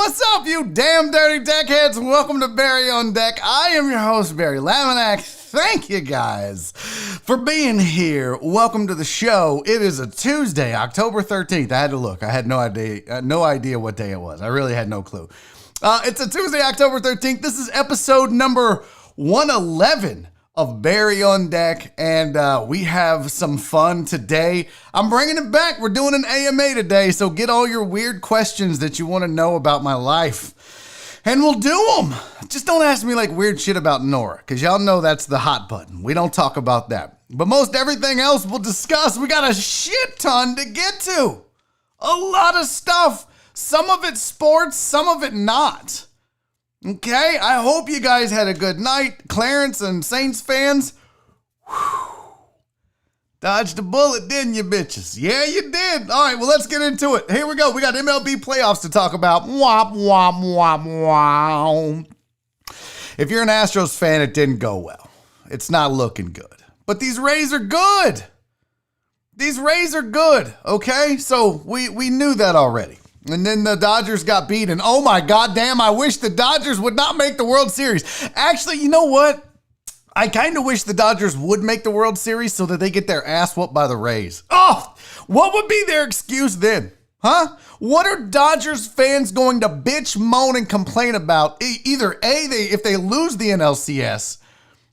What's up, you damn dirty deckheads? Welcome to Barry on Deck. I am your host, Barry Laminack. Thank you guys for being here. Welcome to the show. It is a Tuesday, October 13th. I had to look. I had no idea what day it was. I really had no clue. It's a Tuesday, October 13th. This is episode number 111 of Barry on Deck, and we have some fun today. I'm bringing it back. We're doing an A.M.A. today, so get all your weird questions that you want to know about my life, and we'll do them. Just don't ask me like weird shit about Nora, because y'all know that's the hot button. We don't talk about that. But most everything else we'll discuss. We got a shit ton to get to. A lot of stuff. Some of it sports, some of it not. Okay, I hope you guys had a good night. Clarence and Saints fans, dodged a bullet, didn't you, bitches? Yeah, you did. All right, well, let's get into it. Here we go. We got MLB Playoffs to talk about. Womp, womp, womp, womp. If you're an Astros fan, it didn't go well. It's not looking good. But these Rays are good. These Rays are good, okay? So we knew that already. And then the Dodgers got beat, and oh my goddamn, I wish the Dodgers would not make the World Series. Actually, you know what? I kind of wish the Dodgers would make the World Series so that they get their ass whooped by the Rays. Oh, what would be their excuse then? Huh? What are Dodgers fans going to bitch, moan, and complain about? Either A, if they lose the NLCS,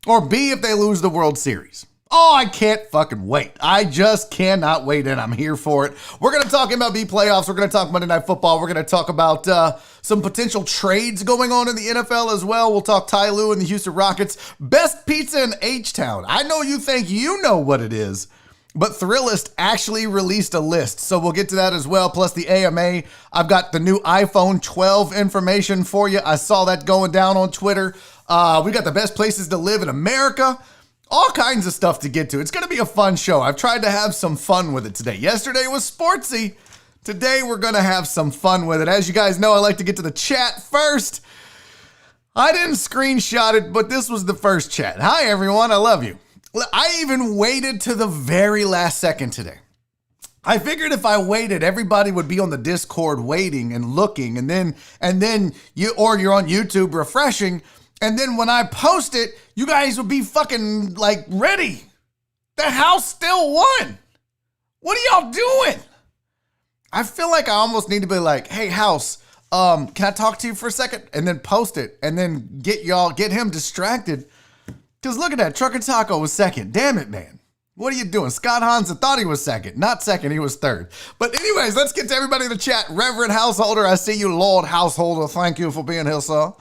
or B, if they lose the World Series. Oh, I can't fucking wait. I just cannot wait, and I'm here for it. We're going to talk MLB playoffs. We're going to talk Monday Night Football. We're going to talk about some potential trades going on in the NFL as well. We'll talk Ty Lue and the Houston Rockets. Best pizza in H-Town. I know you think you know what it is, but Thrillist actually released a list, so we'll get to that as well, plus the A.M.A. I've got the new iPhone 12 information for you. I saw that going down on Twitter. We got the best places to live in America. All kinds of stuff to get to. It's going to be a fun show. I've tried to have some fun with it today. Yesterday was sportsy. Today we're going to have some fun with it. As you guys know, I like to get to the chat first. I didn't screenshot it, but this was the first chat. Hi, everyone. I love you. I even waited to the very last second today. I figured if I waited, everybody would be on the Discord waiting and looking, and then you're on YouTube refreshing. And then when I post it, you guys will be fucking like ready. The house still won. What are y'all doing? I feel like I almost need to be like, hey, house, can I talk to you for a second? And then post it and then get him distracted. Because look at that, Trucker Taco was second. Damn it, man. What are you doing? Scott Hansen thought he was second. Not second, he was third. But anyways, let's get to everybody in the chat. Reverend Householder, I see you. Lord Householder, thank you for being here, sir.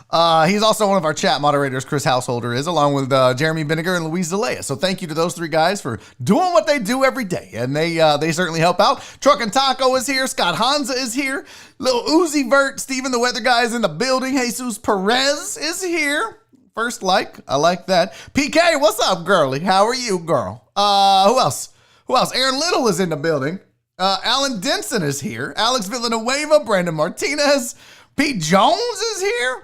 He's also one of our chat moderators, Chris Householder is, along with Jeremy Vinegar and Luis Zelaya. So thank you to those three guys for doing what they do every day. And they certainly help out. Truck and Taco is here. Scott Hansa is here. Little Uzi Vert, Steven the Weather Guy is in the building. Jesus Perez is here. First like. I like that. PK, what's up, girly? How are you, girl? Who else? Aaron Little is in the building. Alan Denson is here. Alex Villanueva, Brandon Martinez. Pete Jones is here.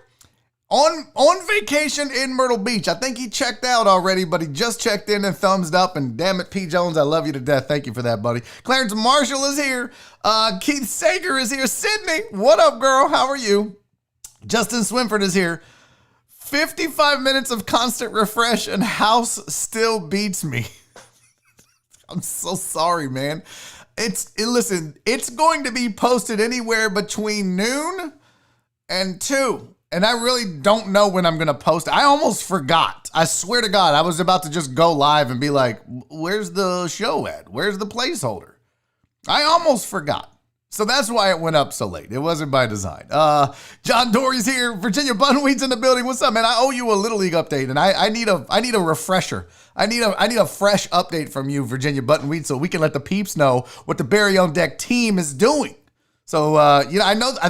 On vacation in Myrtle Beach. I think he checked out already, but he just checked in and thumbs up. And damn it, P. Jones, I love you to death. Thank you for that, buddy. Clarence Marshall is here. Keith Sager is here. Sydney, what up, girl? How are you? Justin Swinford is here. 55 minutes of constant refresh and house still beats me. I'm so sorry, man. Listen, it's going to be posted anywhere between noon and 2. And I really don't know when I'm going to post it. I almost forgot. I swear to God, I was about to just go live and be like, where's the show at? Where's the placeholder? I almost forgot. So that's why it went up so late. It wasn't by design. John Dory's here. Virginia Bunweed's in the building. What's up, man? I owe you a Little League update, and I need a refresher. I need a fresh update from you, Virginia Buttonweed, so we can let the peeps know what the Barry on Deck team is doing. So, I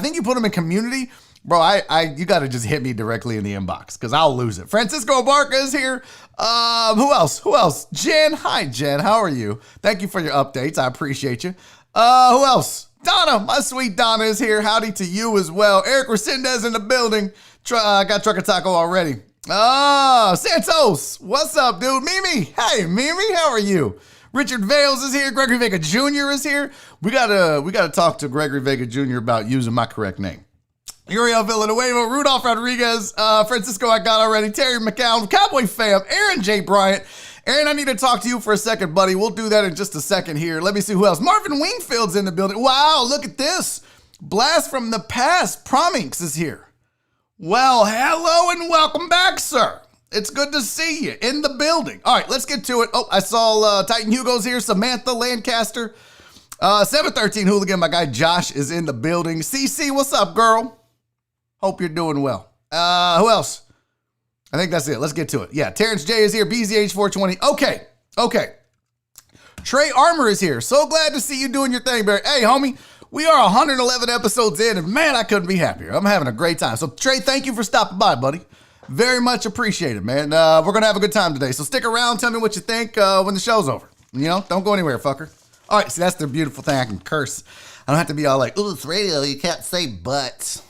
think you put them in community. Bro, you got to just hit me directly in the inbox because I'll lose it. Francisco Barca is here. Who else? Jen. Hi, Jen. How are you? Thank you for your updates. I appreciate you. Who else? Donna, my sweet Donna is here. Howdy to you as well. Eric Resendez in the building. I got Trucker Taco already. Santos. What's up, dude? Mimi. Hey, Mimi. How are you? Richard Vales is here. Gregory Vega Jr. is here. We gotta talk to Gregory Vega Jr. about using my correct name. Uriel Villanueva, Rudolph Rodriguez, Francisco I got already, Terry McCown, Cowboy Fam, Aaron J. Bryant. Aaron, I need to talk to you for a second, buddy. We'll do that in just a second here. Let me see who else. Marvin Wingfield's in the building. Wow, look at this. Blast from the past. Prominx is here. Well, hello and welcome back, sir. It's good to see you in the building. All right, let's get to it. Oh, I saw Titan Hugo's here. Samantha Lancaster. 713 Hooligan, my guy Josh is in the building. CC, what's up, girl? Hope you're doing well. Who else? I think that's it. Let's get to it. Yeah, Terrence J is here. BZH420. Okay. Trey Armour is here. So glad to see you doing your thing, Barry. Hey, homie, we are 111 episodes in, and man, I couldn't be happier. I'm having a great time. So, Trey, thank you for stopping by, buddy. Very much appreciated, man. We're going to have a good time today. So stick around. Tell me what you think when the show's over. You know, don't go anywhere, fucker. All right, see, that's the beautiful thing. I can curse. I don't have to be all like, ooh, it's radio. You can't say but.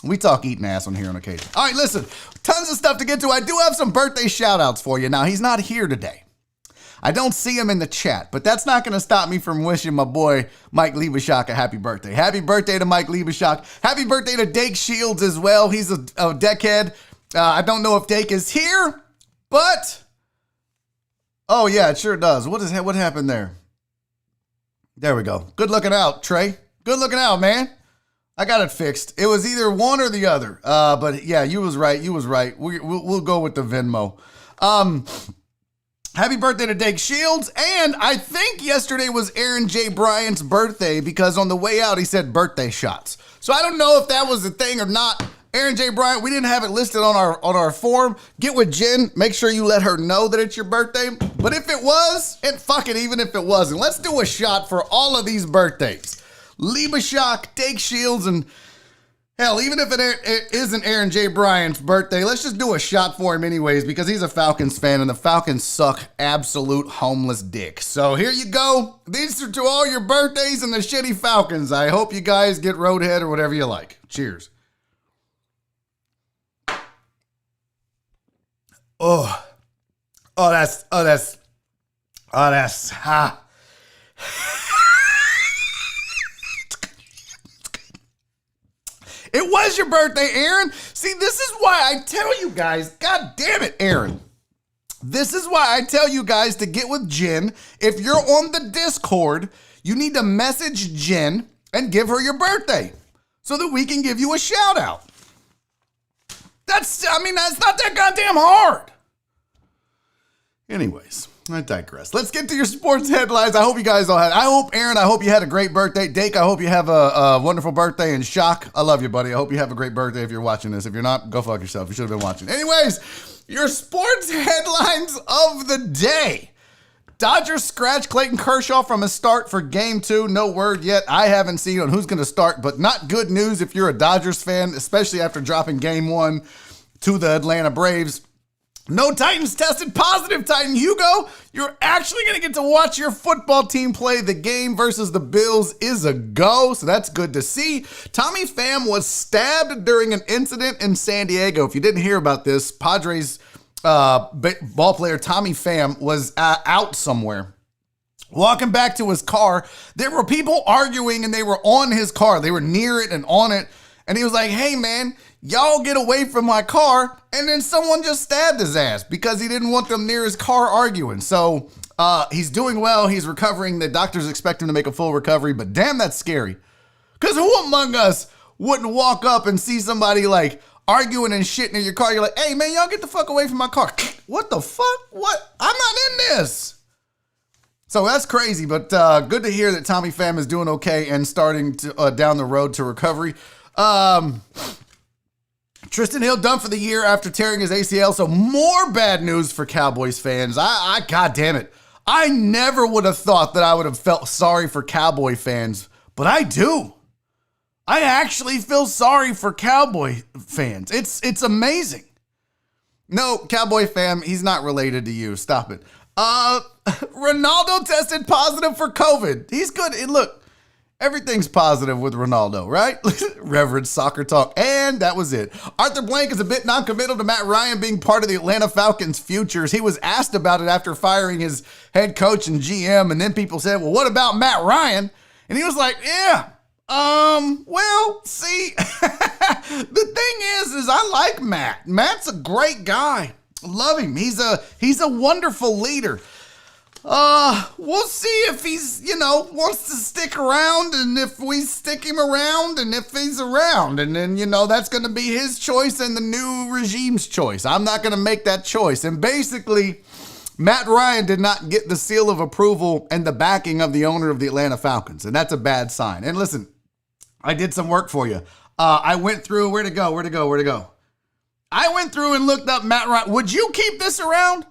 We talk eating ass on here on occasion. All right, listen, tons of stuff to get to. I do have some birthday shout outs for you. Now, he's not here today. I don't see him in the chat, but that's not going to stop me from wishing my boy Mike Liebeshock a happy birthday. Happy birthday to Mike Liebeshock. Happy birthday to Dake Shields as well. He's a deckhead. I don't know if Dake is here, but oh yeah, it sure does. What happened there? There we go. Good looking out, Trey. Good looking out, man. I got it fixed. It was either one or the other. But yeah, you was right. We'll go with the Venmo. Happy birthday to Dake Shields. And I think yesterday was Aaron J. Bryant's birthday because on the way out, he said birthday shots. So I don't know if that was a thing or not. Aaron J. Bryant, we didn't have it listed on our form. Get with Jen. Make sure you let her know that it's your birthday. But if it was, and fuck it, even if it wasn't, let's do a shot for all of these birthdays. Liebeshock, Dake Shields, and hell, even if it isn't Aaron J. Bryant's birthday, let's just do a shot for him anyways because he's a Falcons fan and the Falcons suck absolute homeless dick. So here you go. These are to all your birthdays and the shitty Falcons. I hope you guys get Roadhead or whatever you like. Cheers. That's It was your birthday, Aaron. See, this is why I tell you guys, God damn it, Aaron. This is why I tell you guys to get with Jen. If you're on the Discord, you need to message Jen and give her your birthday so that we can give you a shout out. That's not that goddamn hard. Anyways, I digress. Let's get to your sports headlines. I hope you guys all had. Aaron, I hope you had a great birthday. Dake, I hope you have a wonderful birthday. And Shock, I love you, buddy. I hope you have a great birthday if you're watching this. If you're not, go fuck yourself. You should have been watching. Anyways, your sports headlines of the day. Dodgers scratch Clayton Kershaw from his start for Game 2. No word yet. I haven't seen on who's going to start, but not good news if you're a Dodgers fan, especially after dropping Game 1 to the Atlanta Braves. No Titans tested positive, Titan Hugo. You're actually going to get to watch your football team play. The game versus the Bills is a go, so that's good to see. Tommy Pham was stabbed during an incident in San Diego. If you didn't hear about this, Padres ball player Tommy Pham was out somewhere. Walking back to his car, there were people arguing and they were on his car. They were near it and on it. And he was like, hey, man, y'all get away from my car. And then someone just stabbed his ass because he didn't want them near his car arguing. So he's doing well. He's recovering. The doctors expect him to make a full recovery. But damn, that's scary. Because who among us wouldn't walk up and see somebody like arguing and shit near your car? You're like, hey, man, y'all get the fuck away from my car. What the fuck? What? I'm not in this. So that's crazy. But good to hear that Tommy Pham is doing okay and starting to down the road to recovery. Tristan Hill done for the year after tearing his ACL. So more bad news for Cowboys fans. God damn it. I never would have thought that I would have felt sorry for Cowboy fans, but I do. I actually feel sorry for Cowboy fans. It's amazing. No, Cowboy fam, he's not related to you. Stop it. Ronaldo tested positive for COVID. He's good. Look. Everything's positive with Ronaldo, right? Reverend Soccer Talk. And that was it. Arthur Blank is a bit non-committal to Matt Ryan being part of the Atlanta Falcons' futures. He was asked about it after firing his head coach and GM. And then people said, well, what about Matt Ryan? And he was like, yeah, Well, see, the thing is I like Matt. Matt's a great guy. Love him. He's a wonderful leader. We'll see if he's, wants to stick around, and if we stick him around, and if he's around, and then, that's going to be his choice and the new regime's choice. I'm not going to make that choice. And basically, Matt Ryan did not get the seal of approval and the backing of the owner of the Atlanta Falcons, and that's a bad sign. And listen, I did some work for you. I went through, where'd it go? I went through and looked up Matt Ryan. Would you keep this around?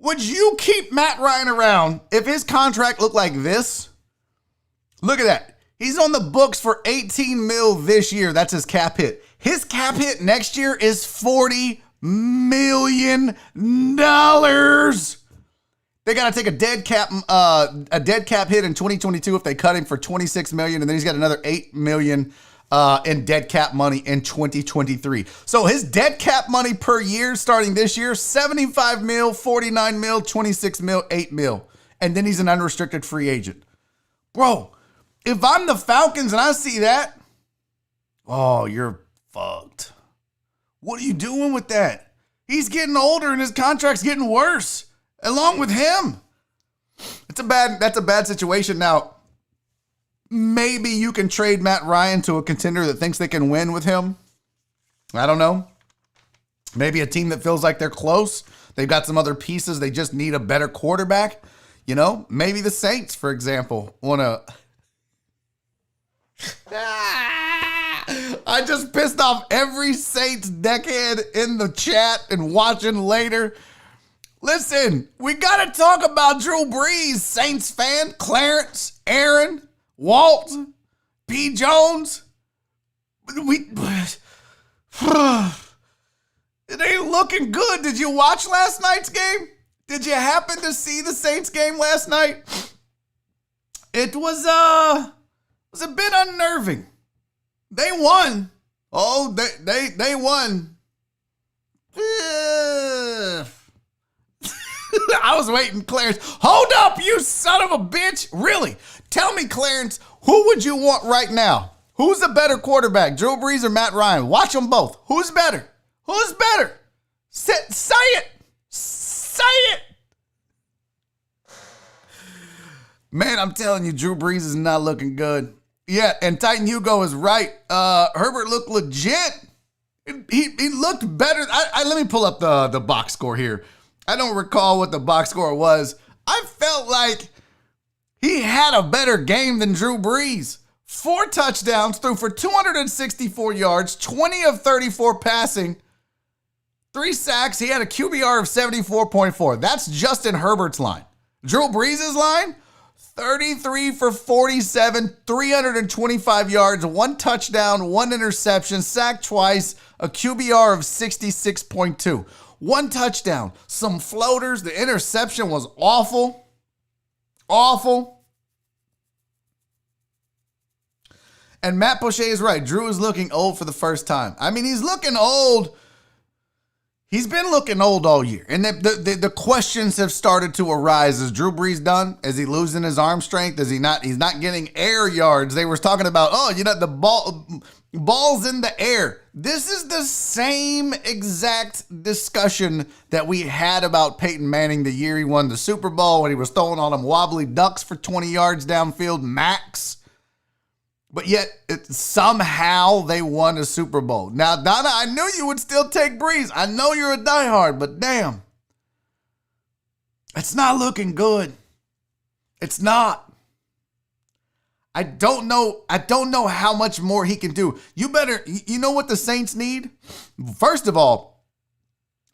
Would you keep Matt Ryan around if his contract looked like this? Look at that. He's on the books for $18 million this year. That's his cap hit. His cap hit next year is $40 million. They got to take a dead cap hit in 2022 if they cut him for $26 million, and then he's got another $8 million in dead cap money in 2023. So his dead cap money per year starting this year, $75 million, $49 million, $26 million, $8 million. And then he's an unrestricted free agent. Bro, if I'm the Falcons and I see that, oh, you're fucked. What are you doing with that? He's getting older and his contract's getting worse along with him. That's a bad situation. Now, maybe you can trade Matt Ryan to a contender that thinks they can win with him. I don't know. Maybe a team that feels like they're close. They've got some other pieces. They just need a better quarterback. Maybe the Saints, for example, want to... I just pissed off every Saints deckhead in the chat and watching later. Listen, we got to talk about Drew Brees, Saints fan, Clarence, Aaron, Walt, P. Jones. It ain't looking good. Did you watch last night's game? Did you happen to see the Saints game last night? It was a bit unnerving. They won. Oh, they won. I was waiting, Clarence. Hold up, you son of a bitch. Really? Tell me, Clarence, who would you want right now? Who's the better quarterback, Drew Brees or Matt Ryan? Watch them both. Who's better? Who's better? Say it. Say it. Man, I'm telling you, Drew Brees is not looking good. Yeah, and Titan Hugo is right. Herbert looked legit. He looked better. Let me pull up the box score here. I don't recall what the box score was. I felt like he had a better game than Drew Brees. 4 touchdowns, threw for 264 yards, 20 of 34 passing, 3 sacks. He had a QBR of 74.4. That's Justin Herbert's line. Drew Brees' line, 33 for 47, 325 yards, 1 touchdown, 1 interception, sacked twice, a QBR of 66.2. 1 touchdown, some floaters. The interception was awful. Awful. And Matt Poche is right. Drew is looking old for the first time. I mean, he's looking old. He's been looking old all year. And the questions have started to arise. Is Drew Brees done? Is he losing his arm strength? Is he not? He's not getting air yards. They were talking about, the ball's in the air. This is the same exact discussion that we had about Peyton Manning the year he won the Super Bowl when he was throwing all them wobbly ducks for 20 yards downfield max. But yet, somehow they won a Super Bowl. Now, Donna, I knew you would still take Brees. I know you're a diehard, but damn. It's not looking good. It's not. I don't know how much more he can do. You know what the Saints need? First of all,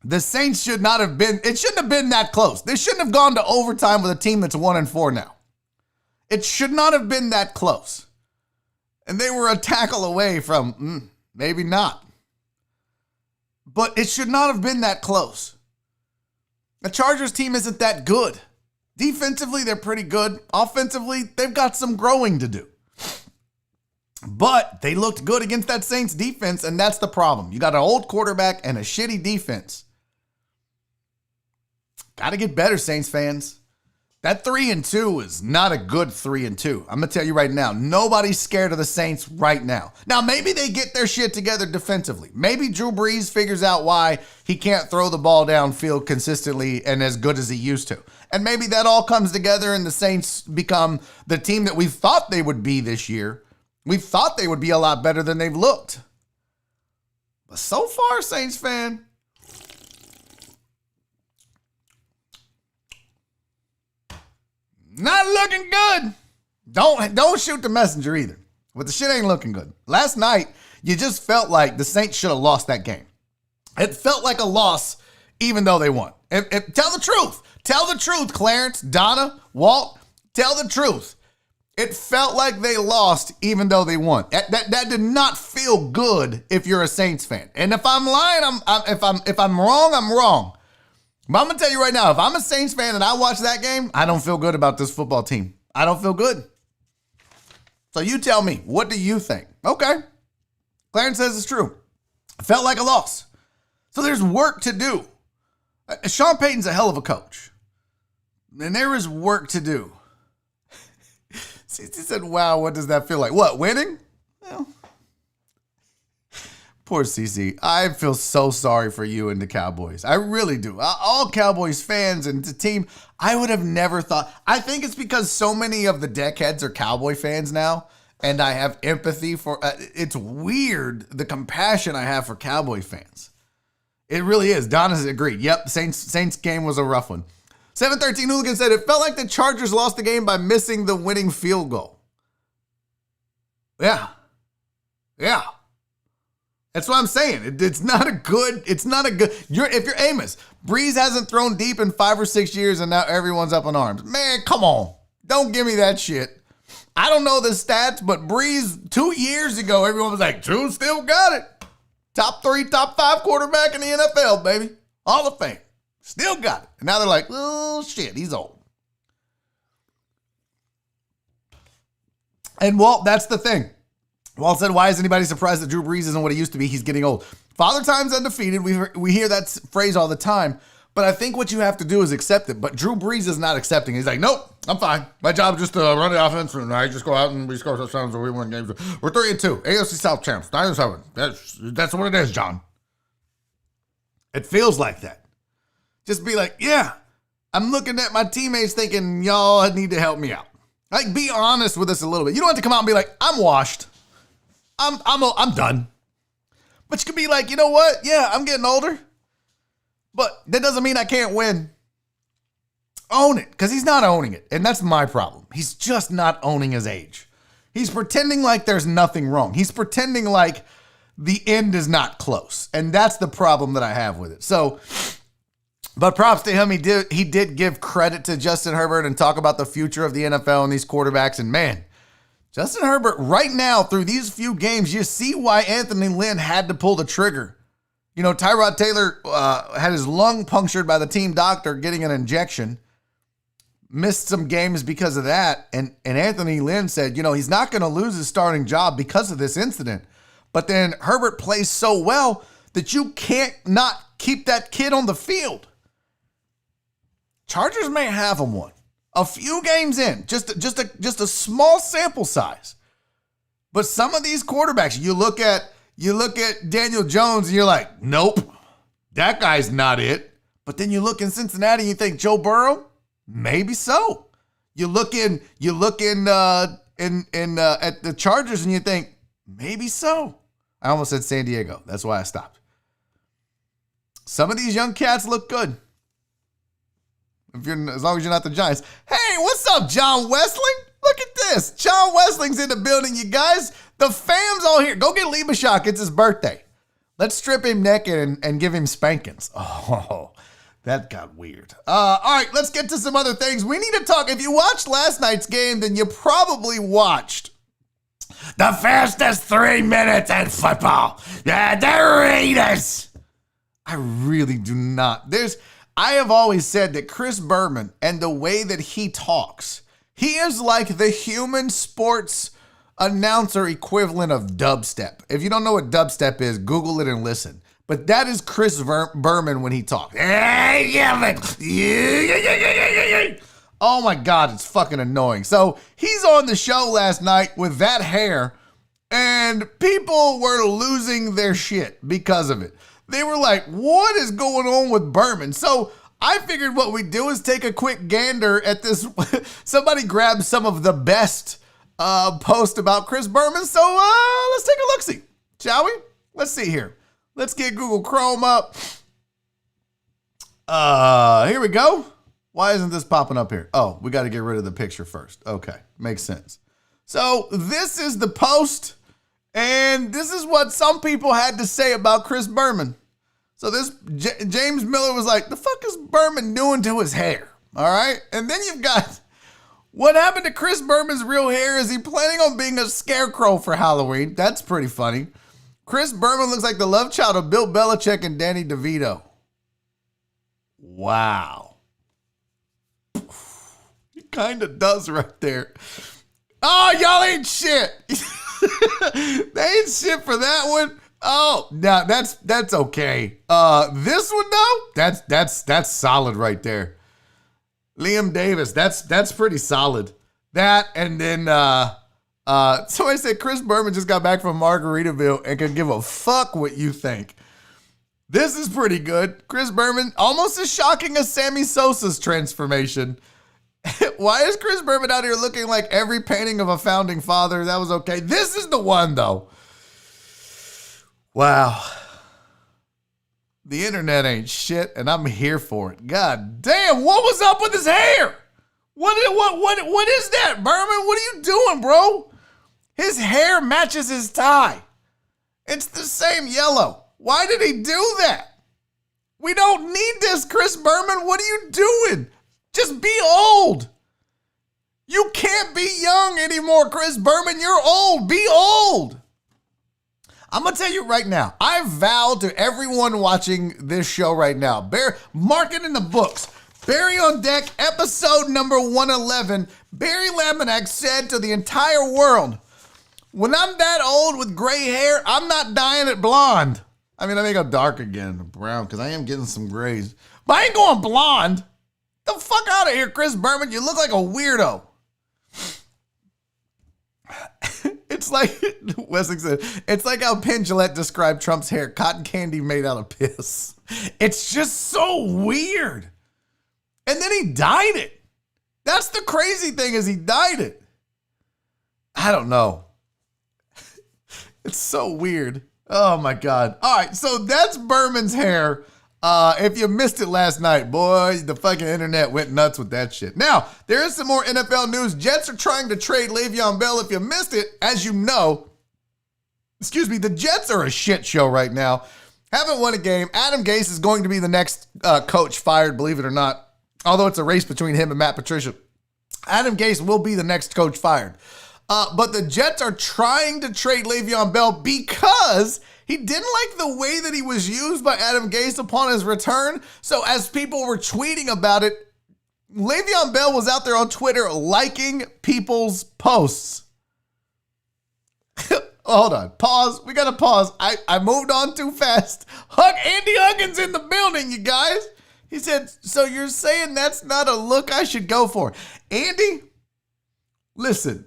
the Saints shouldn't have been that close. They shouldn't have gone to overtime with a team that's 1-4 now. It should not have been that close. And they were a tackle away from, maybe not. But it should not have been that close. The Chargers team isn't that good. Defensively, they're pretty good. Offensively, they've got some growing to do. But they looked good against that Saints defense, and that's the problem. You got an old quarterback and a shitty defense. Got to get better, Saints fans. That 3-2 is not a good 3-2. I'm going to tell you right now, nobody's scared of the Saints right now. Now, maybe they get their shit together defensively. Maybe Drew Brees figures out why he can't throw the ball downfield consistently and as good as he used to. And maybe that all comes together and the Saints become the team that we thought they would be this year. We thought they would be a lot better than they've looked. But so far, Saints fan, not looking good. Don't shoot the messenger either. But the shit ain't looking good. Last night, you just felt like the Saints should have lost that game. It felt like a loss, even though they won. Tell the truth. Tell the truth, Clarence, Donna, Walt. Tell the truth. It felt like they lost, even though they won. That did not feel good if you're a Saints fan. And if I'm lying, if I'm wrong, I'm wrong. But I'm going to tell you right now, if I'm a Saints fan and I watch that game, I don't feel good about this football team. I don't feel good. So you tell me, what do you think? Okay. Clarence says it's true. It felt like a loss. So there's work to do. Sean Payton's a hell of a coach. And there is work to do. He said, wow, what does that feel like? What, winning? Well, poor CC. I feel so sorry for you and the Cowboys. I really do. All Cowboys fans and the team, I would have never thought. I think it's because so many of the deckheads are Cowboy fans now, and I have empathy for it's weird, the compassion I have for Cowboy fans. It really is. Donna's agreed. Yep, Saints game was a rough one. 713 Hooligan said, it felt like the Chargers lost the game by missing the winning field goal. Yeah. That's what I'm saying. It's not a good, if you're A.M.A, Brees hasn't thrown deep in 5 or 6 years and now everyone's up in arms. Man, come on. Don't give me that shit. I don't know the stats, but Brees 2 years ago, everyone was like, Drew still got it. Top 3, top 5 quarterback in the NFL, baby. Hall of Fame. Still got it. And now they're like, oh, shit, he's old. And Walt, that's the thing. Walt said, why is anybody surprised that Drew Brees isn't what he used to be? He's getting old. Father Time's undefeated. We hear that phrase all the time. But I think what you have to do is accept it. But Drew Brees is not accepting it. He's like, nope, I'm fine. My job is just to run the offense, and I just go out and we score touchdowns or we win games. We're 3-2. AFC South champs. 9-7. That's what it is, John. It feels like that. Just be like, yeah, I'm looking at my teammates thinking, y'all need to help me out. Like, be honest with us a little bit. You don't have to come out and be like, I'm washed. I'm done. But you can be like, you know what? Yeah, I'm getting older. But that doesn't mean I can't win. Own it, because he's not owning it. And that's my problem. He's just not owning his age. He's pretending like there's nothing wrong. He's pretending like the end is not close. And that's the problem that I have with it. So, but props to him. He did give credit to Justin Herbert and talk about the future of the NFL and these quarterbacks. And man, Justin Herbert right now through these few games, you see why Anthony Lynn had to pull the trigger. You know, Tyrod Taylor had his lung punctured by the team doctor getting an injection. Missed some games because of that. And Anthony Lynn said, you know, he's not going to lose his starting job because of this incident. But then Herbert plays so well that you can't not keep that kid on the field. Chargers may have him one. A few games in, just a small sample size. But some of these quarterbacks, you look at Daniel Jones and you're like, nope, that guy's not it. But then you look in Cincinnati and you think Joe Burrow, maybe so. You look at the Chargers and you think maybe so. I almost said San Diego. That's why I stopped. Some of these young cats look good. As long as you're not the Giants. Hey, what's up, John Westling? Look at this. John Wesling's in the building, you guys. The fam's all here. Go get Liebeshock. It's his birthday. Let's strip him naked and give him spankings. Oh, that got weird. All right, let's get to some other things. We need to talk. If you watched last night's game, then you probably watched the fastest 3 minutes in football. Yeah, the Raiders. I really do not. I have always said that Chris Berman and the way that he talks, he is like the human sports announcer equivalent of dubstep. If you don't know what dubstep is, Google it and listen. But that is Chris Berman when he talks. Oh Oh my God, it's fucking annoying. So he's on the show last night with that hair, and people were losing their shit because of it. They were like, what is going on with Berman? So I figured what we'd do is take a quick gander at this. Somebody grabbed some of the best post about Chris Berman. So let's take a look-see, shall we? Let's see here. Let's get Google Chrome up. Here we go. Why isn't this popping up here? Oh, we got to get rid of the picture first. Okay, makes sense. So this is the post, and this is what some people had to say about Chris Berman. So this James Miller was like, the fuck is Berman doing to his hair? All right. And then you've got, what happened to Chris Berman's real hair? Is he planning on being a scarecrow for Halloween? That's pretty funny. Chris Berman looks like the love child of Bill Belichick and Danny DeVito. Wow. He kind of does right there. Oh, y'all ain't shit. They ain't shit for that one. Oh, no, that's okay. This one though, that's solid right there. Liam Davis, that's pretty solid. That, and then somebody said Chris Berman just got back from Margaritaville and could give a fuck what you think. This is pretty good. Chris Berman, almost as shocking as Sammy Sosa's transformation. Why is Chris Berman out here looking like every painting of a founding father? That was okay. This is the one, though. Wow. The internet ain't shit, and I'm here for it. God damn, what was up with his hair? What is that, Berman? What are you doing, bro? His hair matches his tie. It's the same yellow. Why did he do that? We don't need this, Chris Berman. What are you doing? Just be old. You can't be young anymore, Chris Berman. You're old. Be old. I'm going to tell you right now, I vow to everyone watching this show right now, mark it in the books. Barry on Deck, episode number 111, Barry Laminack said to the entire world, when I'm that old with gray hair, I'm not dyeing it blonde. I mean, I may go dark again, brown, because I am getting some grays. But I ain't going blonde. The fuck out of here, Chris Berman. You look like a weirdo. It's like, Wessex said, it's like how Penn Jillette described Trump's hair, cotton candy made out of piss. It's just so weird. And then he dyed it. That's the crazy thing, is he dyed it. I don't know. It's so weird. Oh my God. All right, so that's Berman's hair. If you missed it last night, boy, the fucking internet went nuts with that shit. Now, there is some more NFL news. Jets are trying to trade Le'Veon Bell. If you missed it, as you know, the Jets are a shit show right now. Haven't won a game. Adam Gase is going to be the next coach fired, believe it or not. Although it's a race between him and Matt Patricia. Adam Gase will be the next coach fired. But the Jets are trying to trade Le'Veon Bell because he didn't like the way that he was used by Adam Gase upon his return. So as people were tweeting about it, Le'Veon Bell was out there on Twitter liking people's posts. Hold on. Pause. We got to pause. I moved on too fast. Andy Huggins in the building, you guys. He said, so you're saying that's not a look I should go for? Andy, listen,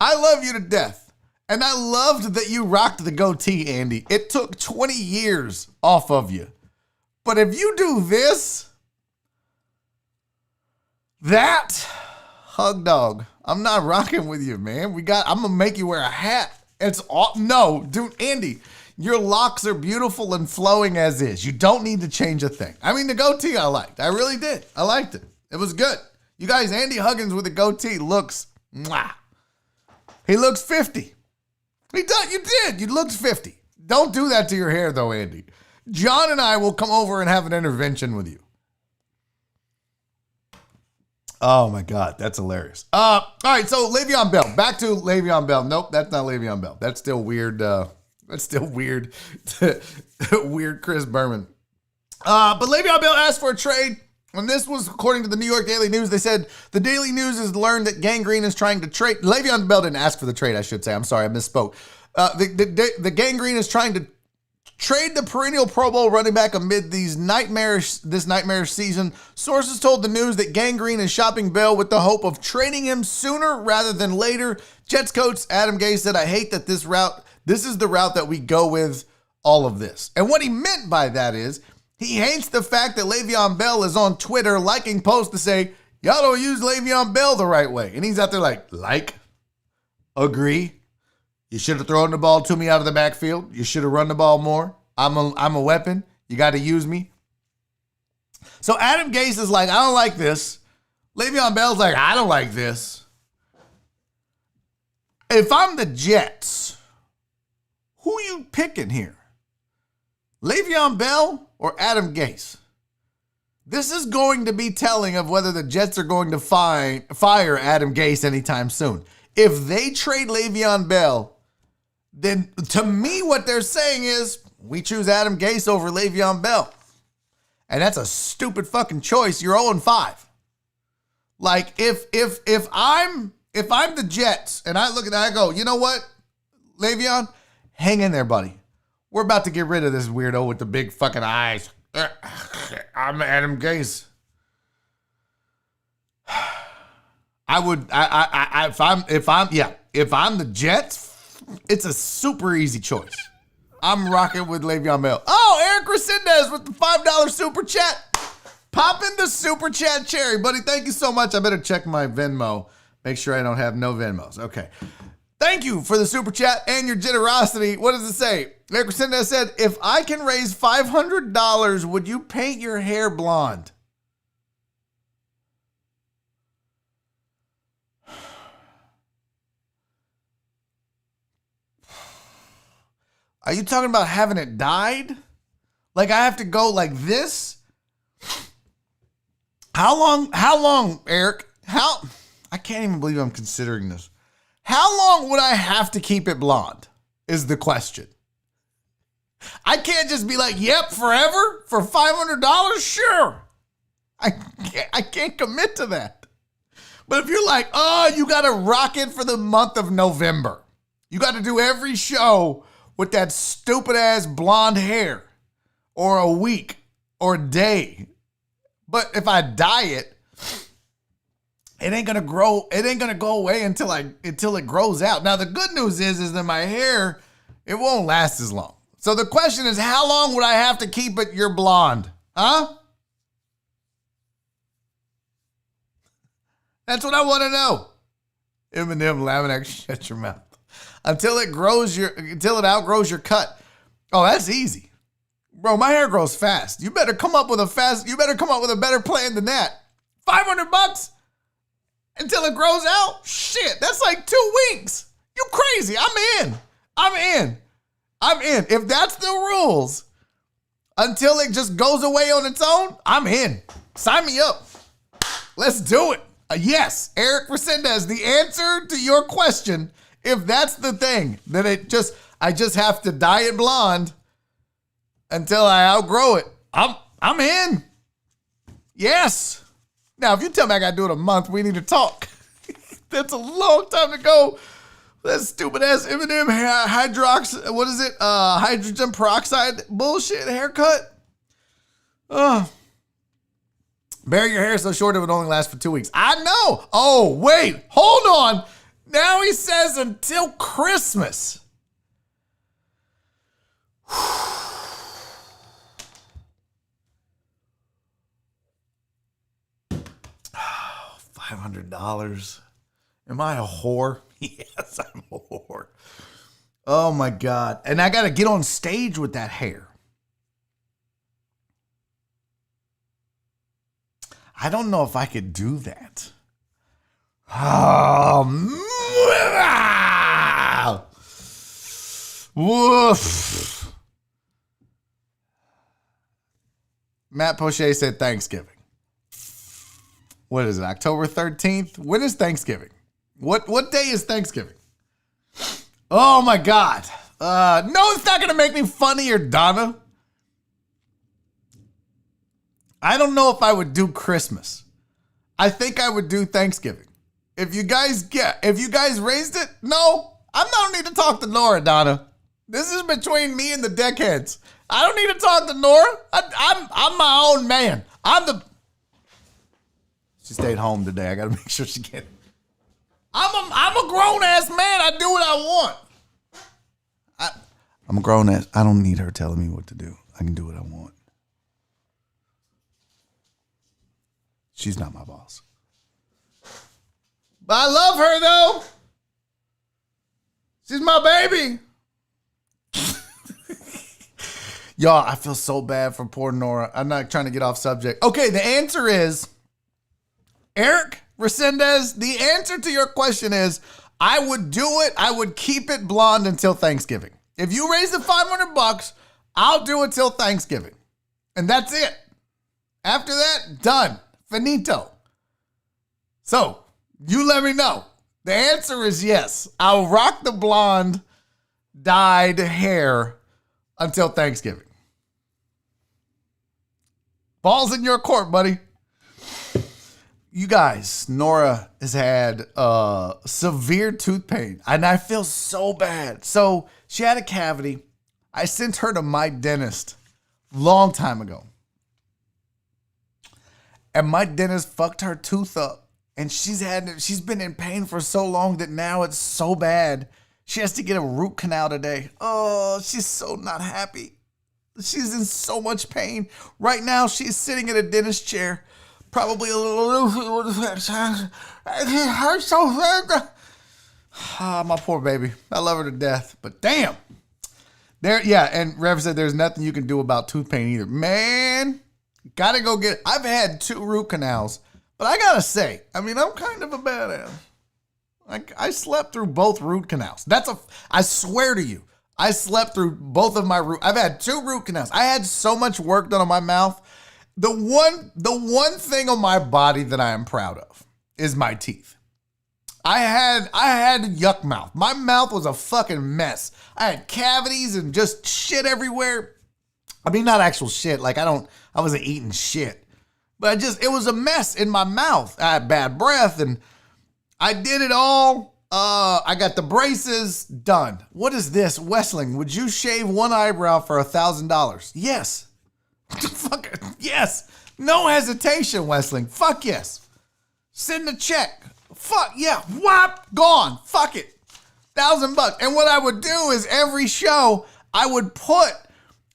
I love you to death. And I loved that you rocked the goatee, Andy. It took 20 years off of you. But if you do this, hug dog, I'm not rocking with you, man. I'm going to make you wear a hat. No, dude, Andy, your locks are beautiful and flowing as is. You don't need to change a thing. I mean, the goatee I liked. I really did. I liked it. It was good. You guys, Andy Huggins with a goatee looks, mwah. He looks 50. He does. You did. You looked 50. Don't do that to your hair, though, Andy. John and I will come over and have an intervention with you. Oh, my God. That's hilarious. All right, so Le'Veon Bell. Back to Le'Veon Bell. Nope, that's not Le'Veon Bell. That's still weird. That's still weird. Weird Chris Berman. But Le'Veon Bell asked for a trade. And this was according to the New York Daily News. They said the Daily News has learned that Gang Green is trying to trade. Le'Veon Bell didn't ask for the trade, I should say. I'm sorry, I misspoke. The Gang Green is trying to Trade the perennial Pro Bowl running back amid this nightmarish season. Sources told the News that Gangrene is shopping Bell with the hope of trading him sooner rather than later. Jets coach Adam Gase said, "I hate that this is the route that we go with all of this." And what he meant by that is he hates the fact that Le'Veon Bell is on Twitter liking posts to say, y'all don't use Le'Veon Bell the right way. And he's out there like, agree. You should have thrown the ball to me out of the backfield. You should have run the ball more. I'm a weapon. You got to use me. So Adam Gase is like, I don't like this. Le'Veon Bell's like, I don't like this. If I'm the Jets, who you picking here? Le'Veon Bell or Adam Gase? This is going to be telling of whether the Jets are going to fire Adam Gase anytime soon. If they trade Le'Veon Bell, then to me what they're saying is we choose Adam Gase over Le'Veon Bell. And that's a stupid fucking choice. You're 0-5. Like if I'm the Jets and I look at that, I go, you know what, Le'Veon, hang in there, buddy. We're about to get rid of this weirdo with the big fucking eyes. I'm Adam Gase. If I'm the Jets, it's a super easy choice. I'm rocking with Le'Veon Bell. Oh, Eric Resendez with the $5 super chat. Pop in the super chat cherry, buddy. Thank you so much. I better check my Venmo. Make sure I don't have no Venmos. Okay. Thank you for the super chat and your generosity. What does it say? Eric Resendez said, if I can raise $500, would you paint your hair blonde? Are you talking about having it dyed? Like I have to go like this? How long, Eric? I can't even believe I'm considering this. How long would I have to keep it blonde is the question. I can't just be like, yep, forever for $500? Sure. I can't commit to that. But if you're like, oh, you got to rock it for the month of November. You got to do every show with that stupid ass blonde hair or a week or a day. But if I dye it, it ain't gonna grow. It ain't gonna go away until it grows out. Now the good news is that my hair, it won't last as long. So the question is, how long would I have to keep it your blonde? Huh? That's what I want to know. M&M Laminac, shut your mouth. Until it outgrows your cut. Oh, that's easy. Bro, my hair grows fast. You better come up with a better plan than that. $500 until it grows out? Shit, that's like 2 weeks. You crazy. I'm in. If that's the rules, until it just goes away on its own, I'm in. Sign me up. Let's do it. Yes, Eric Resendez, the answer to your question, if that's the thing, then I just have to dye it blonde until I outgrow it. I'm in. Yes. Now, if you tell me I got to do it a month, we need to talk. That's a long time to go. That stupid ass M&M hydrogen peroxide bullshit haircut. Bury your hair so short it would only last for 2 weeks. I know. Oh, wait. Hold on. Now he says until Christmas. $500. Am I a whore? Yes, I'm a whore. Oh my God. And I got to get on stage with that hair. I don't know if I could do that. Woof. Matt Poche said Thanksgiving. What is it, October 13th? When is Thanksgiving? What day is Thanksgiving? Oh my God. No, it's not going to make me funnier, Donna. I don't know if I would do Christmas. I think I would do Thanksgiving. If you guys raised it, no, I don't need to talk to Laura, Donna. This is between me and the deckheads. I don't need to talk to Nora. I'm my own man. She stayed home today. I got to make sure she gets. I'm a grown ass man. I do what I want. I'm a grown ass. I don't need her telling me what to do. I can do what I want. She's not my boss. But I love her though. She's my baby. Y'all, I feel so bad for poor Nora. I'm not trying to get off subject. Okay, the answer is, Eric Resendez, the answer to your question is, I would do it. I would keep it blonde until Thanksgiving. If you raise the $500, I'll do it till Thanksgiving. And that's it. After that, done. Finito. So, you let me know. The answer is yes. I'll rock the blonde dyed hair until Thanksgiving. Ball's in your court, buddy. You guys, Nora has had severe tooth pain, and I feel so bad. So she had a cavity. I sent her to my dentist long time ago. And my dentist fucked her tooth up. And she's been in pain for so long that now it's so bad. She has to get a root canal today. Oh, she's so not happy. She's in so much pain. Right now, she's sitting in a dentist chair. Probably a little. It hurts so bad. Ah, my poor baby. I love her to death. But damn. And Rev said there's nothing you can do about tooth pain either. Man, gotta go get. I've had 2 root canals. But I gotta say, I'm kind of a badass. I slept through both root canals. I swear to you, I slept through both of my I've had 2 root canals. I had so much work done on my mouth. The one thing on my body that I am proud of is my teeth. I had yuck mouth. My mouth was a fucking mess. I had cavities and just shit everywhere. Not actual shit. I wasn't eating shit. But it was a mess in my mouth. I had bad breath and I did it all. I got the braces done. What is this? Westling, would you shave one eyebrow for $1,000? Yes. Fuck it. Yes. No hesitation, Westling. Fuck yes. Send a check. Fuck yeah. Whop. Gone. Fuck it. $1,000. And what I would do is every show, I would put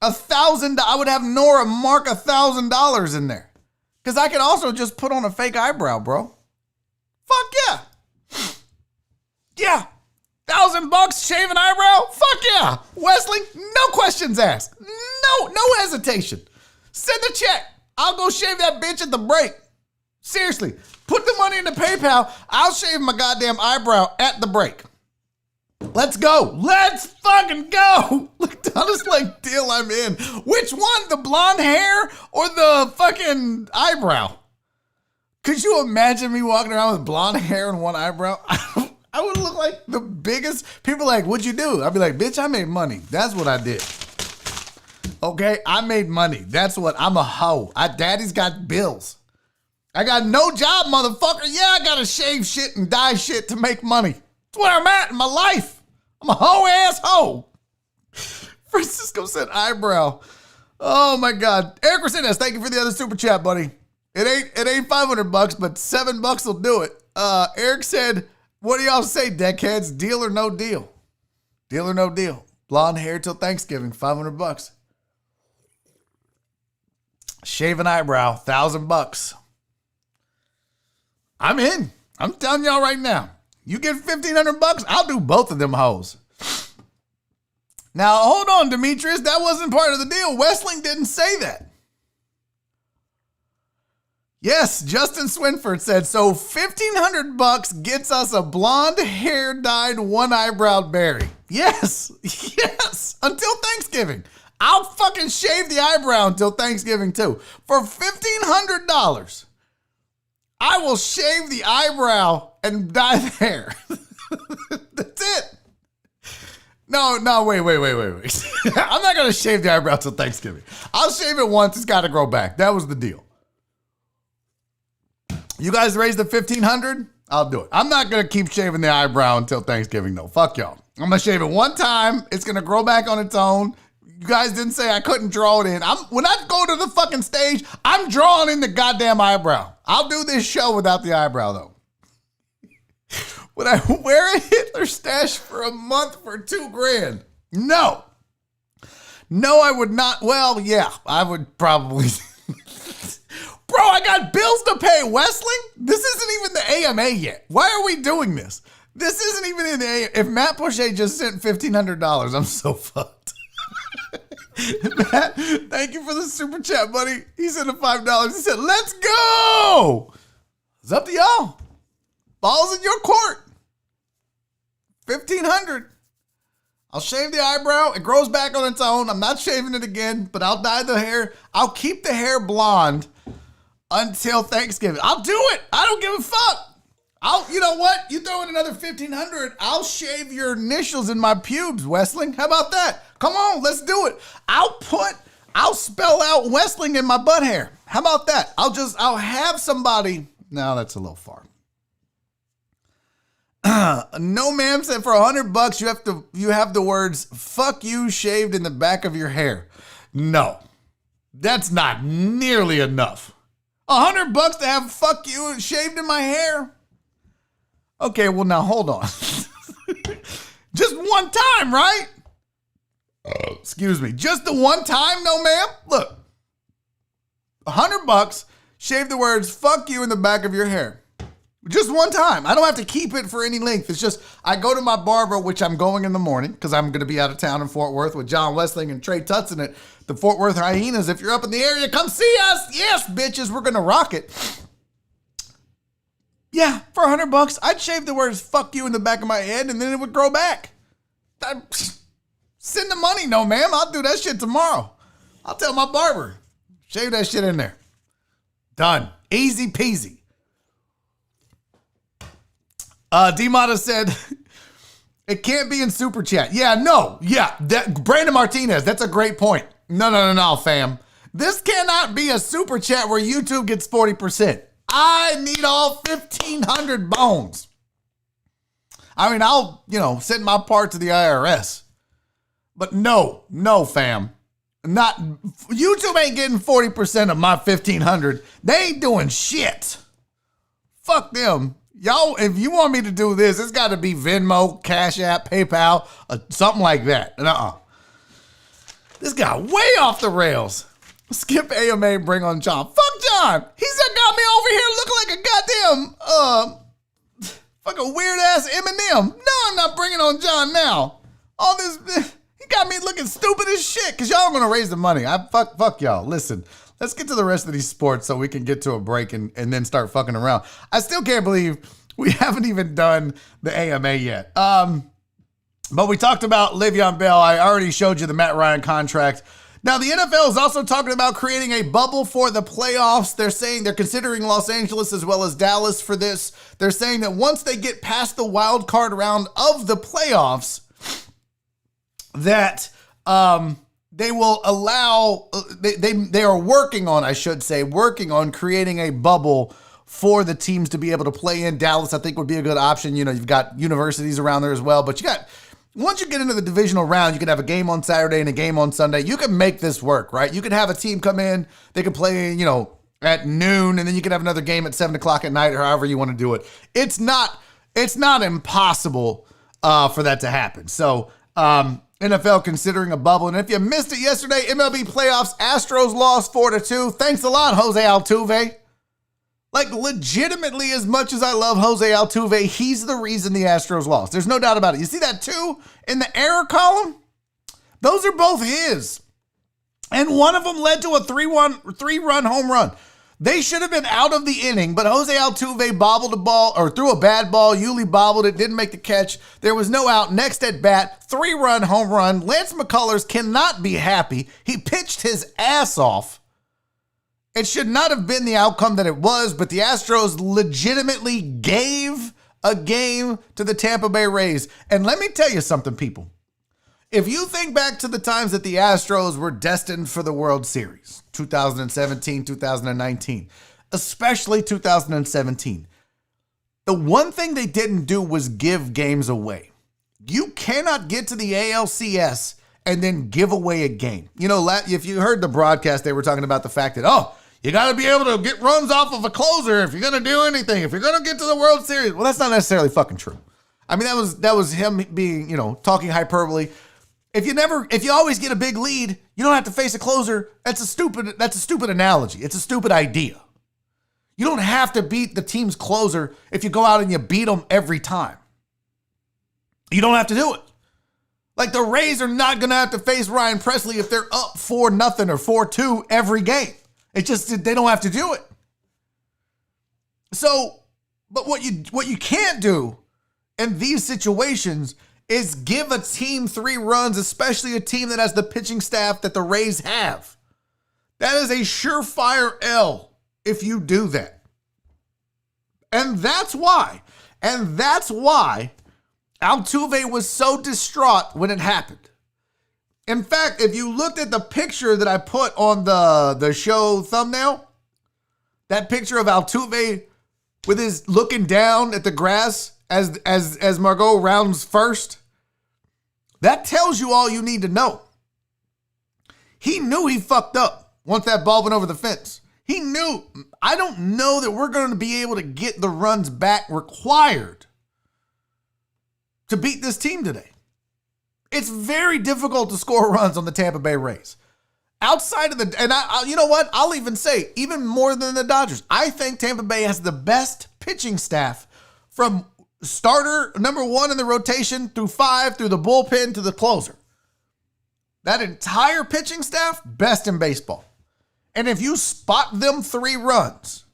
$1,000. I would have Nora mark $1,000 in there. Because I could also just put on a fake eyebrow, bro. Fuck yeah. Yeah. $1,000 shave an eyebrow? Fuck yeah. Wesley, no questions asked. No hesitation. Send a check. I'll go shave that bitch at the break. Seriously. Put the money in the PayPal. I'll shave my goddamn eyebrow at the break. Let's go. Let's fucking go. Look at this deal I'm in. Which one? The blonde hair or the fucking eyebrow? Could you imagine me walking around with blonde hair and one eyebrow? I would look like the biggest. People like, what'd you do? I'd be like, bitch, I made money. That's what I did. Okay, I made money. That's what, I'm a hoe. Daddy's got bills. I got no job, motherfucker. Yeah, I gotta shave shit and dye shit to make money. That's where I'm at in my life. I'm a hoe-ass hoe. Francisco said eyebrow. Oh my God. Eric Resendez, thank you for the other super chat, buddy. It ain't $500, but $7 will do it. Eric said, what do y'all say, deckheads? Deal or no deal? Deal or no deal? Blonde hair till Thanksgiving, $500. Shave an eyebrow, $1,000. I'm in. I'm telling y'all right now. You get $1,500, I'll do both of them hoes. Now, hold on, Demetrius. That wasn't part of the deal. Westling didn't say that. Yes, Justin Swinford said, so $1,500 gets us a blonde hair dyed one eyebrow berry. Yes, yes, until Thanksgiving. I'll fucking shave the eyebrow until Thanksgiving too. For $1,500, I will shave the eyebrow and dye the hair. That's it. No, wait. I'm not going to shave the eyebrow till Thanksgiving. I'll shave it once. It's got to grow back. That was the deal. You guys raised the $1,500? I'll do it. I'm not going to keep shaving the eyebrow until Thanksgiving, though. Fuck y'all. I'm going to shave it one time. It's going to grow back on its own. You guys didn't say I couldn't draw it in. When I go to the fucking stage, I'm drawing in the goddamn eyebrow. I'll do this show without the eyebrow, though. Would I wear a Hitler stash for a month for $2,000? No. No, I would not. Well, yeah, I would probably. Bro, I got bills to pay, Westling. This isn't even the A.M.A. yet. Why are we doing this? This isn't even in the A.M.A. If Matt Poche just sent $1,500, I'm so fucked. Matt, thank you for the super chat, buddy. He sent a $5. He said, let's go. It's up to y'all. Ball's in your court. $1,500. I'll shave the eyebrow. It grows back on its own. I'm not shaving it again, but I'll dye the hair. I'll keep the hair blonde until Thanksgiving. I'll do it. I don't give a fuck. You know what? You throw in another $1,500. I'll shave your initials in my pubes, Westling. How about that? Come on, let's do it. I'll spell out Westling in my butt hair. How about that? I'll have somebody. No, that's a little far. No, ma'am said for $100 you have the words "fuck you" shaved in the back of your hair. No, that's not nearly enough. $100 to have "fuck you" shaved in my hair. Okay, well now hold on. Just one time, right? Excuse me. Just the one time, no, ma'am. Look, $100, shave the words "fuck you" in the back of your hair. Just one time. I don't have to keep it for any length. It's just I go to my barber, which I'm going in the morning because I'm going to be out of town in Fort Worth with John Westling and Trey Tutson at the Fort Worth Hyenas. If you're up in the area, come see us. Yes, bitches, we're going to rock it. Yeah, for $100, I'd shave the words "fuck you" in the back of my head and then it would grow back. Send the money, no, ma'am. I'll do that shit tomorrow. I'll tell my barber. Shave that shit in there. Done. Easy peasy. D-Mata said, it can't be in Super Chat. Yeah, no. Yeah, Brandon Martinez, that's a great point. No, fam. This cannot be a Super Chat where YouTube gets 40%. I need all 1,500 bones. I mean, I'll, send my part to the IRS. But no, fam. YouTube ain't getting 40% of my 1,500. They ain't doing shit. Fuck them. Y'all, if you want me to do this, it's got to be Venmo, Cash App, PayPal, something like that. This got way off the rails. Skip A.M.A. bring on John. Fuck John. He's got me over here looking like a goddamn, fucking weird ass Eminem. No, I'm not bringing on John now. All this, he got me looking stupid as shit because y'all are going to raise the money. Fuck y'all. Listen. Let's get to the rest of these sports so we can get to a break and then start fucking around. I still can't believe we haven't even done the A.M.A. yet. But we talked about Le'Veon Bell. I already showed you the Matt Ryan contract. Now, the NFL is also talking about creating a bubble for the playoffs. They're saying they're considering Los Angeles as well as Dallas for this. They're saying that once they get past the wild card round of the playoffs, that they will allow, they are working on creating a bubble for the teams to be able to play in. Dallas, I think, would be a good option. You've got universities around there as well, but once you get into the divisional round, you can have a game on Saturday and a game on Sunday. You can make this work, right? You could have a team come in, they could play, at noon, and then you could have another game at 7 o'clock at night or however you want to do it. It's not impossible for that to happen. So, NFL considering a bubble. And if you missed it yesterday, MLB Playoffs, Astros lost 4-2. Thanks a lot, Jose Altuve. Like, legitimately, as much as I love Jose Altuve, he's the reason the Astros lost. There's no doubt about it. You see that 2 in the error column? Those are both his. And one of them led to a three-run home run. They should have been out of the inning, but Jose Altuve bobbled the ball, or threw a bad ball. Yuli bobbled it, didn't make the catch. There was no out. Next at bat, 3-run home run. Lance McCullers cannot be happy. He pitched his ass off. It should not have been the outcome that it was, but the Astros legitimately gave a game to the Tampa Bay Rays. And let me tell you something, people. If you think back to the times that the Astros were destined for the World Series, 2017, 2019, especially 2017, the one thing they didn't do was give games away. You cannot get to the ALCS and then give away a game. You know, if you heard the broadcast, they were talking about the fact that, you got to be able to get runs off of a closer if you're going to do anything, if you're going to get to the World Series. Well, that's not necessarily fucking true. I mean, that was him being, talking hyperbole. If you always get a big lead, you don't have to face a closer. That's a stupid analogy. It's a stupid idea. You don't have to beat the team's closer if you go out and you beat them every time. You don't have to do it. Like the Rays are not going to have to face Ryan Presley if they're up 4-0 or 4-2 every game. It just, they don't have to do it. So, but what you can't do in these situations is give a team 3 runs, especially a team that has the pitching staff that the Rays have. That is a surefire L if you do that. And that's why Altuve was so distraught when it happened. In fact, if you looked at the picture that I put on the show thumbnail, that picture of Altuve with his looking down at the grass as Margot rounds first, that tells you all you need to know. He knew he fucked up once that ball went over the fence. He knew, I don't know that we're going to be able to get the runs back required to beat this team today. It's very difficult to score runs on the Tampa Bay Rays. Outside of you know what? I'll even say, even more than the Dodgers, I think Tampa Bay has the best pitching staff from starter number 1 in the rotation through 5, through the bullpen to the closer. That entire pitching staff, best in baseball. And if you spot them 3 runs,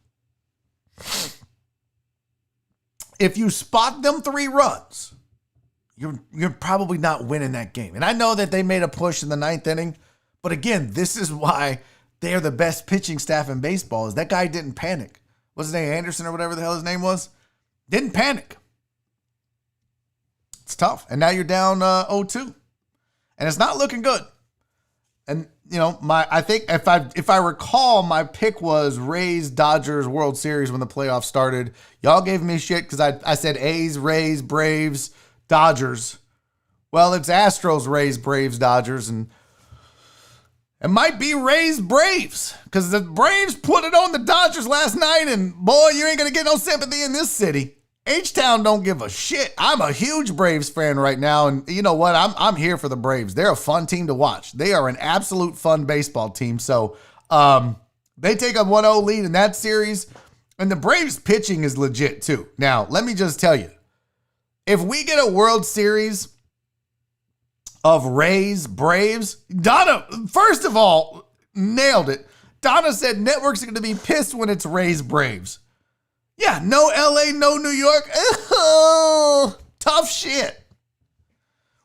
you're probably not winning that game. And I know that they made a push in the 9th inning, but again, this is why they're the best pitching staff in baseball, is that guy didn't panic. What's his name, Anderson or whatever the hell his name was? Didn't panic. It's tough. And now you're down 0-2. And it's not looking good. And, I think if I recall, my pick was Rays, Dodgers, World Series when the playoffs started. Y'all gave me shit because I said A's, Rays, Braves, Dodgers. Well, it's Astros, Rays, Braves, Dodgers, and it might be Rays, Braves, because the Braves put it on the Dodgers last night, and boy, you ain't going to get no sympathy in this city. H-Town don't give a shit. I'm a huge Braves fan right now, and you know what? I'm here for the Braves. They're a fun team to watch. They are an absolute fun baseball team. So they take a 1-0 lead in that series, and the Braves pitching is legit too. Now, let me just tell you, if we get a World Series of Rays, Braves, Donna, first of all, nailed it. Donna said networks are going to be pissed when it's Rays, Braves. Yeah, no LA, no New York. Tough shit.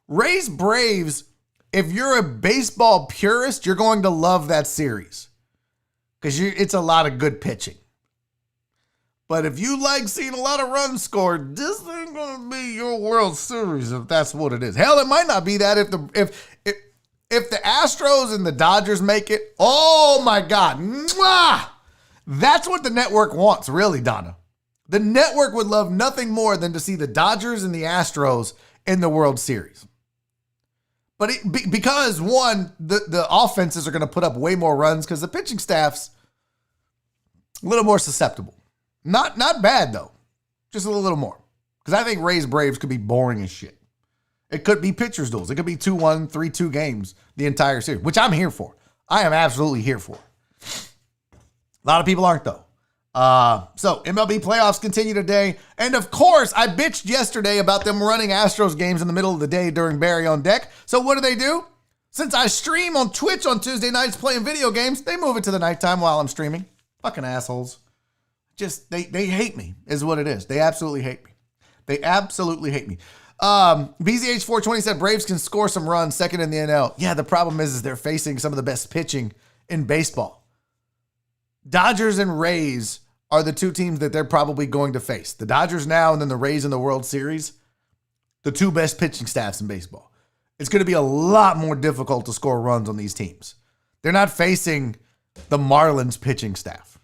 Rays, Braves, if you're a baseball purist, you're going to love that series because it's a lot of good pitching. But if you like seeing a lot of runs scored, this ain't going to be your World Series if that's what it is. Hell, it might not be that if the Astros and the Dodgers make it. Oh, my God. Mwah! That's what the network wants, really, Donna. The network would love nothing more than to see the Dodgers and the Astros in the World Series. But because, one, the offenses are going to put up way more runs because the pitching staff's a little more susceptible. Not bad, though. Just a little more. Because I think Rays Braves could be boring as shit. It could be pitchers' duels. It could be 2-1, 3-2 games the entire series, which I'm here for. I am absolutely here for. A lot of people aren't, though. So MLB playoffs continue today. And of course, I bitched yesterday about them running Astros games in the middle of the day during Barry on Deck. So what do? Since I stream on Twitch on Tuesday nights playing video games, they move it to the nighttime while I'm streaming. Fucking assholes. Just, they hate me is what it is. They absolutely hate me. BZH420 said Braves can score some runs, second in the NL. Yeah, the problem is they're facing some of the best pitching in baseball. Dodgers and Rays are the 2 teams that they're probably going to face. The Dodgers now and then the Rays in the World Series, the 2 best pitching staffs in baseball. It's going to be a lot more difficult to score runs on these teams. They're not facing the Marlins pitching staff.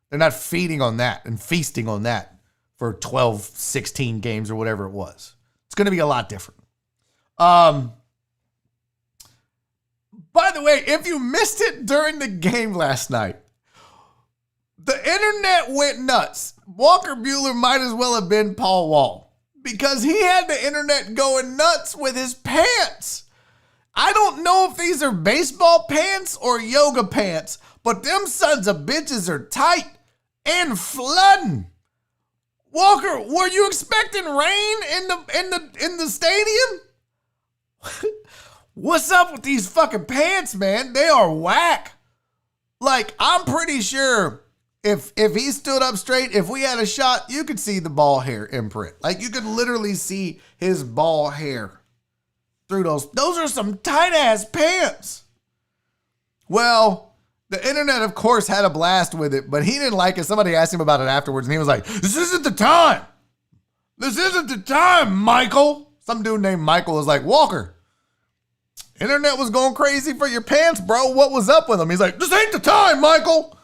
They're not feeding on that and feasting on that for 12, 16 games or whatever it was. It's going to be a lot different. By the way, if you missed it during the game last night, the internet went nuts. Walker Buehler might as well have been Paul Wall because he had the internet going nuts with his pants. I don't know if these are baseball pants or yoga pants, but them sons of bitches are tight and flooding. Walker, were you expecting rain in the stadium? What's up with these fucking pants, man? They are whack. Like, I'm pretty sure if he stood up straight, if we had a shot, you could see the ball hair imprint. Like, you could literally see his ball hair through those. Those are some tight-ass pants. Well, the internet, of course, had a blast with it, but he didn't like it. Somebody asked him about it afterwards, and he was like, this isn't the time. This isn't the time, Michael. Some dude named Michael was like, Walker, internet was going crazy for your pants, bro. What was up with him? He's like, this ain't the time, Michael.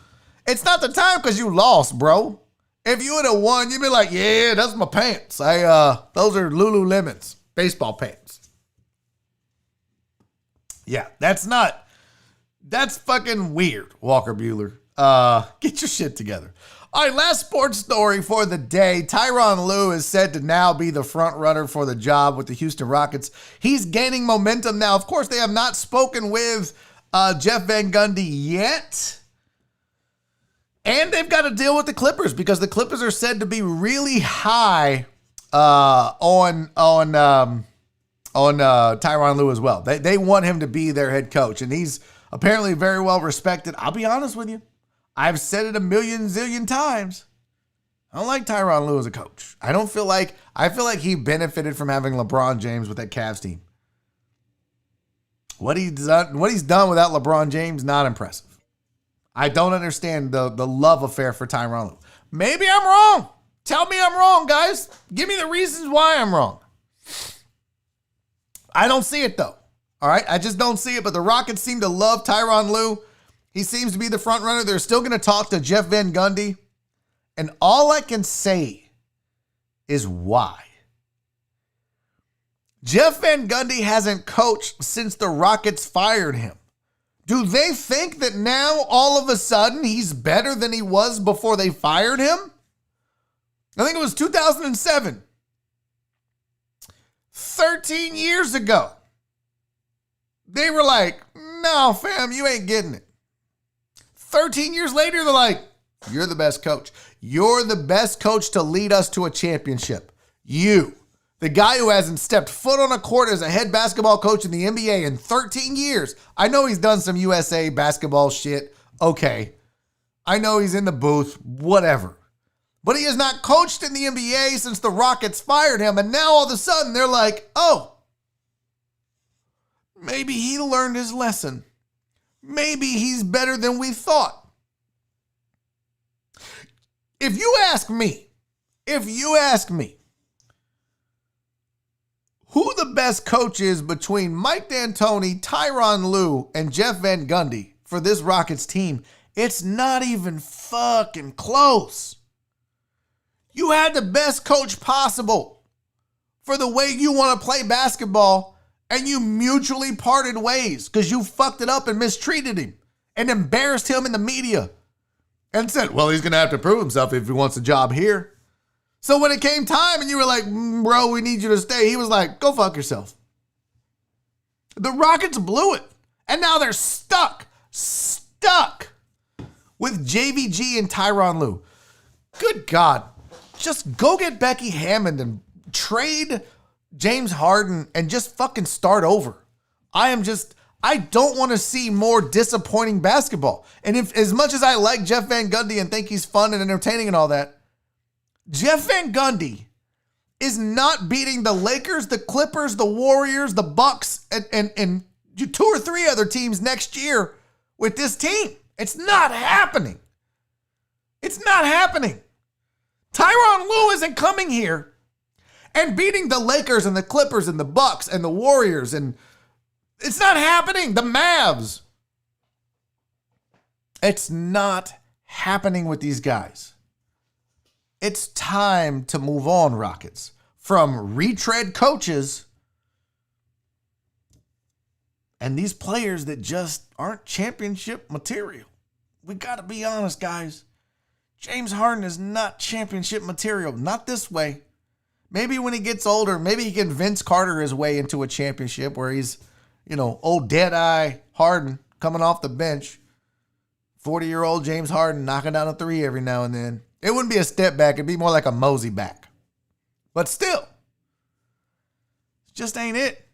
It's not the time because you lost, bro. If you would have won, you'd be like, yeah, that's my pants. Those are Lululemons, baseball pants. Yeah, that's fucking weird, Walker Buehler. Get your shit together. All right, last sports story for the day. Tyronn Lue is said to now be the front runner for the job with the Houston Rockets. He's gaining momentum now. Of course, they have not spoken with Jeff Van Gundy yet. And they've got to deal with the Clippers because the Clippers are said to be really high on Tyronn Lue as well. They want him to be their head coach, and he's apparently very well respected. I'll be honest with you. I've said it a million zillion times. I don't like Tyronn Lue as a coach. I feel like he benefited from having LeBron James with that Cavs team. What he's done without LeBron James, not impressive. I don't understand the love affair for Tyronn Lue. Maybe I'm wrong. Tell me I'm wrong, guys. Give me the reasons why I'm wrong. I don't see it, though. All right? I just don't see it, but the Rockets seem to love Tyronn Lue. He seems to be the front runner. They're still going to talk to Jeff Van Gundy. And all I can say is why. Jeff Van Gundy hasn't coached since the Rockets fired him. Do they think that now all of a sudden he's better than he was before they fired him? I think it was 2007. 13 years ago. They were like, no, fam, you ain't getting it. 13 years later, they're like, you're the best coach. You're the best coach to lead us to a championship. You, the guy who hasn't stepped foot on a court as a head basketball coach in the NBA in 13 years. I know he's done some USA basketball shit. Okay. I know he's in the booth, whatever. But he has not coached in the NBA since the Rockets fired him. And now all of a sudden they're like, oh, maybe he learned his lesson. Maybe he's better than we thought. If you ask me, who the best coach is between Mike D'Antoni, Tyronn Lue, and Jeff Van Gundy for this Rockets team, it's not even fucking close. You had the best coach possible for the way you want to play basketball, and you mutually parted ways because you fucked it up and mistreated him and embarrassed him in the media and said, well, he's going to have to prove himself if he wants a job here. So when it came time and you were like, bro, we need you to stay, he was like, go fuck yourself. The Rockets blew it. And now they're stuck with JVG and Tyronn Lue. Good God. Just go get Becky Hammond and trade James Harden and just fucking start over. I don't want to see more disappointing basketball. And if, as much as I like Jeff Van Gundy and think he's fun and entertaining and all that, Jeff Van Gundy is not beating the Lakers, the Clippers, the Warriors, the Bucks, and 2 or 3 other teams next year with this team. It's not happening. It's not happening. Tyronn Lue isn't coming here and beating the Lakers and the Clippers and the Bucks and the Warriors, and it's not happening. The Mavs. It's not happening with these guys. It's time to move on, Rockets, from retread coaches and these players that just aren't championship material. We got to be honest, guys. James Harden is not championship material. Not this way. Maybe when he gets older, maybe he can Vince Carter his way into a championship where he's, old Deadeye Harden coming off the bench. 40-year-old James Harden knocking down a three every now and then. It wouldn't be a step back. It'd be more like a mosey back. But still, it just ain't it.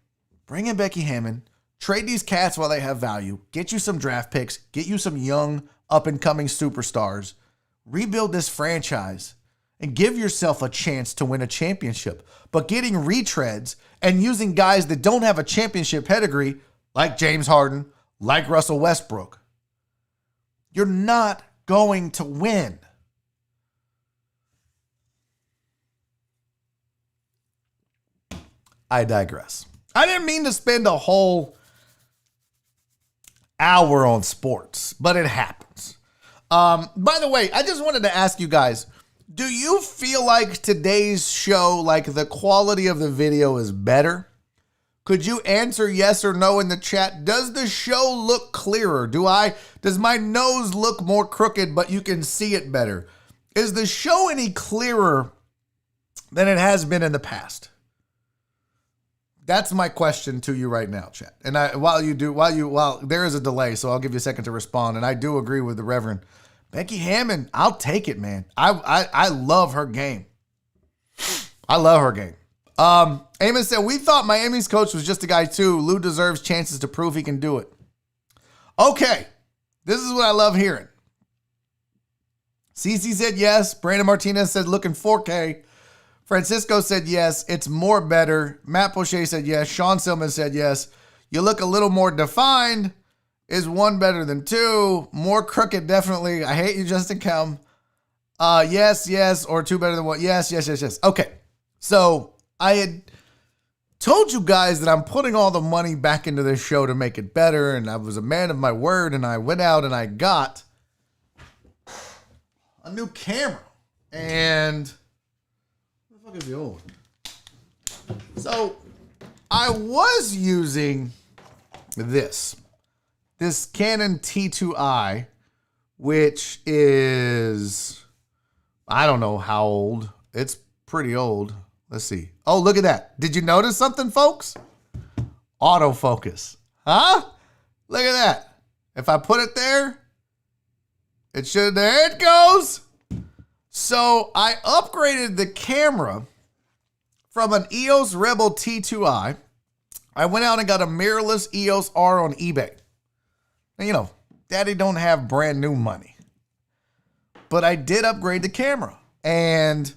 Bring in Becky Hammon. Trade these cats while they have value. Get you some draft picks. Get you some young, up-and-coming superstars. Rebuild this franchise and give yourself a chance to win a championship. But getting retreads and using guys that don't have a championship pedigree, like James Harden, like Russell Westbrook, you're not going to win. I digress. I didn't mean to spend a whole hour on sports, but it happens. By the way, I just wanted to ask you guys, do you feel like today's show, like the quality of the video is better? Could you answer yes or no in the chat? Does the show look clearer? Does my nose look more crooked, but you can see it better? Is the show any clearer than it has been in the past? That's my question to you right now, chat. And while there is a delay, so I'll give you a second to respond. And I do agree with the Reverend Becky Hammon. I'll take it, man. I love her game. I love her game. A.M.A said, we thought Miami's coach was just a guy too. Lou deserves chances to prove he can do it. Okay. This is what I love hearing. Cece said yes. Brandon Martinez said looking 4K. Francisco said yes. It's more better. Matt Poche said yes. Sean Silman said yes. You look a little more defined. Is one better than two? More crooked, definitely. I hate you, Justin Kelm. Yes. Or two better than one. Yes. Okay. So I had told you guys that I'm putting all the money back into this show to make it better. And I was a man of my word. And I went out and I got a new camera. And what the fuck is the old one? So I was using this Canon T2i, which is, I don't know how old. It's pretty old. Let's see. Oh, look at that. Did you notice something, folks? Autofocus. Huh? Look at that. If I put it there, there it goes. So I upgraded the camera from an EOS Rebel T2i. I went out and got a mirrorless EOS R on eBay. Now, Daddy don't have brand new money. But I did upgrade the camera. And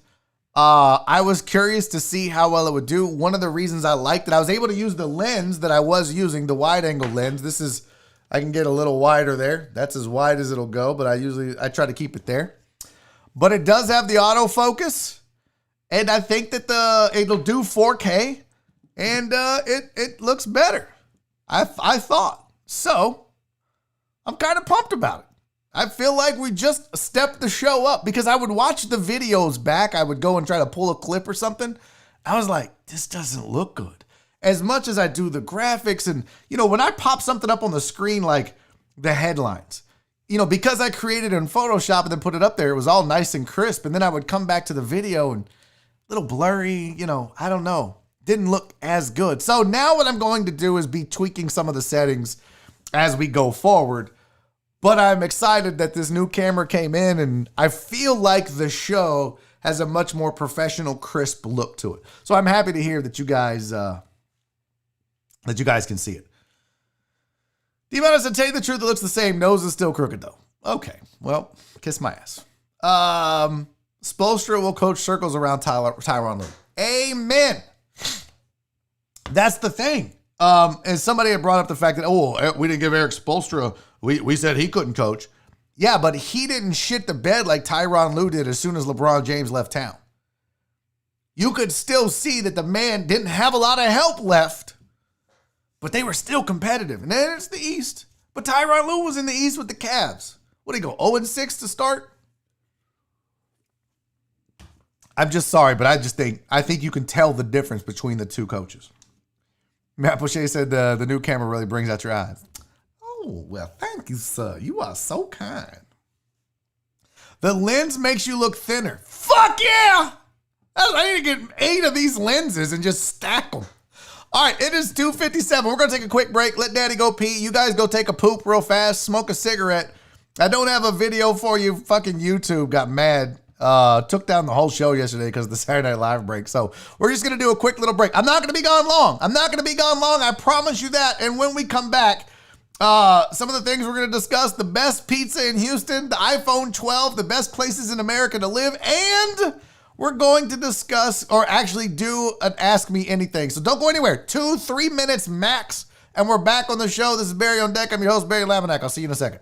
I was curious to see how well it would do. One of the reasons I liked it, I was able to use the lens that I was using, the wide angle lens. I can get a little wider there. That's as wide as it'll go, but I try to keep it there. But it does have the autofocus. And I think that it'll do 4K. And it looks better. I thought. So I'm kind of pumped about it. I feel like we just stepped the show up because I would watch the videos back. I would go and try to pull a clip or something. I was like, this doesn't look good. As much as I do the graphics and, when I pop something up on the screen, like the headlines, because I created it in Photoshop and then put it up there, it was all nice and crisp. And then I would come back to the video and a little blurry, I don't know. Didn't look as good. So now what I'm going to do is be tweaking some of the settings as we go forward. But I'm excited that this new camera came in, and I feel like the show has a much more professional, crisp look to it. So I'm happy to hear that you guys can see it. D-Minus, to tell you the truth, it looks the same. Nose is still crooked, though. Okay, well, kiss my ass. Spoelstra will coach circles around Tyronn Lue. Amen. That's the thing. And somebody had brought up the fact that, we didn't give Eric Spoelstra. We said he couldn't coach. Yeah, but he didn't shit the bed like Tyronn Lue did as soon as LeBron James left town. You could still see that the man didn't have a lot of help left, but they were still competitive. And then it's the East. But Tyronn Lue was in the East with the Cavs. What did he go, 0-6 to start? I'm just sorry, but I think you can tell the difference between the two coaches. Matt Boucher said the new camera really brings out your eyes. Oh, well, thank you, sir. You are so kind. The lens makes you look thinner. Fuck yeah! I need to get 8 of these lenses and just stack them. All right, it is 2:57. We're going to take a quick break. Let Daddy go pee. You guys go take a poop real fast. Smoke a cigarette. I don't have a video for you. Fucking YouTube got mad. Took down the whole show yesterday because of the Saturday Night Live break. So we're just going to do a quick little break. I'm not going to be gone long. I promise you that. And when we come back, some of the things we're going to discuss, the best pizza in Houston, the iPhone 12, the best places in America to live, and we're going to discuss or actually do an Ask Me Anything. So don't go anywhere. 2-3 minutes max, and we're back on the show. This is Barry on Deck. I'm your host, Barry Laminack. I'll see you in a second.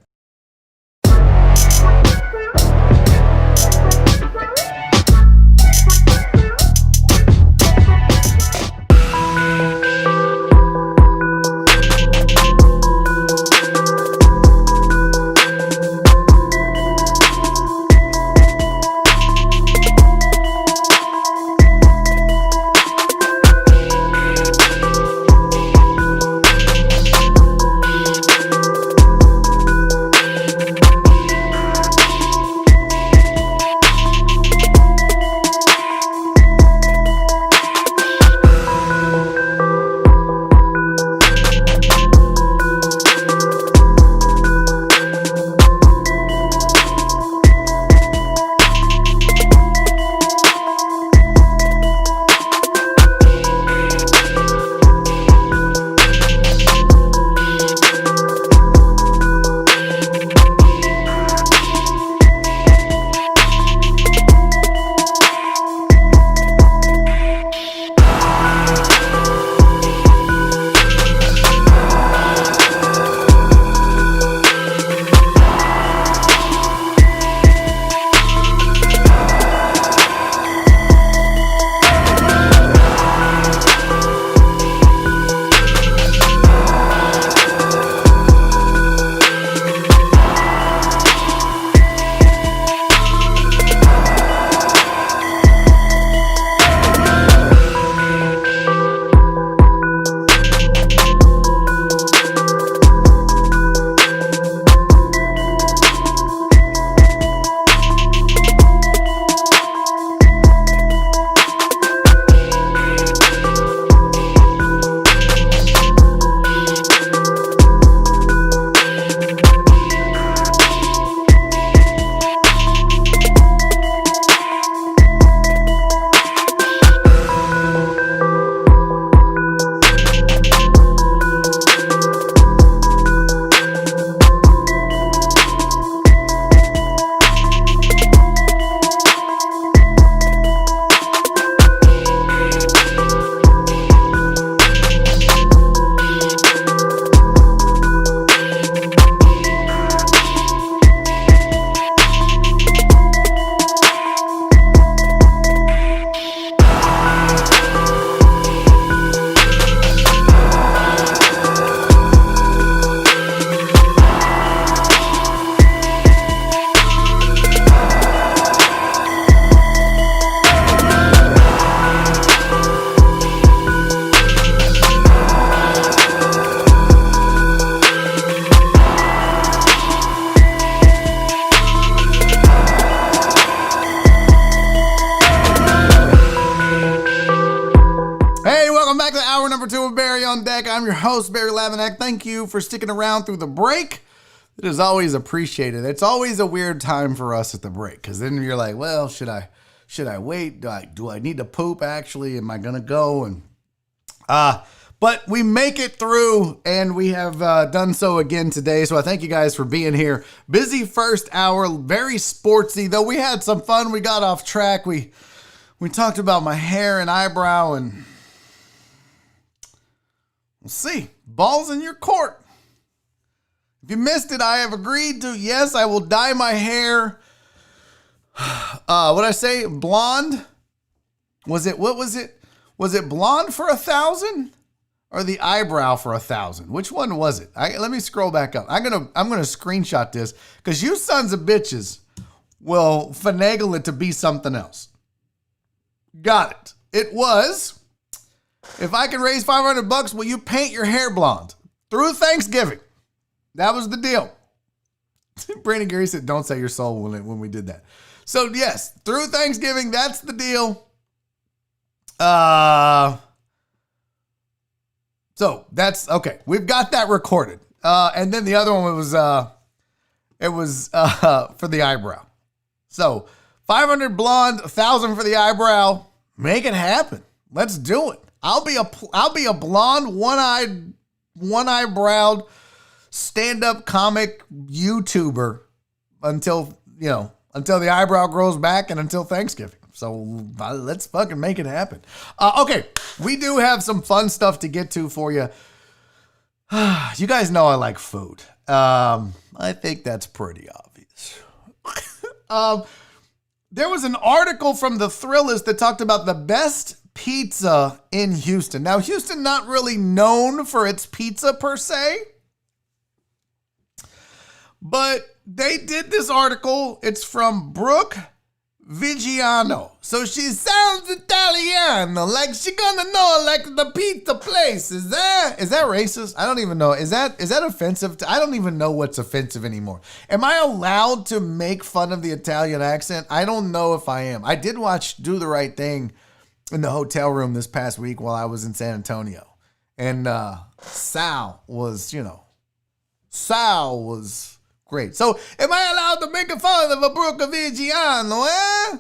I'm your host, Barry Laminack. Thank you for sticking around through the break. It is always appreciated. It's always a weird time for us at the break because then you're like, well, should I wait? Do I need to poop actually? Am I going to go? And but we make it through, and we have done so again today. So I thank you guys for being here. Busy first hour, very sportsy, though we had some fun. We got off track. We talked about my hair and eyebrow, and we'll see. Ball's in your court. If you missed it, I have agreed to, yes, I will dye my hair. What I say? Blonde? What was it? Was it blonde for 1,000 or the eyebrow for 1,000? Which one was it? Let me scroll back up. I'm gonna screenshot this because you sons of bitches will finagle it to be something else. Got it. It was If I can raise $500, will you paint your hair blonde through Thanksgiving? That was the deal. Brandon Gary said, don't say your soul when we did that. So yes, through Thanksgiving, that's the deal. So that's okay. We've got that recorded. And then the other one was for the eyebrow. So 500 blonde, 1,000 for the eyebrow. Make it happen. Let's do it. I'll be a blonde, one-eyebrowed stand-up comic YouTuber until the eyebrow grows back and until Thanksgiving. So let's fucking make it happen. Okay, we do have some fun stuff to get to for you. You guys know I like food. I think that's pretty obvious. There was an article from the Thrillist that talked about the best pizza in Houston. Now, Houston not really known for its pizza per se, but they did this article. It's from Brooke Vigiano. So she sounds Italiano, like she gonna know like the pizza place. Is that racist? I don't even know. Is that offensive? I don't even know what's offensive anymore. Am I allowed to make fun of the Italian accent? I don't know if I am. I did watch Do the Right Thing in the hotel room this past week while I was in San Antonio. And Sal was great. So, am I allowed to make fun of a Brooke Vigiano, eh?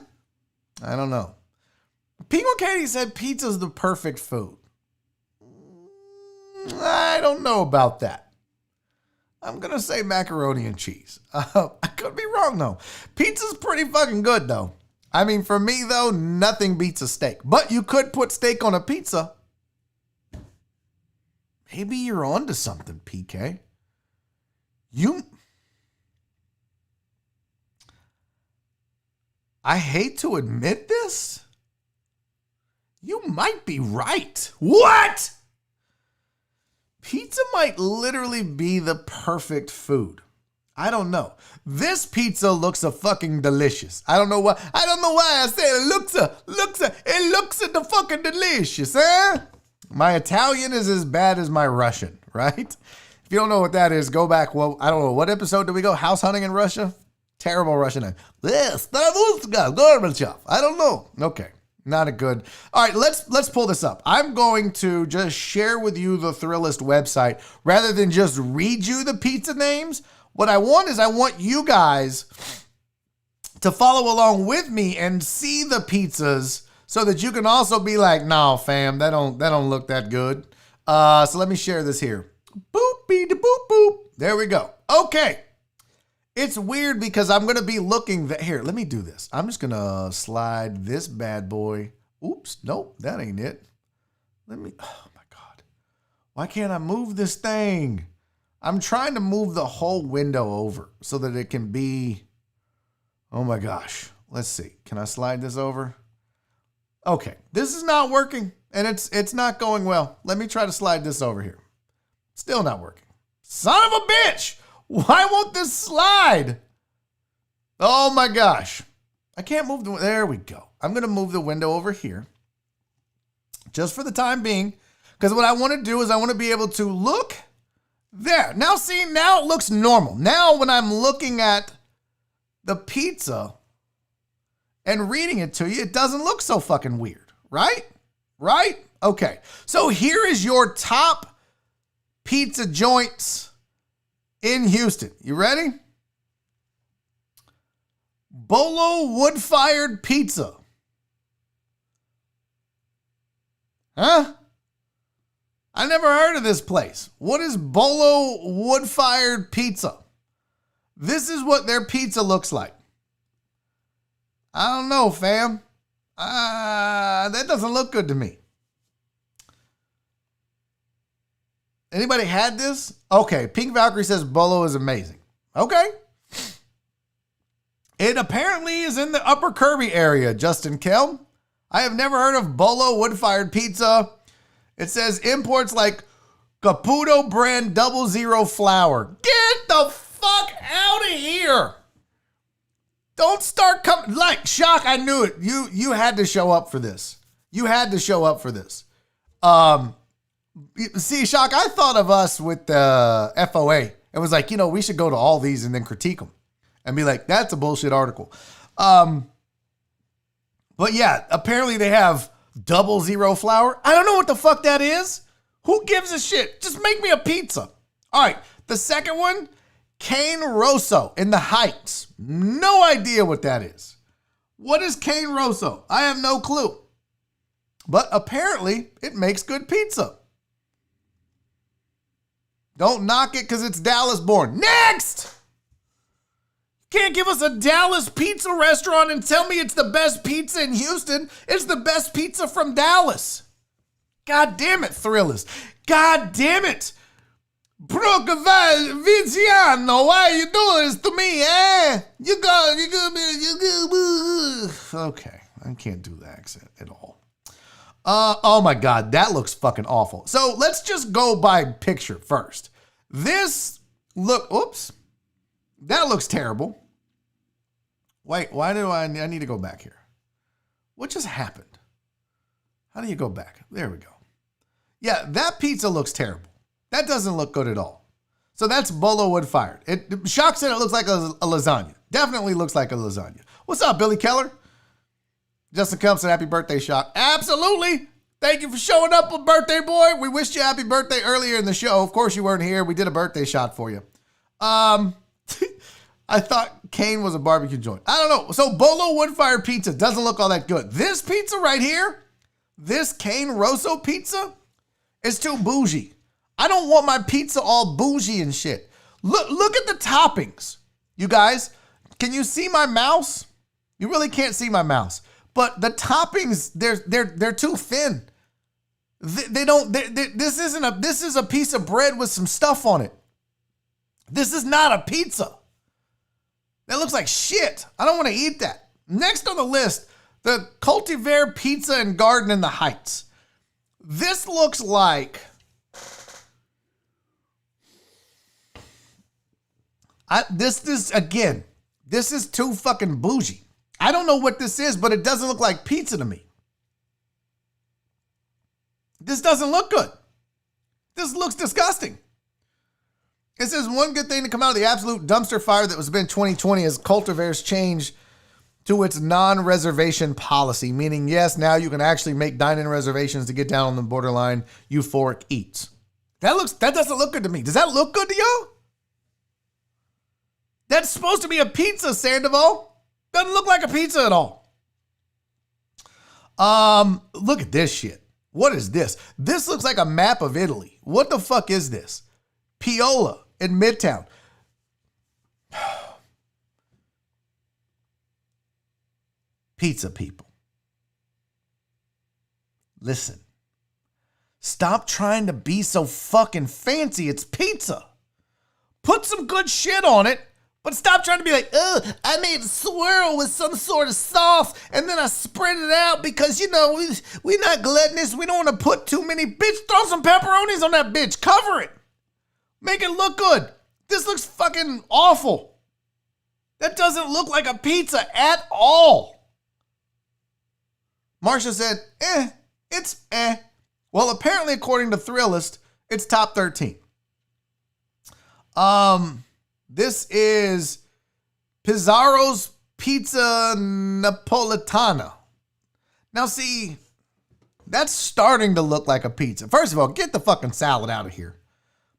I don't know. Penguin Katie said pizza's the perfect food. I don't know about that. I'm going to say macaroni and cheese. I could be wrong, though. Pizza's pretty fucking good, though. I mean, for me, though, nothing beats a steak. But you could put steak on a pizza. Maybe you're onto something, PK. I hate to admit this. You might be right. What? Pizza might literally be the perfect food. I don't know. This pizza looks a fucking delicious. I don't know why I said it looks the fucking delicious, eh? My Italian is as bad as my Russian, right? If you don't know what that is, go back. Well, I don't know. What episode did we go? House hunting in Russia? Terrible Russian name. Yes, Gorbachev. I don't know. Okay. Not a good. All right, let's pull this up. I'm going to just share with you the Thrillist website rather than just read you the pizza names. What I want you guys to follow along with me and see the pizzas so that you can also be like, no, fam, that don't look that good. So let me share this here. Boop, beep, boop, boop. There we go. Okay. It's weird because I'm going to be looking here. Let me do this. I'm just going to slide this bad boy. Oops. Nope. That ain't it. Oh my God. Why can't I move this thing? I'm trying to move the whole window over so that it can be, oh my gosh. Let's see. Can I slide this over? Okay. This is not working and it's not going well. Let me try to slide this over here. Still not working. Son of a bitch. Why won't this slide? Oh my gosh. I can't move there we go. I'm going to move the window over here just for the time being. Because what I want to do is I want to be able to look there. Now see, now it looks normal. Now when I'm looking at the pizza and reading it to you, it doesn't look so fucking weird, right? Right? Okay. So here is your top pizza joints in Houston. You ready? Bolo wood-fired pizza. Huh? I never heard of this place. What is Bolo wood-fired pizza? This is what their pizza looks like. I don't know, fam. That doesn't look good to me. Anybody had this? Okay, Pink Valkyrie says Bolo is amazing. Okay. It apparently is in the Upper Kirby area, Justin Kell. I have never heard of Bolo wood-fired pizza. It says imports like Caputo brand 00 flour. Get the fuck out of here. Don't start coming. Like, Shock, I knew it. You had to show up for this. You had to show up for this. See, Shock, I thought of us with the FOA. It was like, we should go to all these and then critique them and be like, that's a bullshit article. But yeah, apparently they have 00 flour. I don't know what the fuck that is. Who gives a shit? Just make me a pizza. All right, the second one, Cane Rosso in the Heights. No idea what that is. What is Cane Rosso? I have no clue. But apparently, it makes good pizza. Don't knock it because it's Dallas born. Next! Can't give us a Dallas pizza restaurant and tell me it's the best pizza in Houston. It's the best pizza from Dallas. God damn it, Thrillers. God damn it. Brooke Viziano, why you doing this to me, eh? You go. Okay, I can't do the accent at all. Oh my God, that looks fucking awful. So let's just go by picture first. That looks terrible. Wait, why do I need to go back here? What just happened? How do you go back? There we go. Yeah, that pizza looks terrible. That doesn't look good at all. So that's Bolo Wood Fired. Shock said it looks like a lasagna. Definitely looks like a lasagna. What's up, Billy Keller? Justin Kump said happy birthday, Shock. Absolutely. Thank you for showing up, a birthday boy. We wished you happy birthday earlier in the show. Of course you weren't here. We did a birthday shot for you. I thought Cane was a barbecue joint. I don't know. So Bolo Wood Fired Pizza doesn't look all that good. This pizza right here, this Cane Rosso pizza, is too bougie. I don't want my pizza all bougie and shit. Look at the toppings. You guys, can you see my mouse? You really can't see my mouse. But the toppings, they're too thin. This is a piece of bread with some stuff on it. This is not a pizza. That looks like shit. I don't want to eat that. Next on the list, the Cultivar Pizza and Garden in the Heights. This looks like this is too fucking bougie. I don't know what this is, but it doesn't look like pizza to me. This doesn't look good. This looks disgusting. It says one good thing to come out of the absolute dumpster fire that was been 2020 is Cultivar's change to its non-reservation policy, meaning yes, now you can actually make dine-in reservations to get down on the borderline euphoric eats. That doesn't look good to me. Does that look good to y'all? That's supposed to be a pizza, Sandoval. Doesn't look like a pizza at all. Look at this shit. What is this? This looks like a map of Italy. What the fuck is this? Piola in Midtown. Pizza people. Listen. Stop trying to be so fucking fancy. It's pizza. Put some good shit on it. But stop trying to be like, oh, I made a swirl with some sort of sauce and then I spread it out because, we're not gluttonous. We don't want to put too many. Bitch, throw some pepperonis on that bitch. Cover it. Make it look good. This looks fucking awful. That doesn't look like a pizza at all. Marsha said, it's. Well, apparently, according to Thrillist, it's top 13. This is Pizarro's Pizza Napolitana. Now, see, that's starting to look like a pizza. First of all, get the fucking salad out of here.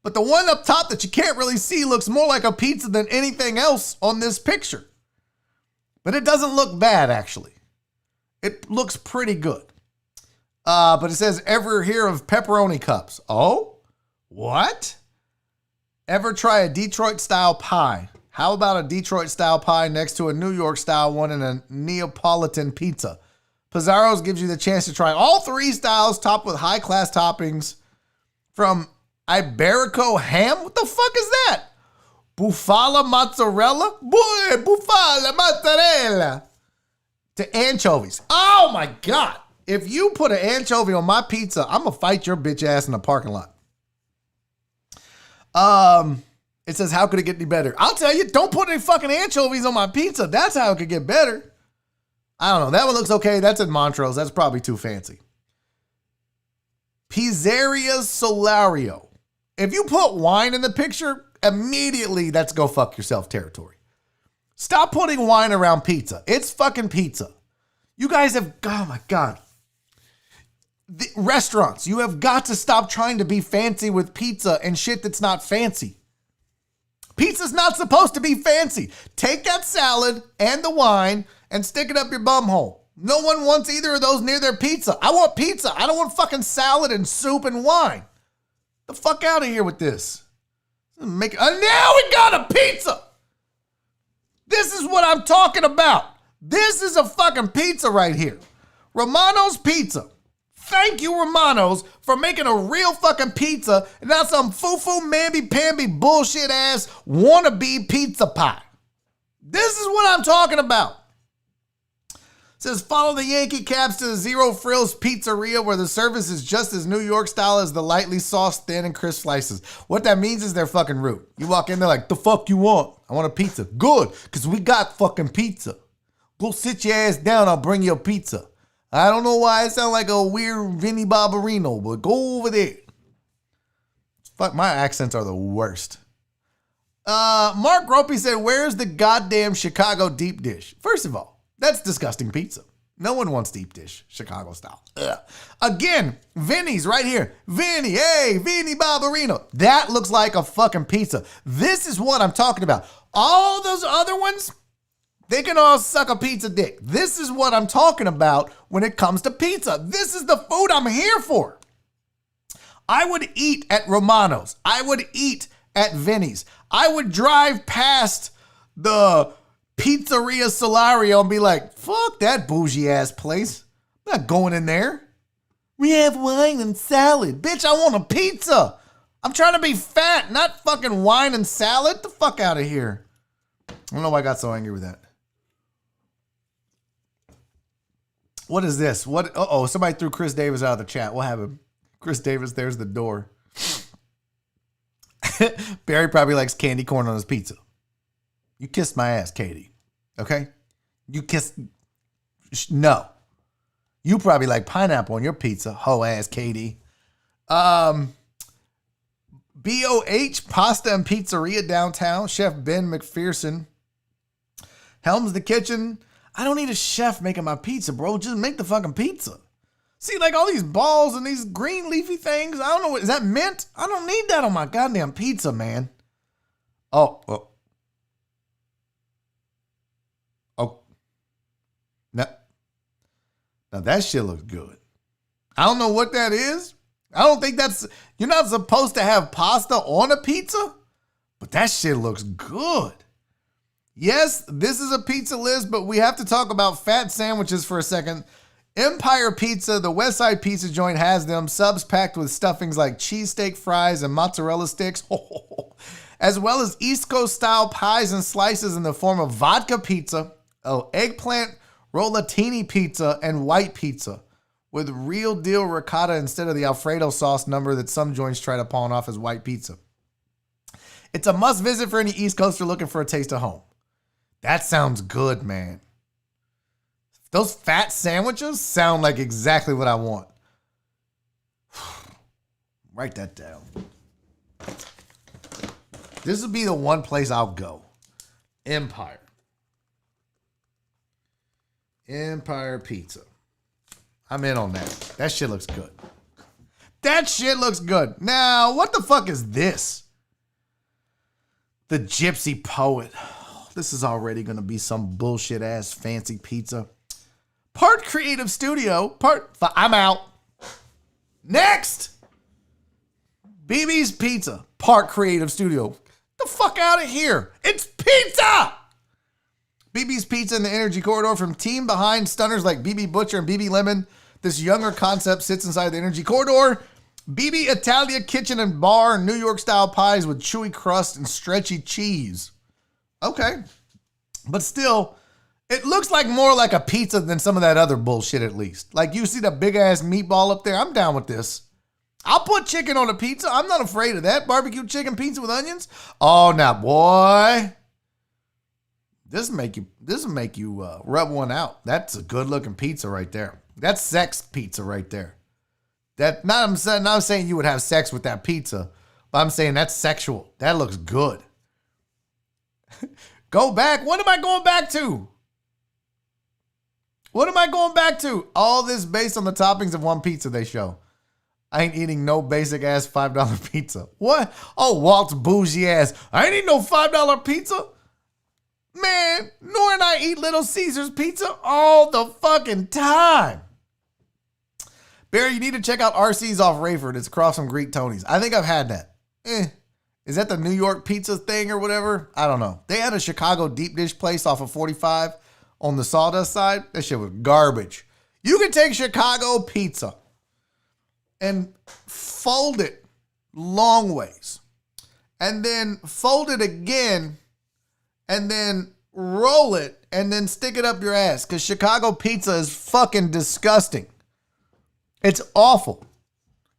But the one up top that you can't really see looks more like a pizza than anything else on this picture. But it doesn't look bad, actually. It looks pretty good. But it says, ever hear of pepperoni cups? Oh, what? Ever try a Detroit-style pie? How about a Detroit-style pie next to a New York-style one and a Neapolitan pizza? Pizarro's gives you the chance to try all three styles, topped with high-class toppings from Iberico ham? What the fuck is that? Bufala mozzarella? Boy, bufala mozzarella. To anchovies. Oh, my God. If you put an anchovy on my pizza, I'm going to fight your bitch ass in the parking lot. It says, how could it get any better? I'll tell you, don't put any fucking anchovies on my pizza. That's how it could get better. I don't know. That one looks okay. That's in Montrose. That's probably too fancy. Pizzeria Solario. If you put wine in the picture, immediately that's go fuck yourself territory. Stop putting wine around pizza. It's fucking pizza. You guys have, oh my God. The restaurants, you have got to stop trying to be fancy with pizza and shit that's not fancy. Pizza's not supposed to be fancy. Take that salad and the wine and stick it up your bum hole. No one wants either of those near their pizza. I want pizza. I don't want fucking salad and soup and wine. The fuck out of here with this. Now we got a pizza. This is what I'm talking about. This is a fucking pizza right here. Romano's Pizza. Thank you, Romano's, for making a real fucking pizza and not some foo-foo, mamby-pamby, bullshit-ass wannabe pizza pie. This is what I'm talking about. It says, follow the Yankee Caps to the Zero Frills Pizzeria where the service is just as New York style as the lightly sauced, thin, and crisp slices. What that means is they're fucking rude. You walk in, they're like, the fuck you want? I want a pizza. Good, because we got fucking pizza. Go sit your ass down, I'll bring you a pizza. I don't know why I sound like a weird Vinny Barbarino, but go over there. Fuck, my accents are the worst. Mark Ropey said, where's the goddamn Chicago deep dish? First of all, that's disgusting pizza. No one wants deep dish, Chicago style. Ugh. Again, Vinny's right here. Vinny, hey, Vinny Barbarino. That looks like a fucking pizza. This is what I'm talking about. All those other ones, they can all suck a pizza dick. This is what I'm talking about when it comes to pizza. This is the food I'm here for. I would eat at Romano's. I would eat at Vinny's. I would drive past the Pizzeria Solario and be like, fuck that bougie ass place. I'm not going in there. We have wine and salad. Bitch, I want a pizza. I'm trying to be fat, not fucking wine and salad. Get the fuck out of here. I don't know why I got so angry with that. What is this? What? Uh-oh, somebody threw Chris Davis out of the chat. What happened? Chris Davis, there's the door. Barry probably likes candy corn on his pizza. You kissed my ass, Katie. Okay? You kissed... No. You probably like pineapple on your pizza, hoe ass Katie. BOH Pasta and Pizzeria downtown. Chef Ben McPherson. Helms the Kitchen. I don't need a chef making my pizza, bro. Just make the fucking pizza. See, like all these balls and these green leafy things. I don't know. Is that mint? I don't need that on my goddamn pizza, man. Oh. Now that shit looks good. I don't know what that is. I don't think that's... You're not supposed to have pasta on a pizza, but that shit looks good. Yes, this is a pizza list, but we have to talk about fat sandwiches for a second. Empire Pizza, the West Side Pizza joint, has them. Subs packed with stuffings like cheesesteak fries and mozzarella sticks, as well as East Coast style pies and slices in the form of vodka pizza, eggplant rollatini pizza, and white pizza with real deal ricotta instead of the Alfredo sauce number that some joints try to pawn off as white pizza. It's a must visit for any East Coaster looking for a taste of home. That sounds good, man. Those fat sandwiches sound like exactly what I want. Write that down. This would be the one place I'll go. Empire Pizza. I'm in on that. That shit looks good. That shit looks good. Now, what the fuck is this? The Gypsy Poet. This is already going to be some bullshit ass fancy pizza. Part creative studio. I'm out. Next. BB's Pizza. Part creative studio. The fuck out of here. It's pizza. BB's Pizza in the Energy Corridor, from team behind stunners like BB Butcher and BB Lemon. This younger concept sits inside the Energy Corridor. BB Italia Kitchen and Bar, New York style pies with chewy crust and stretchy cheese. Okay. But still, it looks like more like a pizza than some of that other bullshit at least. Like, you see the big ass meatball up there? I'm down with this. I'll put chicken on a pizza. I'm not afraid of that. Barbecue chicken pizza with onions. Oh, now, boy. This will make you rub one out. That's a good looking pizza right there. That's sex pizza right there. I'm saying you would have sex with that pizza, but I'm saying that's sexual. That looks good. Go back. What am I going back to? What am I going back to? All this based on the toppings of one pizza they show. I ain't eating no basic ass $5 pizza. What? Oh, Walt's bougie ass. I ain't eating no $5 pizza. Man, Nora and I eat Little Caesars pizza all the fucking time. Barry, you need to check out RC's off Rayford. It's across from Greek Tony's. I think I've had that. Is that the New York pizza thing or whatever? I don't know. They had a Chicago deep dish place off of 45 on the Sawdust side. That shit was garbage. You can take Chicago pizza and fold it long ways, and then fold it again, and then roll it, and then stick it up your ass, because Chicago pizza is fucking disgusting. It's awful.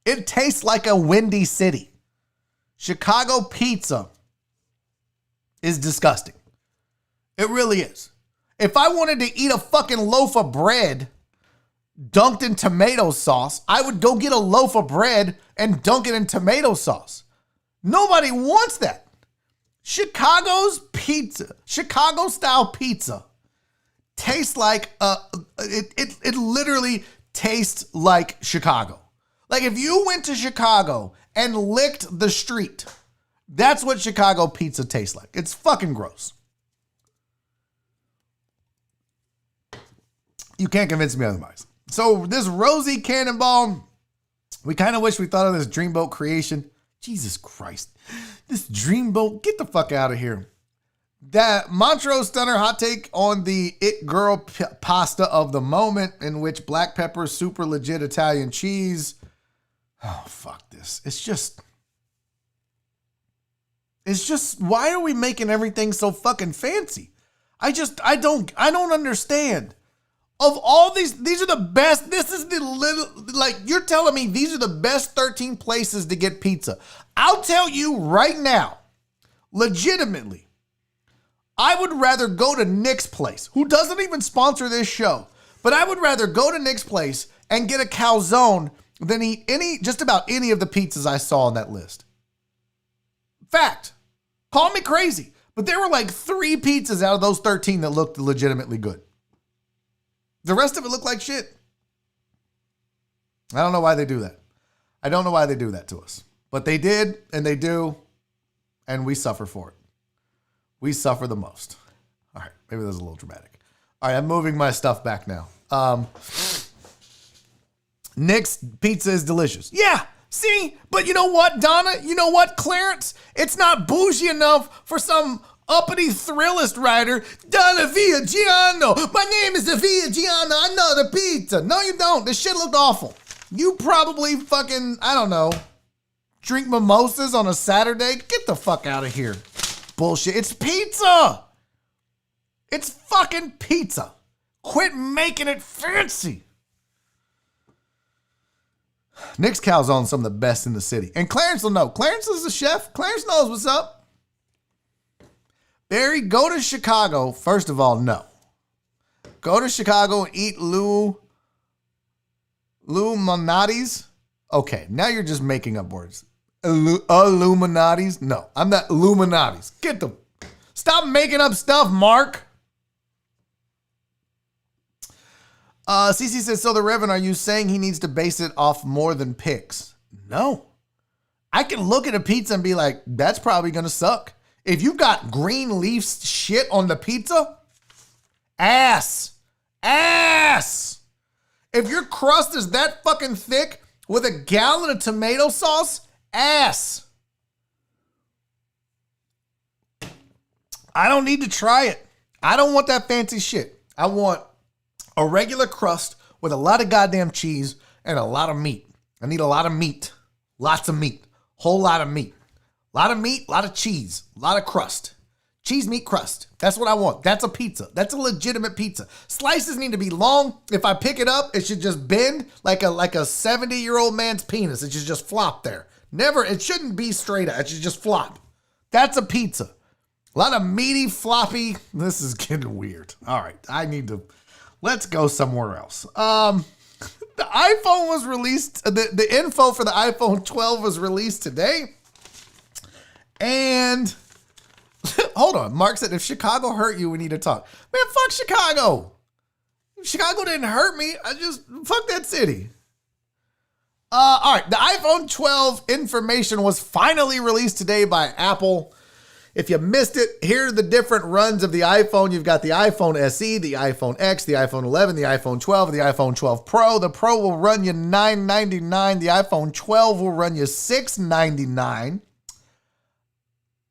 It tastes like a windy city. Chicago pizza is disgusting. It really is. If I wanted to eat a fucking loaf of bread dunked in tomato sauce, I would go get a loaf of bread and dunk it in tomato sauce. Nobody wants that. Chicago's pizza, Chicago style pizza tastes like it literally tastes like Chicago. Like if you went to Chicago and licked the street, that's what Chicago pizza tastes like. It's fucking gross. You can't convince me otherwise. So this Rosie Cannonball, we kind of wish we thought of this Dreamboat creation. Jesus Christ. This Dreamboat, get the fuck out of here. That Montrose Stunner hot take on the It Girl pasta of the moment, in which black pepper, super legit Italian cheese. Oh, fuck this. It's just, why are we making everything so fucking fancy? I don't understand. Of all these are the best. This is the little, like, you're telling me these are the best 13 places to get pizza. I'll tell you right now, legitimately, I would rather go to Nick's Place, who doesn't even sponsor this show, but I would rather go to Nick's Place and get a calzone than eat just about any of the pizzas I saw on that list. Fact. Call me crazy, but there were like 3 pizzas out of those 13 that looked legitimately good. The rest of it looked like shit. I don't know why they do that. I don't know why they do that to us. But they did, and they do, and we suffer for it. We suffer the most. All right, maybe that was a little dramatic. All right, I'm moving my stuff back now. Nick's pizza is delicious. Yeah, see? But you know what, Donna? You know what, Clarence? It's not bougie enough for some uppity Thrillist writer, Donna Viagiano. My name is Viagiano. I know the pizza. No, you don't. This shit looked awful. You probably fucking, I don't know, drink mimosas on a Saturday. Get the fuck out of here. Bullshit. It's pizza. It's fucking pizza. Quit making it fancy. Nick's calzone is some of the best in the city. And Clarence will know. Clarence is a chef. Clarence knows what's up. Barry, go to Chicago. First of all, no. Go to Chicago and eat Illuminati's. Okay, now you're just making up words. Illuminati's? No, I'm not Illuminati's. Stop making up stuff, Mark. CC says, so the Reverend, are you saying he needs to base it off more than pics? No. I can look at a pizza and be like, that's probably going to suck. If you got green leaf shit on the pizza, ass. If your crust is that fucking thick with a gallon of tomato sauce, ass. I don't need to try it. I don't want that fancy shit. I want a regular crust with a lot of goddamn cheese and a lot of meat. I need a lot of meat. Lots of meat. Whole lot of meat. A lot of meat, a lot of cheese, a lot of crust. Cheese, meat, crust. That's what I want. That's a pizza. That's a legitimate pizza. Slices need to be long. If I pick it up, it should just bend like a 70-year-old man's penis. It should just flop there. It shouldn't be straight out. It should just flop. That's a pizza. A lot of meaty, floppy. This is getting weird. All right. Let's go somewhere else. The iPhone was released, the info for the iPhone 12 was released today. And hold on, Mark said, if Chicago hurt you, we need to talk. Man, fuck Chicago. If Chicago didn't hurt me, fuck that city. All right, the iPhone 12 information was finally released today by Apple. If you missed it, here are the different runs of the iPhone. You've got the iPhone SE, the iPhone X, the iPhone 11, the iPhone 12, and the iPhone 12 Pro. The Pro will run you $999. The iPhone 12 will run you $699.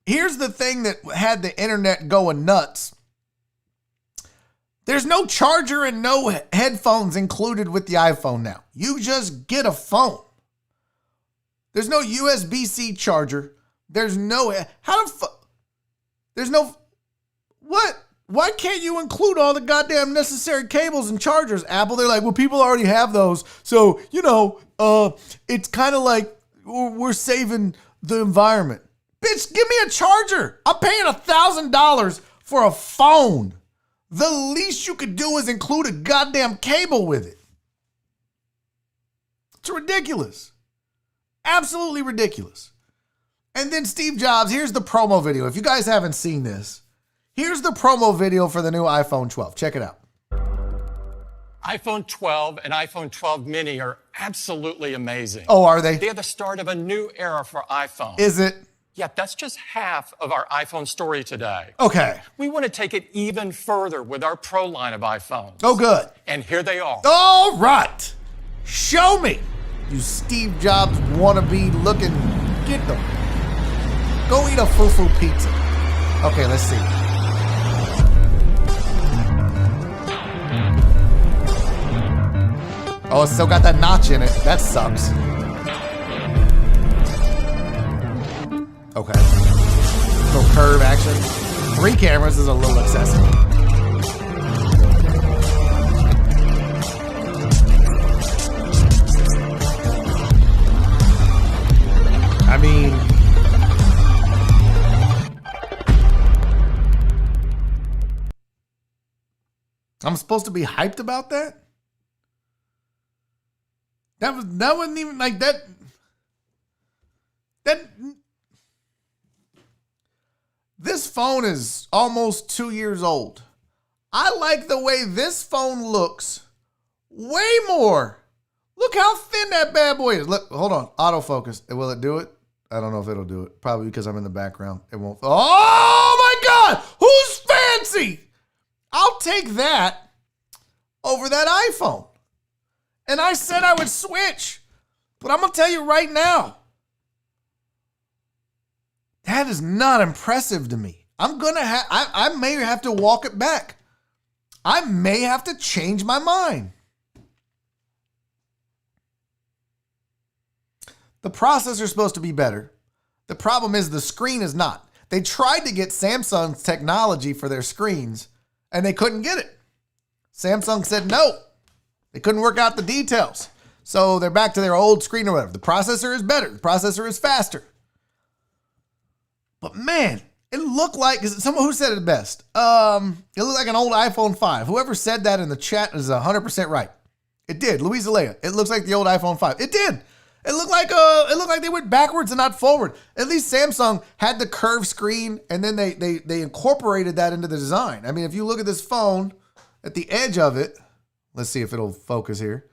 Here's the thing that had the internet going nuts. There's no charger and no headphones included with the iPhone now. You just get a phone. There's no USB-C charger. There's no, what? Why can't you include all the goddamn necessary cables and chargers, Apple? They're like, well, people already have those. So, it's kind of like we're saving the environment. Bitch, give me a charger. I'm paying $1,000 for a phone. The least you could do is include a goddamn cable with it. It's ridiculous. Absolutely ridiculous. And then Steve Jobs, here's the promo video. If you guys haven't seen this, here's the promo video for the new iPhone 12. Check it out. iPhone 12 and iPhone 12 mini are absolutely amazing. Oh, are they? They're the start of a new era for iPhone. Is it? Yeah, that's just half of our iPhone story today. Okay. We want to take it even further with our Pro line of iPhones. Oh, good. And here they are. All right. Show me. You Steve Jobs wannabe looking. Get them. Go eat a foo-foo pizza. Okay, let's see. Oh, it's still got that notch in it. That sucks. Okay. Little curve action. 3 cameras is a little excessive. I mean, I'm supposed to be hyped about that? That wasn't even like that. This phone is almost 2 years old. I like the way this phone looks way more. Look how thin that bad boy is. Look, hold on. Autofocus. Will it do it? I don't know if it'll do it. Probably because I'm in the background. It won't. Oh my God. Who's fancy? I'll take that over that iPhone. And I said I would switch. But I'm going to tell you right now. That is not impressive to me. I may have to walk it back. I may have to change my mind. The processor is supposed to be better. The problem is the screen is not. They tried to get Samsung's technology for their screens, and they couldn't get it. Samsung said no. They couldn't work out the details. So they're back to their old screen or whatever. The processor is better. The processor is faster. But man, it looked like, someone who said it best. It looked like an old iPhone 5. Whoever said that in the chat is 100% right. It did. Louisa Leia. It looks like the old iPhone 5. It did. It looked like they went backwards and not forward. At least Samsung had the curved screen, and then they incorporated that into the design. I mean, if you look at this phone, at the edge of it, let's see if it'll focus here.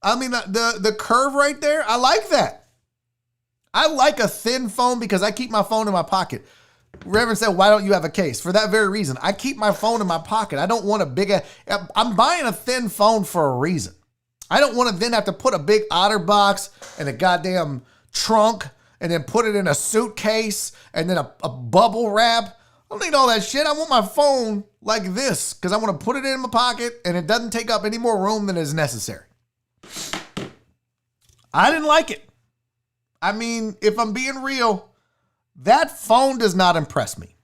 I mean, the curve right there, I like that. I like a thin phone because I keep my phone in my pocket. Reverend said, why don't you have a case? For that very reason. I keep my phone in my pocket. I don't want a big, I'm buying a thin phone for a reason. I don't want to then have to put a big OtterBox and a goddamn trunk and then put it in a suitcase and then a bubble wrap. I don't need all that shit. I want my phone like this because I want to put it in my pocket and it doesn't take up any more room than is necessary. I didn't like it. I mean, if I'm being real, that phone does not impress me.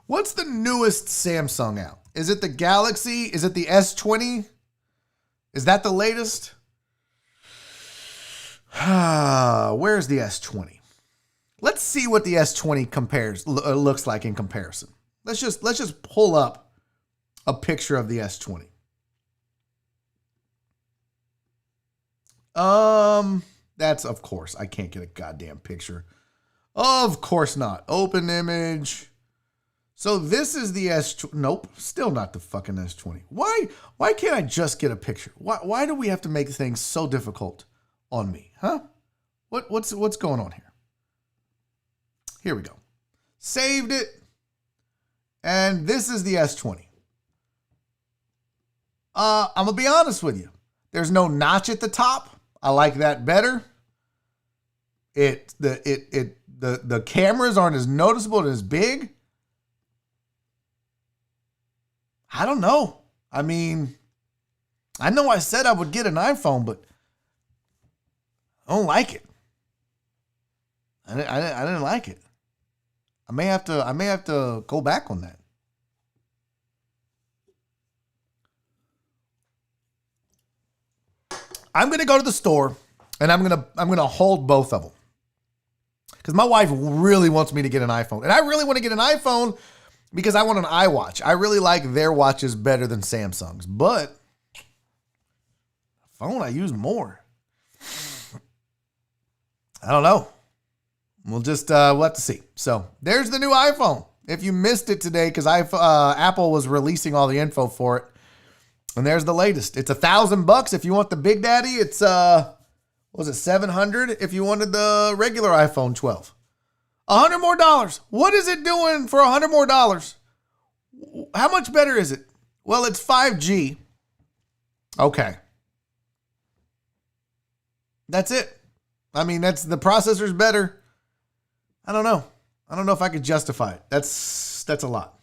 What's the newest Samsung out? Is it the Galaxy? Is it the S20? Is that the latest? Where's the S20? Let's see what the S20 looks like in comparison. Let's just pull up a picture of the S20. That's, of course, I can't get a goddamn picture. Of course not. Open image. So this is the S20. Nope, still not the fucking S20. Why can't I just get a picture? Why do we have to make things so difficult on me, huh? What's going on here? Here we go. Saved it. And this is the S20. I'm gonna be honest with you. There's no notch at the top. I like that better. The cameras aren't as noticeable and as big. I don't know. I mean, I know I said I would get an iPhone, but I don't like it. I didn't like it. I may have to go back on that. I'm gonna go to the store and I'm gonna hold both of them because my wife really wants me to get an iPhone, and I really want to get an iPhone because I want an iWatch. I really like their watches better than Samsung's, but phone I use more. I don't know. We'll have to see. So there's the new iPhone. If you missed it today, because Apple was releasing all the info for it, and there's the latest. It's $1,000 if you want the Big Daddy. It's what was it, $700 if you wanted the regular iPhone 12. $100 more. What is it doing for $100 more? How much better is it? Well, it's 5G. Okay. That's it. I mean, the processor's better. I don't know. I don't know if I could justify it. That's a lot.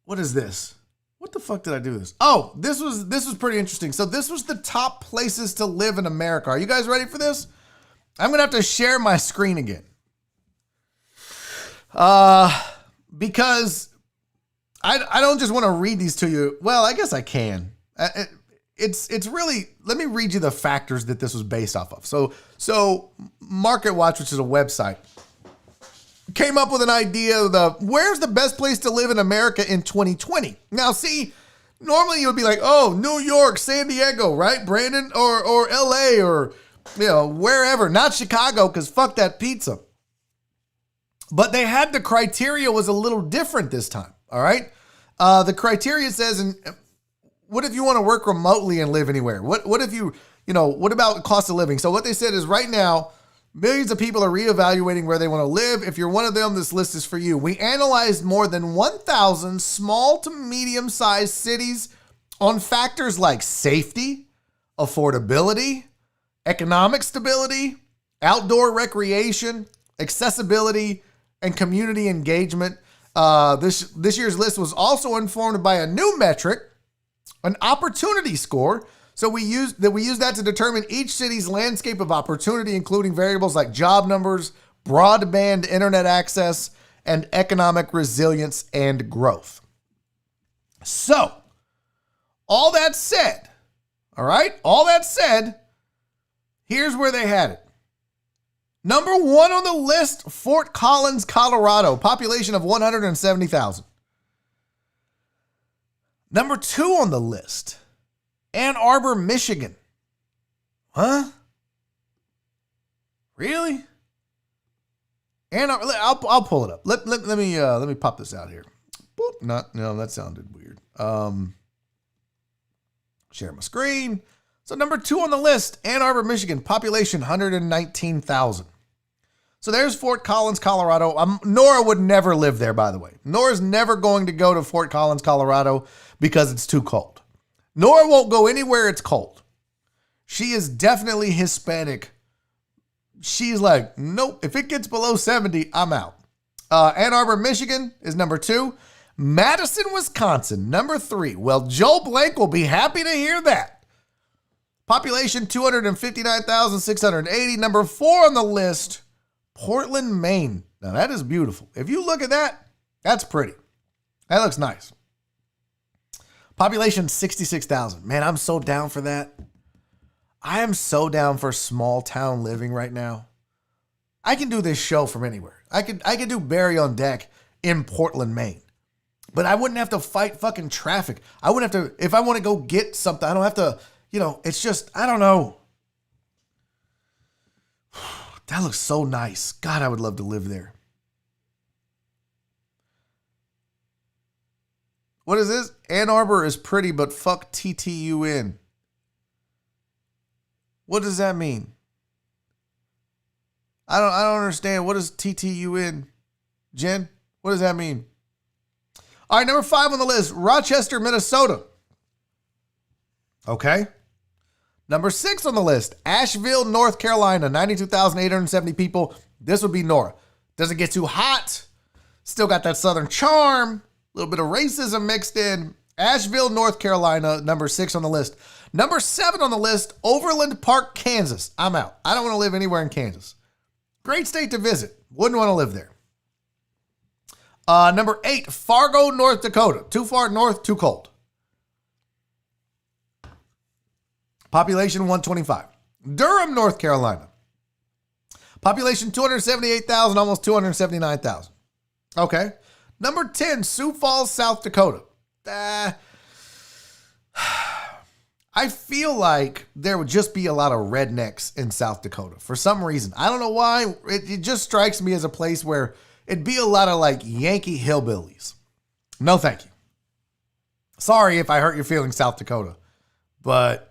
What is this? What the fuck did I do this? Oh, this was pretty interesting. So this was the top places to live in America. Are you guys ready for this? I'm going to have to share my screen again. Because I don't just want to read these to you. Well, I guess I can. It's really, let me read you the factors that this was based off of. So Market Watch, which is a website, came up with an idea of where's the best place to live in America in 2020. Now, see, normally you would be like, oh, New York, San Diego, right, Brandon, or LA, or wherever, not Chicago, because fuck that pizza. But they had the criteria was a little different this time. All right, the criteria says, what if you want to work remotely and live anywhere? What if what about cost of living? So what they said is right now, millions of people are reevaluating where they want to live. If you're one of them, this list is for you. We analyzed more than 1,000 small to medium-sized cities on factors like safety, affordability, economic stability, outdoor recreation, accessibility, and community engagement. This year's list was also informed by a new metric, an opportunity score. So we use that to determine each city's landscape of opportunity, including variables like job numbers, broadband internet access, and economic resilience and growth. So, all that said, here's where they had it. Number 1 on the list, Fort Collins, Colorado, population of 170,000. Number 2 on the list, Ann Arbor, Michigan. Huh? Really? I'll pull it up. Let me pop this out here. Boop. No, that sounded weird. Share my screen. So number 2 on the list, Ann Arbor, Michigan, population 119,000. So there's Fort Collins, Colorado. Nora would never live there, by the way. Nora's never going to go to Fort Collins, Colorado because it's too cold. Nora won't go anywhere it's cold. She is definitely Hispanic. She's like, nope, if it gets below 70, I'm out. Ann Arbor, Michigan is number 2. Madison, Wisconsin, number 3. Well, Joe Blank will be happy to hear that. Population 259,680. Number 4 on the list, Portland, Maine. Now that is beautiful. If you look at that, that's pretty. That looks nice. Population 66,000. Man, I'm so down for that. I am so down for small town living right now. I can do this show from anywhere. I could do Barry on Deck in Portland, Maine. But I wouldn't have to fight fucking traffic. I wouldn't have to, if I want to go get something, I don't have to, you know, it's just, I don't know. That looks so nice. God, I would love to live there. What is this? Ann Arbor is pretty, but fuck TTUN. What does that mean? I don't understand. What is TTUN? Jen, what does that mean? All right, number 5 on the list, Rochester, Minnesota. Okay. Number 6 on the list, Asheville, North Carolina, 92,870 people. This would be Nora. Doesn't get too hot. Still got that southern charm. A little bit of racism mixed in. Asheville, North Carolina, number 6 on the list. Number 7 on the list, Overland Park, Kansas. I'm out. I don't want to live anywhere in Kansas. Great state to visit. Wouldn't want to live there. Number 8, Fargo, North Dakota. Too far north, too cold. Population 125. Durham, North Carolina. Population 278,000, almost 279,000. Okay. Number 10, Sioux Falls, South Dakota. I feel like there would just be a lot of rednecks in South Dakota for some reason. I don't know why. It just strikes me as a place where it'd be a lot of like Yankee hillbillies. No, thank you. Sorry if I hurt your feelings, South Dakota. But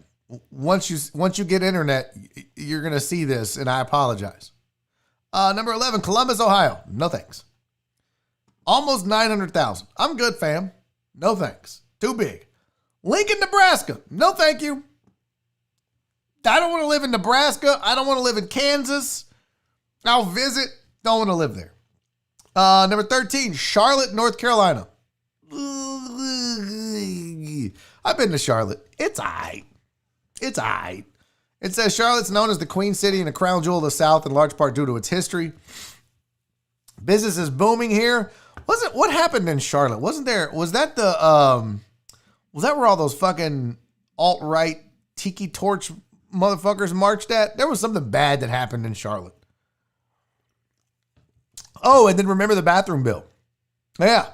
once you get internet, you're going to see this, and I apologize. Number 11, Columbus, Ohio. No thanks. Almost 900,000. I'm good, fam. No thanks. Too big. Lincoln, Nebraska. No thank you. I don't want to live in Nebraska. I don't want to live in Kansas. I'll visit. Don't want to live there. Number 13, Charlotte, North Carolina. I've been to Charlotte. It's all right. It's all right. It says Charlotte's known as the Queen City and a crown jewel of the South in large part due to its history. Business is booming here. What happened in Charlotte? Was that where all those fucking alt-right tiki torch motherfuckers marched at? There was something bad that happened in Charlotte. Oh, and then remember the bathroom bill. Yeah.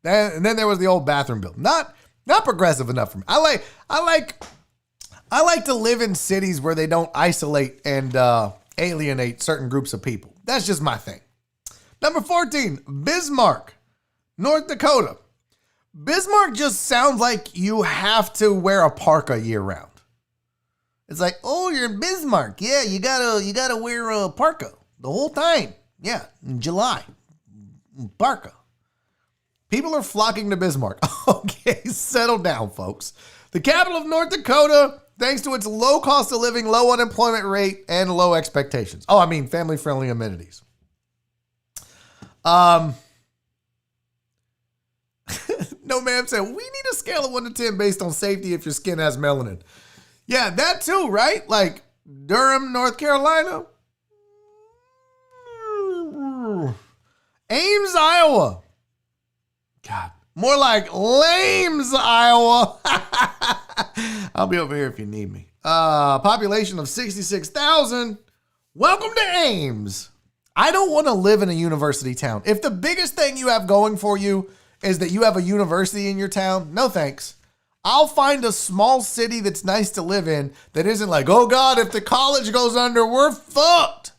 And then there was the old bathroom bill. Not progressive enough for me. I like to live in cities where they don't isolate and alienate certain groups of people. That's just my thing. Number 14, Bismarck, North Dakota. Bismarck just sounds like you have to wear a parka year round. It's like, oh, you're in Bismarck. Yeah, you gotta wear a parka the whole time. Yeah, in July. Parka. People are flocking to Bismarck. Okay, settle down, folks. The capital of North Dakota, thanks to its low cost of living, low unemployment rate, and low expectations. Oh, I mean, family-friendly amenities. No ma'am said, we need a scale of 1 to 10 based on safety if your skin has melanin. Yeah, that too, right? Like Durham, North Carolina. Ames, Iowa. God, more like Lames, Iowa. I'll be over here if you need me. Population of 66,000. Welcome to Ames. I don't want to live in a university town. If the biggest thing you have going for you is that you have a university in your town, no thanks. I'll find a small city that's nice to live in that isn't like, oh God, if the college goes under, we're fucked.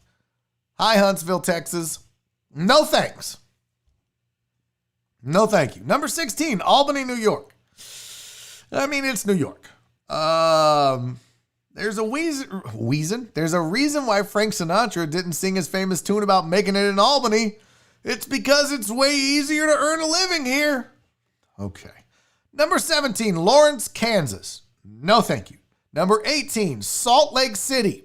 Hi, Huntsville, Texas. No thanks. No thank you. Number 16, Albany, New York. I mean, it's New York. There's a reason. There's a reason why Frank Sinatra didn't sing his famous tune about making it in Albany. It's because it's way easier to earn a living here. Okay. Number 17, Lawrence, Kansas. No, thank you. Number 18, Salt Lake City.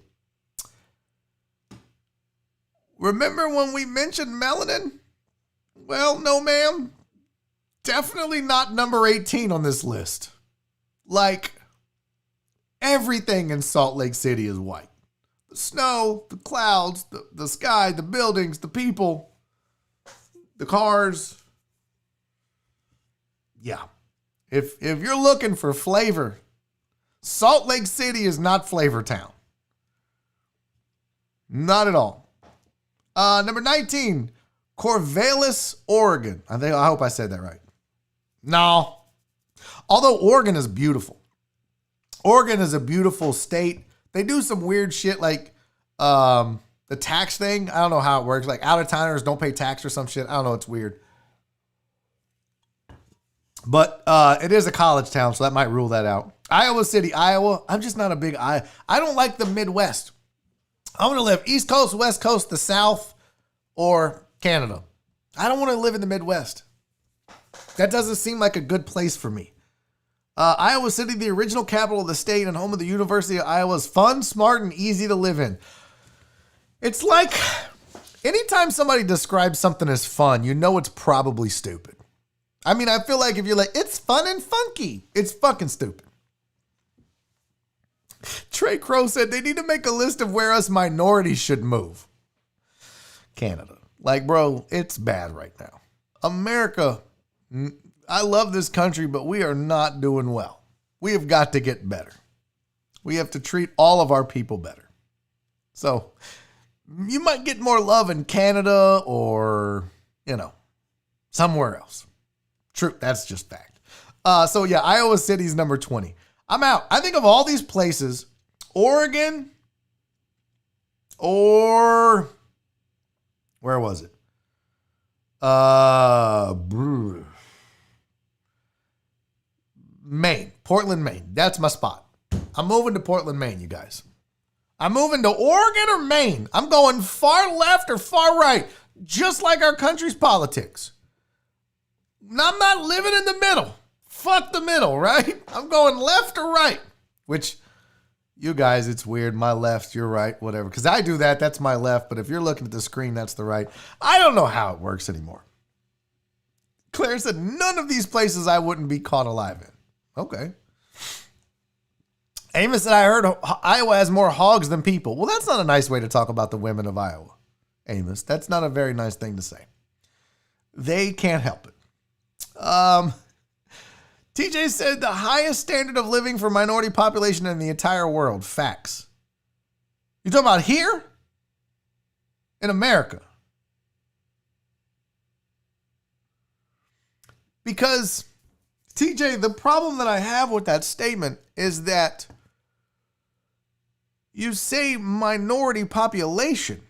Remember when we mentioned melanin? Well, no, ma'am. Definitely not number 18 on this list. Like, everything in Salt Lake City is white. The snow, the clouds, the sky, the buildings, the people, the cars. Yeah. If you're looking for flavor, Salt Lake City is not Flavor Town. Not at all. Number 19, Corvallis, Oregon. I hope I said that right. No. Although Oregon is beautiful. Oregon is a beautiful state. They do some weird shit like the tax thing. I don't know how it works. Like out-of-towners don't pay tax or some shit. I don't know. It's weird. But it is a college town, so that might rule that out. Iowa City, Iowa. I'm just not a big I don't like the Midwest. I want to live East Coast, West Coast, the South, or Canada. I don't want to live in the Midwest. That doesn't seem like a good place for me. Iowa City, the original capital of the state and home of the University of Iowa, is fun, smart, and easy to live in. It's like anytime somebody describes something as fun, you know it's probably stupid. I mean, I feel like if you're like, it's fun and funky, it's fucking stupid. Trey Crow said they need to make a list of where us minorities should move. Canada. Like, bro, it's bad right now. America, I love this country, but we are not doing well. We have got to get better. We have to treat all of our people better. So you might get more love in Canada or, somewhere else. True. That's just fact. So yeah, Iowa City's number 20. I'm out. I think of all these places, Oregon or where was it? Maine. Portland, Maine. That's my spot. I'm moving to Portland, Maine, you guys. I'm moving to Oregon or Maine. I'm going far left or far right, just like our country's politics. I'm not living in the middle. Fuck the middle, right? I'm going left or right, which you guys, it's weird. My left, your right, whatever. Because I do that. That's my left. But if you're looking at the screen, that's the right. I don't know how it works anymore. Claire said, none of these places I wouldn't be caught alive in. Okay. Amos said, I heard Iowa has more hogs than people. Well, that's not a nice way to talk about the women of Iowa, Amos. That's not a very nice thing to say. They can't help it. TJ said the highest standard of living for minority population in the entire world. Facts. You talking about here? In America? Because, TJ, the problem that I have with that statement is that you say minority population,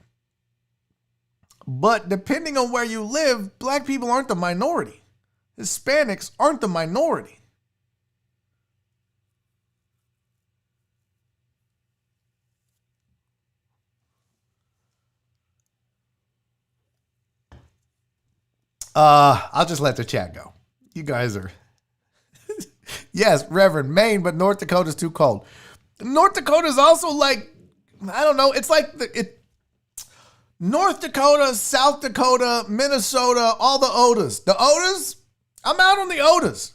but depending on where you live, black people aren't the minority. Hispanics aren't the minority. I'll just let the chat go. You guys are... Yes, Reverend, Maine, but North Dakota's too cold. North Dakota's also like, I don't know, it's like North Dakota, South Dakota, Minnesota, all the Odas. The Odas, I'm out on the Odas.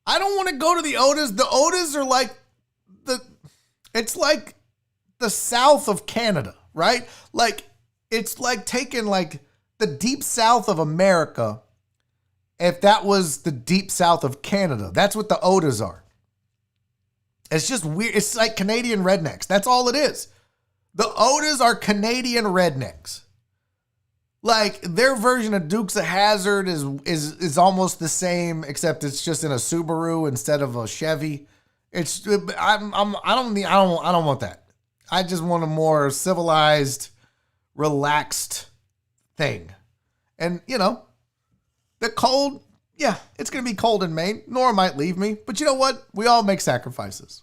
I don't want to go to the Odas. The Odas are like it's like the south of Canada, right? Like, it's like taking like the deep south of America, if that was the deep south of Canada. That's what the Odas are. It's just weird. It's like Canadian rednecks. That's all it is. The Odas are Canadian rednecks. Like, their version of Dukes of Hazzard is almost the same, except it's just in a Subaru instead of a Chevy. I don't want that. I just want a more civilized, relaxed thing. And, the cold, yeah, it's going to be cold in Maine. Nora might leave me, but you know what? We all make sacrifices.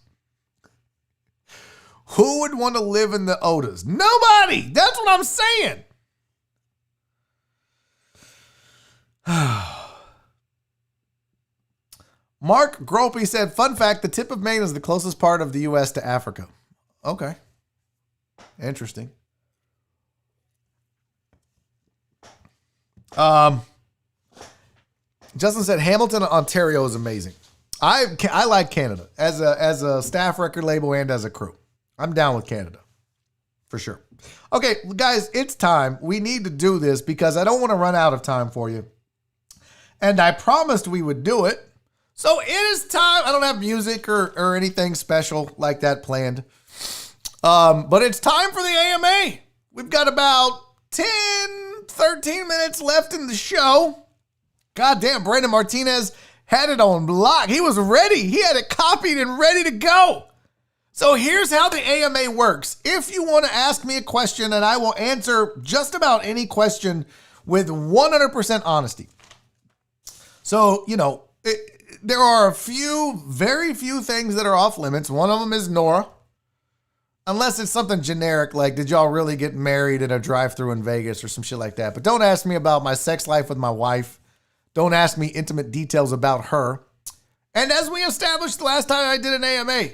Who would want to live in the Odas? Nobody. That's what I'm saying. Mark Gropey said, fun fact, the tip of Maine is the closest part of the U.S. to Africa. Okay. Interesting. Justin said Hamilton, Ontario is amazing. I like Canada as a staff record label and as a crew. I'm down with Canada for sure. Okay, guys, it's time. We need to do this because I don't want to run out of time for you. And I promised we would do it. So it is time. I don't have music or anything special like that planned. But it's time for the A.M.A. We've got about 13 minutes left in the show. God damn, Brandon Martinez had it on lock. He was ready. He had it copied and ready to go. So here's how the AMA works. If you want to ask me a question, and I will answer just about any question with 100% honesty. So, there are very few things that are off limits. One of them is Nora. Unless it's something generic, like did y'all really get married at a drive-thru in Vegas or some shit like that. But don't ask me about my sex life with my wife. Don't ask me intimate details about her. And as we established the last time I did an AMA,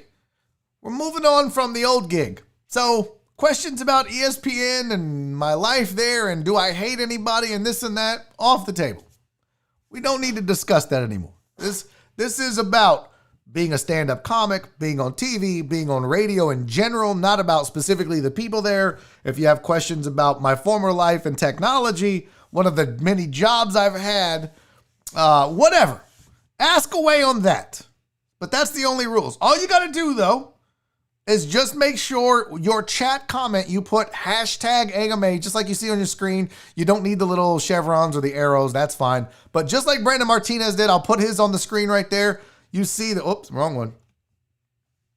we're moving on from the old gig. So questions about ESPN and my life there and do I hate anybody and this and that, off the table. We don't need to discuss that anymore. This is about being a stand-up comic, being on TV, being on radio in general, not about specifically the people there. If you have questions about my former life and technology, one of the many jobs I've had, whatever, ask away on that. But that's the only rules. All you got to do, though, is just make sure your chat comment, you put hashtag A.M.A, just like you see on your screen. You don't need the little chevrons or the arrows. That's fine. But just like Brandon Martinez did, I'll put his on the screen right there. You see the, oops, wrong one.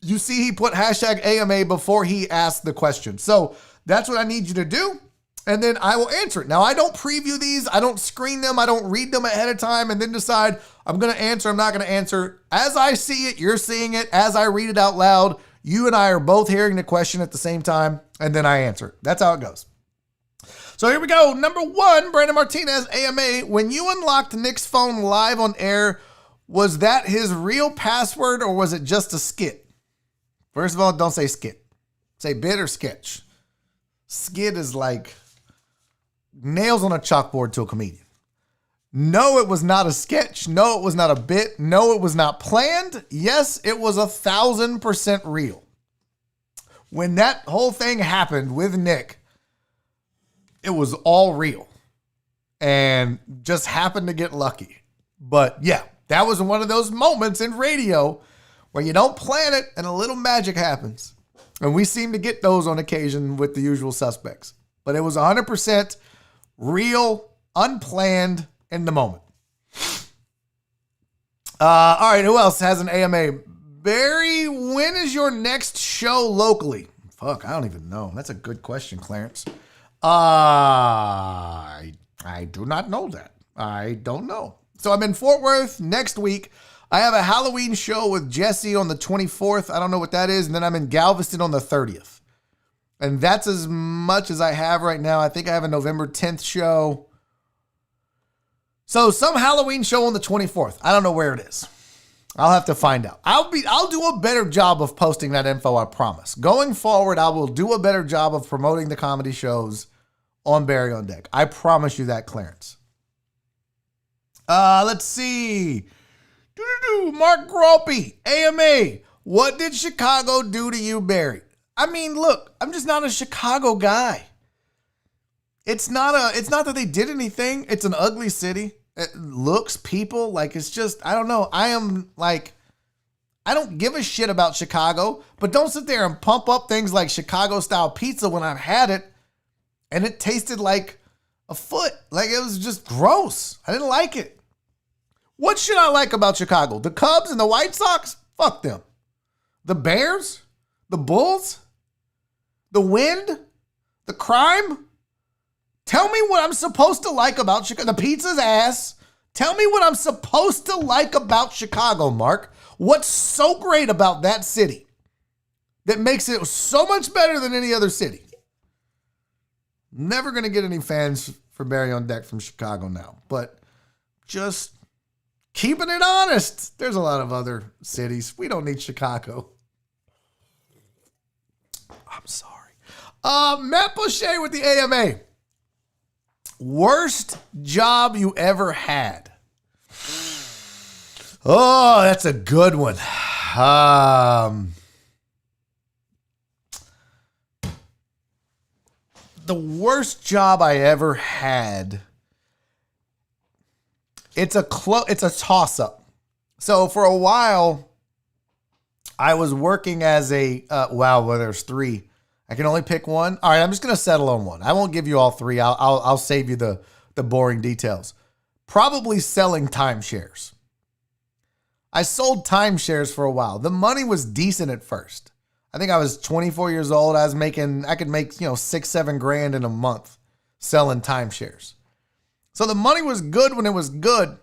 You see he put hashtag A.M.A before he asked the question. So that's what I need you to do. And then I will answer it. Now, I don't preview these. I don't screen them. I don't read them ahead of time and then decide I'm going to answer, I'm not going to answer. As I see it, you're seeing it. As I read it out loud, you and I are both hearing the question at the same time, and then I answer it. That's how it goes. So here we go. Number 1, Brandon Martinez, AMA. When you unlocked Nick's phone live on air, was that his real password or was it just a skit? First of all, don't say skit. Say bit or sketch. Skit is like nails on a chalkboard to a comedian. No, it was not a sketch. No, it was not a bit. No, it was not planned. Yes, it was 1,000% real. When that whole thing happened with Nick, it was all real and just happened to get lucky. But yeah, that was one of those moments in radio where you don't plan it and a little magic happens. And we seem to get those on occasion with the usual suspects. But it was 100% real, unplanned, in the moment. All right, who else has an AMA? Barry, when is your next show locally? Fuck, I don't even know. That's a good question, Clarence. I do not know that. I don't know. So I'm in Fort Worth next week. I have a Halloween show with Jesse on the 24th. I don't know what that is. And then I'm in Galveston on the 30th. And that's as much as I have right now. I think I have a November 10th show. So some Halloween show on the 24th. I don't know where it is. I'll have to find out. I'll do a better job of posting that info, I promise. Going forward, I will do a better job of promoting the comedy shows on Barry on Deck. I promise you that, Clarence. Let's see. Mark Gropey, AMA. What did Chicago do to you, Barry? I mean, look, I'm just not a Chicago guy. It's not that they did anything. It's an ugly city. It looks, people, like it's just, I don't know. I don't give a shit about Chicago, but don't sit there and pump up things like Chicago style pizza when I've had it and it tasted like a foot. Like it was just gross. I didn't like it. What should I like about Chicago? The Cubs and the White Sox? Fuck them. The Bears? The Bulls? The wind? The crime? Tell me what I'm supposed to like about Chicago. The pizza's ass. Tell me what I'm supposed to like about Chicago, Mark. What's so great about that city that makes it so much better than any other city? Never going to get any fans for Barry on Deck from Chicago now, but just keeping it honest. There's a lot of other cities. We don't need Chicago. I'm sorry. Matt Boucher with the AMA. Worst job you ever had? Oh, that's a good one. The worst job I ever had. It's a toss-up. So for a while, I was working as a well, there's 3. I can only pick one. All right, I'm just going to settle on one. I won't give you all 3. I'll save you the boring details. Probably selling timeshares. I sold timeshares for a while. The money was decent at first. I think I was 24 years old. I could make, $6-7 in a month selling timeshares. So the money was good when it was good,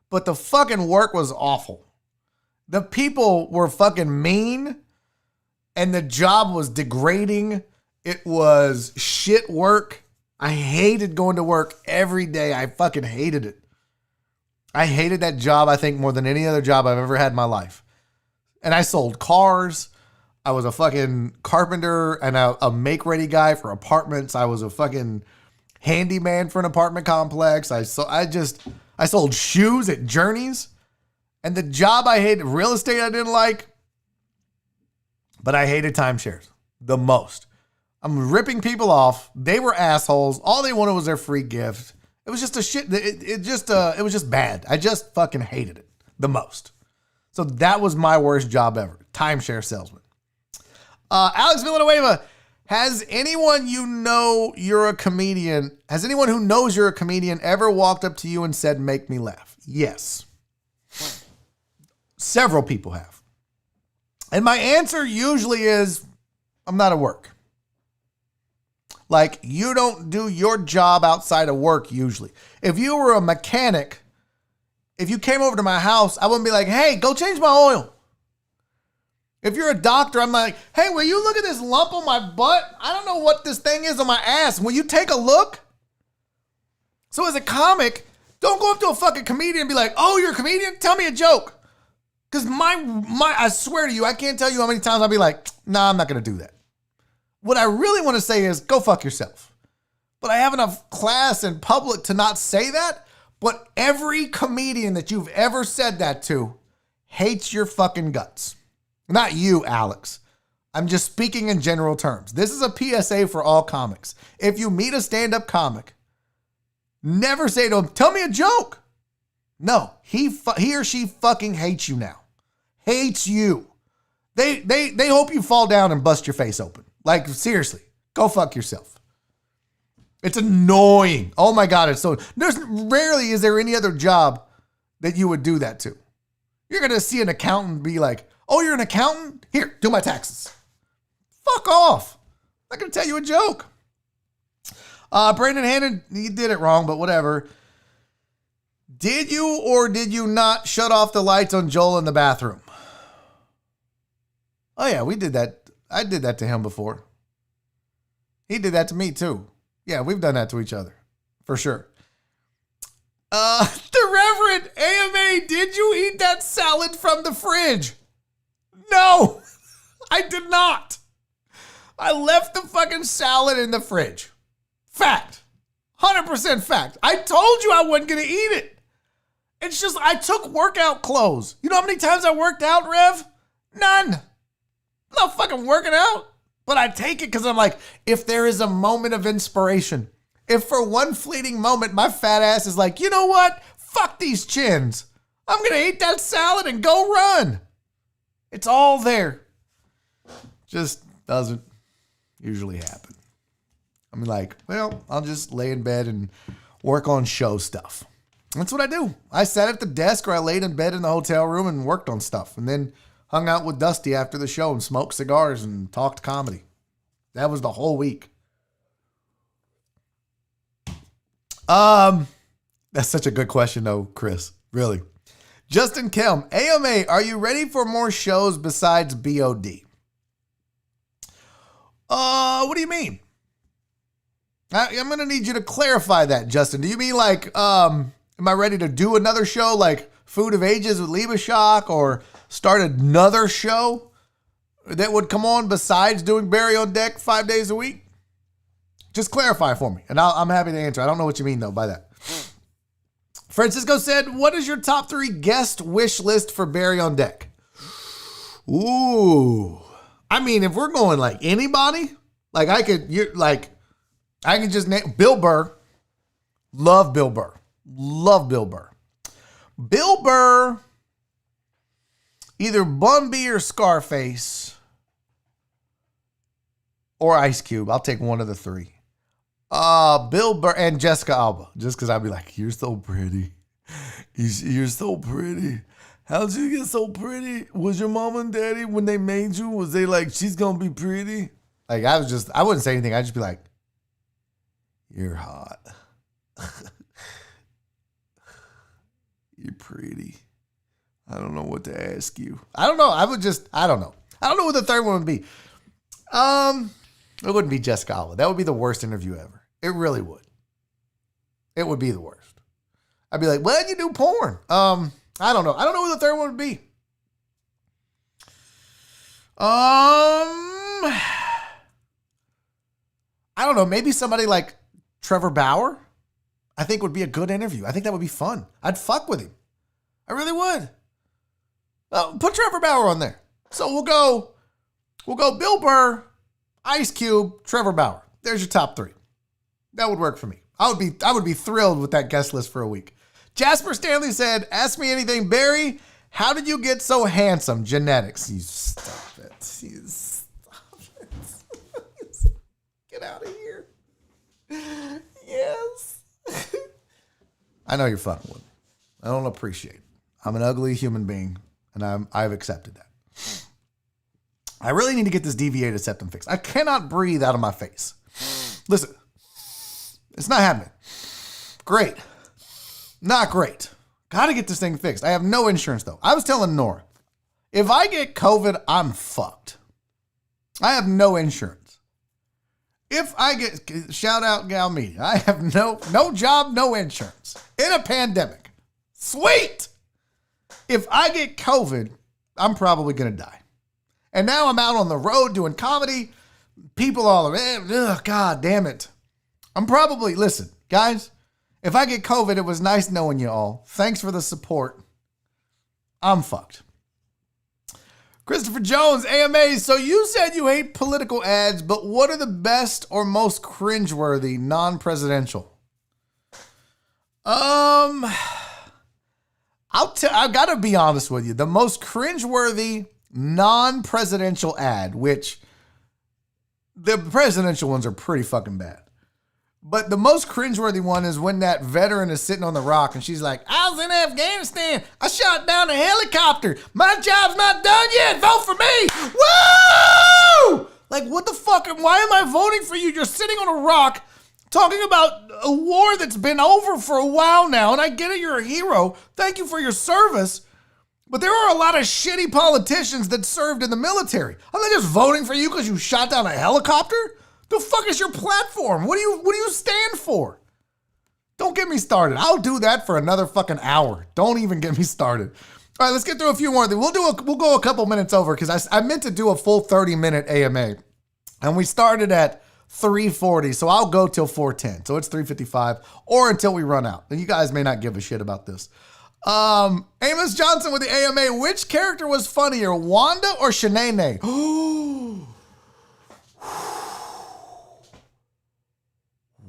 but the fucking work was awful. The people were fucking mean and the job was degrading. It was shit work. I hated going to work every day. I fucking hated it. I hated that job, I think, more than any other job I've ever had in my life. And I sold cars. I was a fucking carpenter and a make-ready guy for apartments. I was a fucking handyman for an apartment complex. I sold shoes at Journeys. And the job I hated, real estate I didn't like, but I hated timeshares the most. I'm ripping people off. They were assholes. All they wanted was their free gift. It was just a shit. It was just bad. I just fucking hated it the most. So that was my worst job ever. Timeshare salesman. Alex Villanueva, has anyone who knows you're a comedian ever walked up to you and said, "Make me laugh"? Yes. Several people have. And my answer usually is, I'm not at work. Like, you don't do your job outside of work usually. If you were a mechanic, if you came over to my house, I wouldn't be like, "Hey, go change my oil." If you're a doctor, I'm like, "Hey, will you look at this lump on my butt? I don't know what this thing is on my ass. Will you take a look?" So as a comic, don't go up to a fucking comedian and be like, "Oh, you're a comedian? Tell me a joke." Because I swear to you, I can't tell you how many times I'll be like, "Nah, I'm not going to do that." What I really want to say is, go fuck yourself. But I have enough class in public to not say that. But every comedian that you've ever said that to hates your fucking guts. Not you, Alex. I'm just speaking in general terms. This is a PSA for all comics. If you meet a stand-up comic, never say to him, "Tell me a joke." No, he or she fucking hates you now. Hates you. They hope you fall down and bust your face open. Like, seriously, go fuck yourself. It's annoying. Oh my God, it's so, rarely is there any other job that you would do that to. You're going to see an accountant be like, "Oh, you're an accountant? Here, do my taxes." Fuck off. I'm not going to tell you a joke. Brandon Hannon, he did it wrong, but whatever. Did you or did you not shut off the lights on Joel in the bathroom? Oh yeah, we did that. I did that to him before. He did that to me too. Yeah, we've done that to each other. For sure. The Reverend A.M.A, did you eat that salad from the fridge? No, I did not. I left the fucking salad in the fridge. Fact. 100% fact. I told you I wasn't going to eat it. It's just, I took workout clothes. You know how many times I worked out, Rev? None. I'm not fucking working out. But I take it because I'm like, if there is a moment of inspiration, if for one fleeting moment my fat ass is like, "You know what? Fuck these chins. I'm going to eat that salad and go run." It's all there. Just doesn't usually happen. I'm like, well, I'll just lay in bed and work on show stuff. That's what I do. I sat at the desk or I laid in bed in the hotel room and worked on stuff and then hung out with Dusty after the show and smoked cigars and talked comedy. That was the whole week. That's such a good question though, Chris. Really. Justin Kelm, A.M.A, are you ready for more shows besides BOD? What do you mean? I'm going to need you to clarify that, Justin. Do you mean like, am I ready to do another show like Food of Ages with Liebeshock or start another show that would come on besides doing Barry on Deck 5 days a week? Just clarify for me, and I'm happy to answer. I don't know what you mean, though, by that. Francisco said, "What is your top 3 guest wish list for Barry on Deck?" Ooh. I mean, if we're going like anybody, like I can just name Bill Burr. Love Bill Burr. Love Bill Burr. Bill Burr, either Bun B or Scarface or Ice Cube. I'll take one of the 3. Bill Burr and Jessica Alba, just because I'd be like, "You're so pretty. You're so pretty. How'd you get so pretty? Was your mom and daddy, when they made you, was they like, she's gonna be pretty? Like, I wouldn't say anything. I'd just be like, you're hot. You're pretty. I don't know what to ask you. I don't know. I don't know. I don't know what the third one would be. It wouldn't be Jessica Alba. That would be the worst interview ever. It really would. It would be the worst. I'd be like, why'd you do porn? I don't know. I don't know what the third one would be. I don't know. Maybe somebody like Trevor Bauer, I think would be a good interview. I think that would be fun. I'd fuck with him. I really would. Put Trevor Bauer on there. So we'll go Bill Burr, Ice Cube, Trevor Bauer. There's your top three. That would work for me. I would be thrilled with that guest list for a week. Jasper Stanley said, ask me anything, Barry. How did you get so handsome? Genetics. You stop it. You stop it. Get out of here. Yes. I know you're fucking with me. I don't appreciate it. I'm an ugly human being, and I've accepted that. I really need to get this deviated septum fixed. I cannot breathe out of my face. Listen, it's not happening. Great. Not great. Got to get this thing fixed. I have no insurance, though. I was telling Nora, if I get COVID, I'm fucked. I have no insurance. If I get, shout out Gal Media, I have no job, no insurance in a pandemic. Sweet. If I get COVID, I'm probably going to die. And now I'm out on the road doing comedy. People all around, God damn it. Listen, guys, if I get COVID, it was nice knowing you all. Thanks for the support. I'm fucked. Christopher Jones, A.M.A. So you said you hate political ads, but what are the best or most cringeworthy non-presidential? I've got to be honest with you. The most cringeworthy non-presidential ad, which the presidential ones are pretty fucking bad. But the most cringeworthy one is when that veteran is sitting on the rock and she's like, I was in Afghanistan. I shot down a helicopter. My job's not done yet. Vote for me. Woo! Like, what the fuck? Why am I voting for you? You're sitting on a rock talking about a war that's been over for a while now. And I get it. You're a hero. Thank you for your service. But there are a lot of shitty politicians that served in the military. I'm not just voting for you because you shot down a helicopter. The fuck is your platform? What do you stand for? Don't get me started. I'll do that for another fucking hour. Don't even get me started. All right, let's get through a few more. We'll go a couple minutes over because I meant to do a full 30-minute AMA. And we started at 3:40, so I'll go till 4:10. So it's 3:55 or until we run out. And you guys may not give a shit about this. Amos Johnson with the AMA. Which character was funnier, Wanda or Shanae?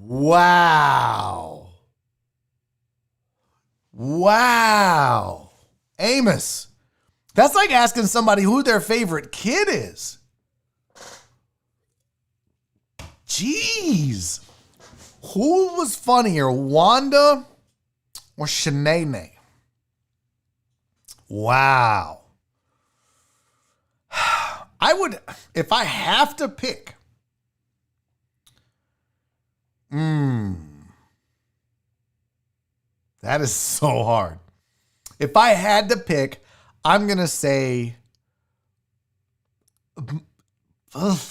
Wow. Amos. That's like asking somebody who their favorite kid is. Jeez. Who was funnier, Wanda or Shanae? Wow. I would, if I have to pick, that is so hard. If I had to pick, I'm going to say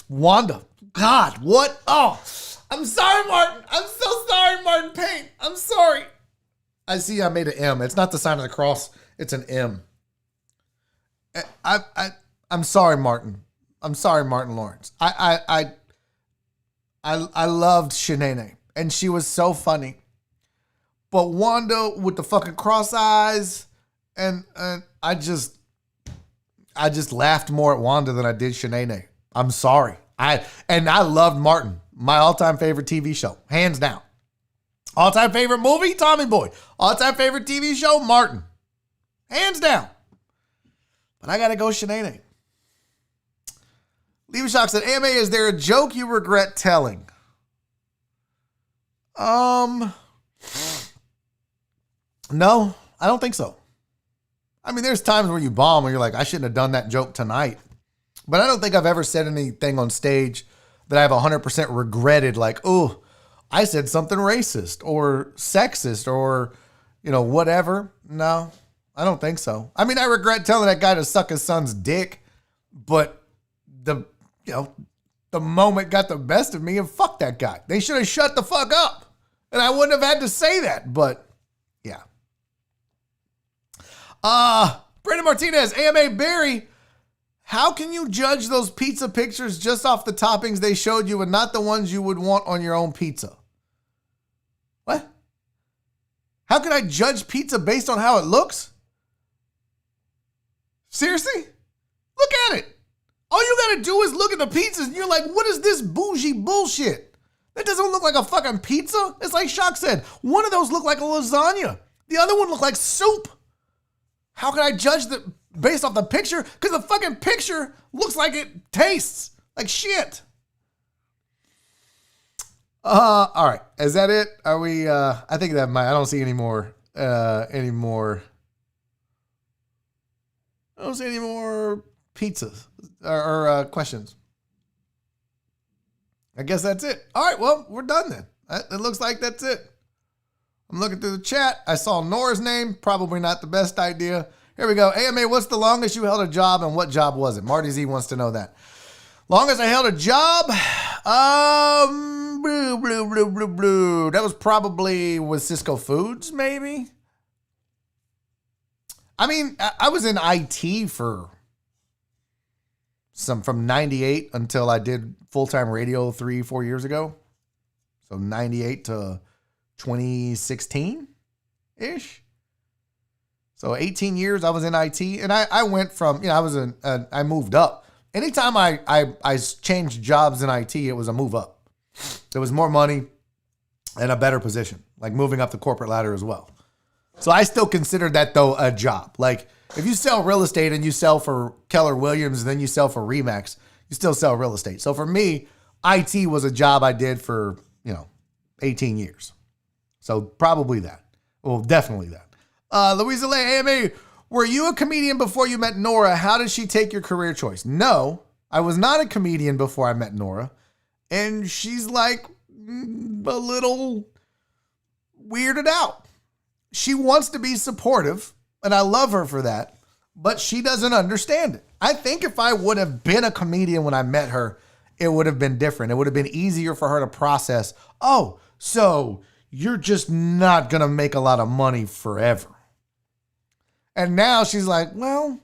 Wanda. God, what? Oh, I'm sorry, Martin. I'm so sorry, Martin Payne. I'm sorry. I see I made an M. It's not the sign of the cross. It's an M. I'm sorry, Martin. I'm sorry, Martin Lawrence. I loved Shanae, and she was so funny. But Wanda with the fucking cross eyes, and I just laughed more at Wanda than I did Shanae. I'm sorry. I loved Martin, my all-time favorite TV show, hands down. All-time favorite movie, Tommy Boy. All-time favorite TV show, Martin. Hands down. But I gotta go Shanae. Leave Shock said, AMA, is there a joke you regret telling? No, I don't think so. I mean, there's times where you bomb where you're like, I shouldn't have done that joke tonight. But I don't think I've ever said anything on stage that I've 100% regretted. Like, oh, I said something racist or sexist or, whatever. No, I don't think so. I mean, I regret telling that guy to suck his son's dick, but the moment got the best of me, and fuck that guy. They should have shut the fuck up, and I wouldn't have had to say that. But yeah. Brandon Martinez, A.M.A. Barry, how can you judge those pizza pictures just off the toppings they showed you and not the ones you would want on your own pizza? What? How can I judge pizza based on how it looks? Seriously? Look at it. All you gotta do is look at the pizzas and you're like, what is this bougie bullshit? That doesn't look like a fucking pizza. It's like Shock said. One of those looked like a lasagna. The other one looked like soup. How can I judge based off the picture? Because the fucking picture looks like it tastes like shit. All right. Is that it? Are we, I think that might, I don't see any more. I don't see any more pizzas or questions. I guess that's it. All right. Well, we're done then. It looks like that's it. I'm looking through the chat. I saw Nora's name. Probably not the best idea. Here we go. A.M.A., what's the longest you held a job and what job was it? Marty Z wants to know that. Longest I held a job? That was probably with Cisco Foods, maybe. I mean, I was in IT from 98 until I did full-time radio 3-4 years ago. So 98 to 2016-ish. So 18 years I was in IT, and I went from, I moved up. Anytime I changed jobs in IT, it was a move up. There was more money and a better position, like moving up the corporate ladder as well. So I still consider that, though, a job. Like, if you sell real estate and you sell for Keller Williams and then you sell for Remax, you still sell real estate. So for me, IT was a job I did for, 18 years. So probably that. Well, definitely that. Louisa Lay, A.M.A., were you a comedian before you met Nora? How did she take your career choice? No, I was not a comedian before I met Nora. And she's like a little weirded out. She wants to be supportive, and I love her for that, but she doesn't understand it. I think if I would have been a comedian when I met her, it would have been different. It would have been easier for her to process, oh, so you're just not going to make a lot of money forever. And now she's like, well,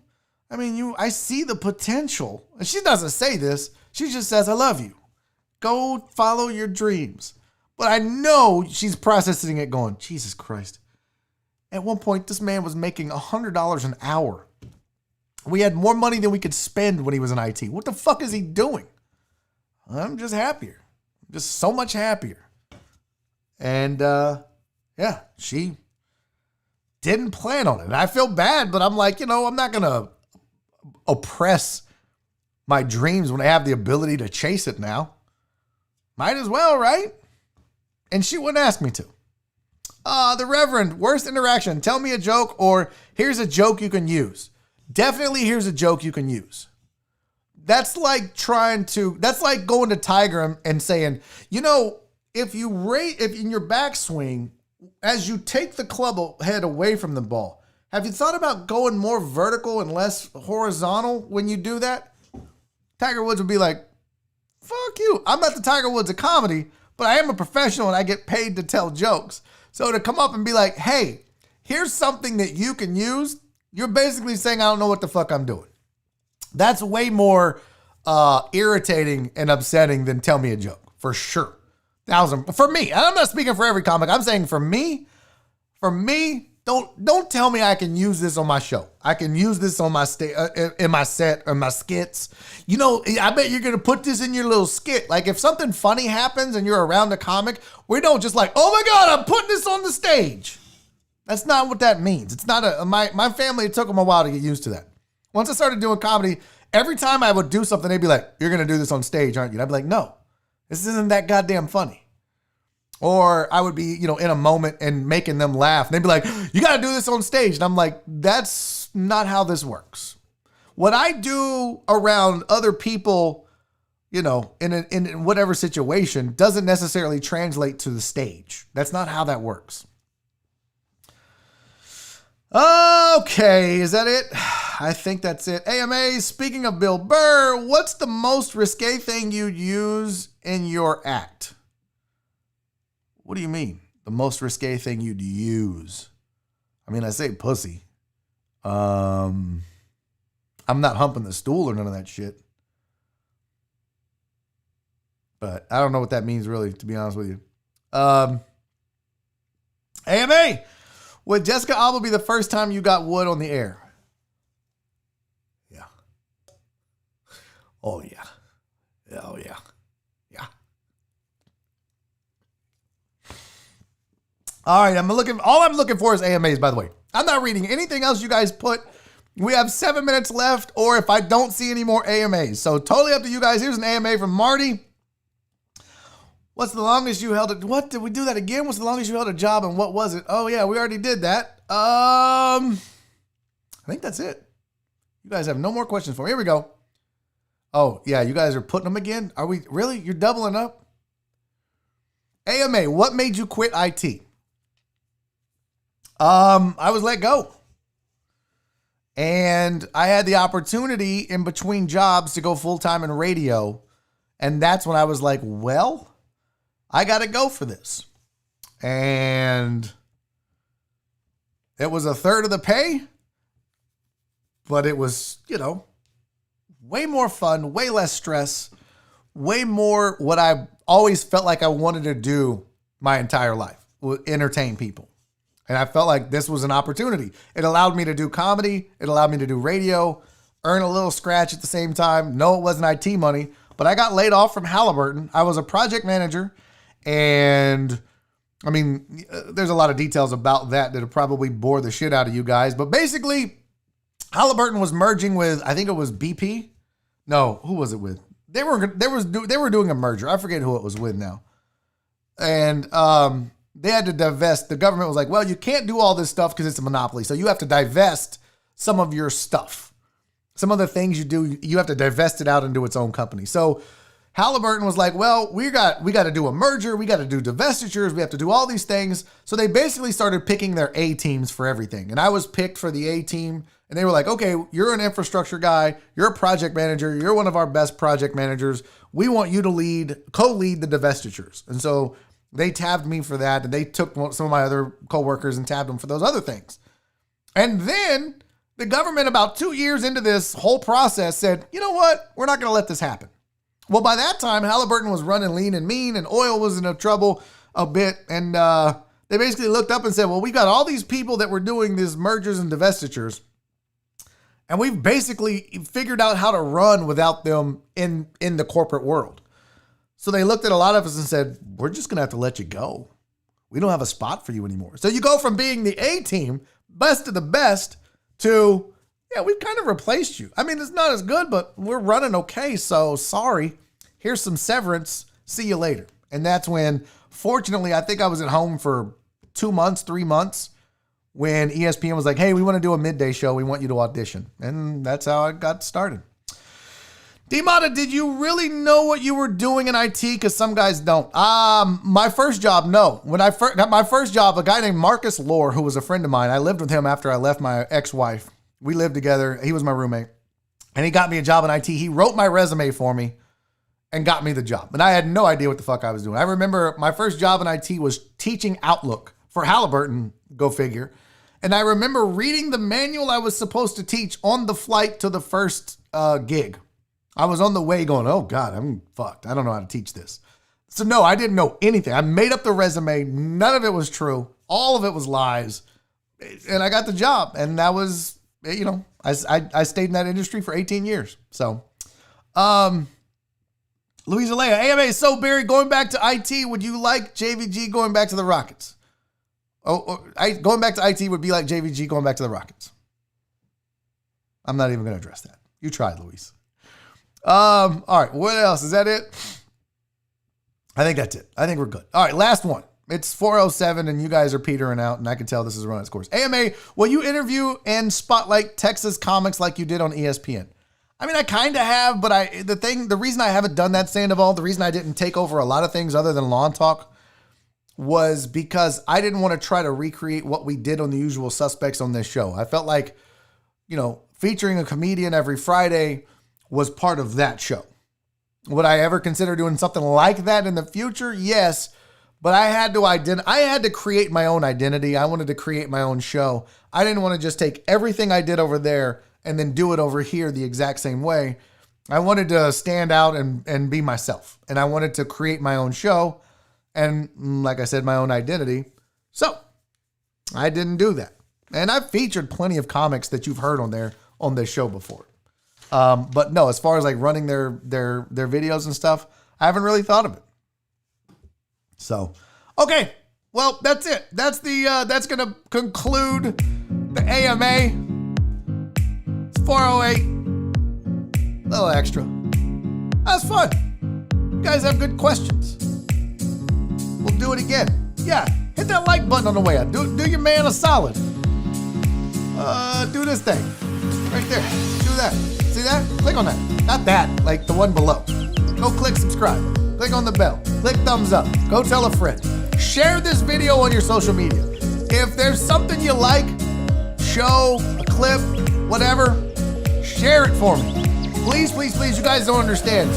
I see the potential. And she doesn't say this. She just says, I love you. Go follow your dreams. But I know she's processing it going, Jesus Christ. At one point, this man was making $100 an hour. We had more money than we could spend when he was in IT. What the fuck is he doing? I'm just happier. Just so much happier. And, she didn't plan on it. And I feel bad, but I'm like, I'm not going to oppress my dreams when I have the ability to chase it now. Might as well, right? And she wouldn't ask me to. The Reverend, worst interaction. Tell me a joke, or here's a joke you can use. Definitely here's a joke you can use. That's like going to Tiger and saying, if in your backswing, as you take the club head away from the ball, have you thought about going more vertical and less horizontal when you do that? Tiger Woods would be like, fuck you. I'm not the Tiger Woods of comedy, but I am a professional and I get paid to tell jokes. So to come up and be like, hey, here's something that you can use, you're basically saying, I don't know what the fuck I'm doing. That's way more irritating and upsetting than tell me a joke, for sure. For me, and I'm not speaking for every comic. I'm saying for me, don't tell me I can use this on my show. I can use this on my in my set or my skits. I bet you're gonna put this in your little skit. Like if something funny happens and you're around the comic, we don't just like, oh my God, I'm putting this on the stage. That's not what that means. It's not my family. It took them a while to get used to that. Once I started doing comedy, every time I would do something, they'd be like, you're gonna do this on stage, aren't you? And I'd be like, no. This isn't that goddamn funny. Or I would be, in a moment and making them laugh. And they'd be like, you got to do this on stage. And I'm like, that's not how this works. What I do around other people, you know, in whatever situation doesn't necessarily translate to the stage. That's not how that works. Okay, is that it? I think that's it. A.M.A, speaking of Bill Burr, what's the most risque thing you'd use in your act? What do you mean? The most risque thing you'd use? I mean, I say pussy. I'm not humping the stool or none of that shit. But I don't know what that means really, to be honest with you. A.M.A, would Jessica Alba be the first time you got wood on the air? Yeah. Oh, yeah. Oh, yeah. Yeah. All right, all I'm looking for is AMAs, by the way. I'm not reading anything else you guys put. We have 7 minutes left, or if I don't see any more AMAs. So totally up to you guys. Here's an AMA from Marty. What's the longest you held a... What? Did we do that again? What's the longest you held a job, and what was it? Oh, yeah, we already did that. I think that's it. You guys have no more questions for me. Here we go. Oh, yeah, you guys are putting them again? Are we... Really? You're doubling up? AMA, what made you quit IT? I was let go. And I had the opportunity in between jobs to go full-time in radio. And that's when I was like, well... I got to go for this. And it was a third of the pay, but it was, you know, way more fun, way less stress, way more what I always felt like I wanted to do my entire life, entertain people. And I felt like this was an opportunity. It allowed me to do comedy. It allowed me to do radio, earn a little scratch at the same time. No, it wasn't IT money, but I got laid off from Halliburton. I was a project manager. And I mean, there's a lot of details about that'll probably bore the shit out of you guys. But basically, Halliburton was merging with, I think it was BP. No, who was it with? They were doing a merger. I forget who it was with now. And they had to divest. The government was like, well, you can't do all this stuff because it's a monopoly. So you have to divest some of your stuff. Some of the things you do, you have to divest it out into its own company. So Halliburton was like, well, we got to do a merger. We got to do divestitures. We have to do all these things. So they basically started picking their A teams for everything. And I was picked for the A team. And they were like, okay, you're an infrastructure guy. You're a project manager. You're one of our best project managers. We want you to co-lead the divestitures. And so they tabbed me for that. And they took some of my other coworkers and tabbed them for those other things. And then the government, about 2 years into this whole process, said, you know what? We're not going to let this happen. Well, by that time, Halliburton was running lean and mean, and oil was in trouble a bit. And they basically looked up and said, well, we got all these people that were doing these mergers and divestitures, and we've basically figured out how to run without them in the corporate world. So they looked at a lot of us and said, we're just going to have to let you go. We don't have a spot for you anymore. So you go from being the A team, best of the best, to... yeah, we've kind of replaced you. I mean, it's not as good, but we're running okay. So sorry. Here's some severance. See you later. And that's when, fortunately, I think I was at home for 2 months, 3 months, when ESPN was like, hey, we want to do a midday show. We want you to audition. And that's how I got started. D-Mata, did you really know what you were doing in IT? Because some guys don't. My first job, no. When I got my first job, a guy named Marcus Lohr, who was a friend of mine, I lived with him after I left my ex-wife. We lived together. He was my roommate. And he got me a job in IT. He wrote my resume for me and got me the job. And I had no idea what the fuck I was doing. I remember my first job in IT was teaching Outlook for Halliburton, go figure. And I remember reading the manual I was supposed to teach on the flight to the first gig. I was on the way going, oh God, I'm fucked. I don't know how to teach this. So no, I didn't know anything. I made up the resume. None of it was true. All of it was lies. And I got the job. And that was, you know, I stayed in that industry for 18 years. So, Louisa Leia, A.M.A. So Barry, going back to IT, would you like JVG going back to the Rockets? Going back to IT would be like JVG going back to the Rockets. I'm not even going to address that. You tried, Luis. All right. What else? Is that it? I think that's it. I think we're good. All right. Last one. It's 4:07 and you guys are petering out, and I can tell this is running its course. A.M.A, will you interview and spotlight Texas comics like you did on ESPN? I mean, I kind of have, but the reason I haven't done that, Sandoval, the reason I didn't take over a lot of things other than Lawn Talk was because I didn't want to try to recreate what we did on The Usual Suspects on this show. I felt like, featuring a comedian every Friday was part of that show. Would I ever consider doing something like that in the future? Yes, but I had to create my own identity. I wanted to create my own show. I didn't want to just take everything I did over there and then do it over here the exact same way. I wanted to stand out and be myself. And I wanted to create my own show and, like I said, my own identity. So I didn't do that. And I've featured plenty of comics that you've heard on this show before. But no, as far as like running their videos and stuff, I haven't really thought of it. So, okay. Well, that's it. That's going to conclude the A.M.A. 408, little extra. That's fun. You guys have good questions. We'll do it again. Yeah, hit that like button on the way out. Do your man a solid. Do this thing right there. Do that. See that? Click on that. Not that, like the one below. Go click subscribe. Click on the bell. Click thumbs up. Go tell a friend. Share this video on your social media. If there's something you like, show, a clip, whatever, share it for me. Please, please, please. You guys don't understand.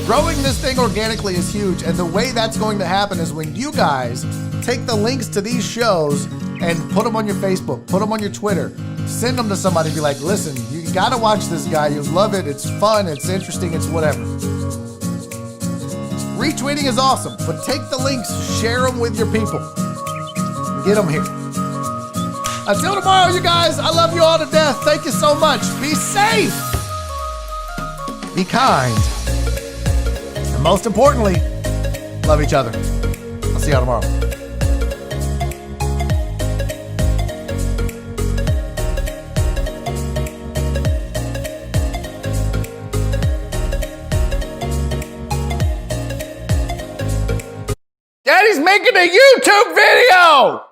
Growing this thing organically is huge. And the way that's going to happen is when you guys take the links to these shows and put them on your Facebook, put them on your Twitter, send them to somebody and be like, listen, you got to watch this guy. You love it. It's fun. It's interesting. It's whatever. Retweeting is awesome, but take the links, share them with your people. Get them here. Until tomorrow, you guys, I love you all to death. Thank you so much. Be safe. Be kind. And most importantly, love each other. I'll see y'all tomorrow. Daddy's making a YouTube video!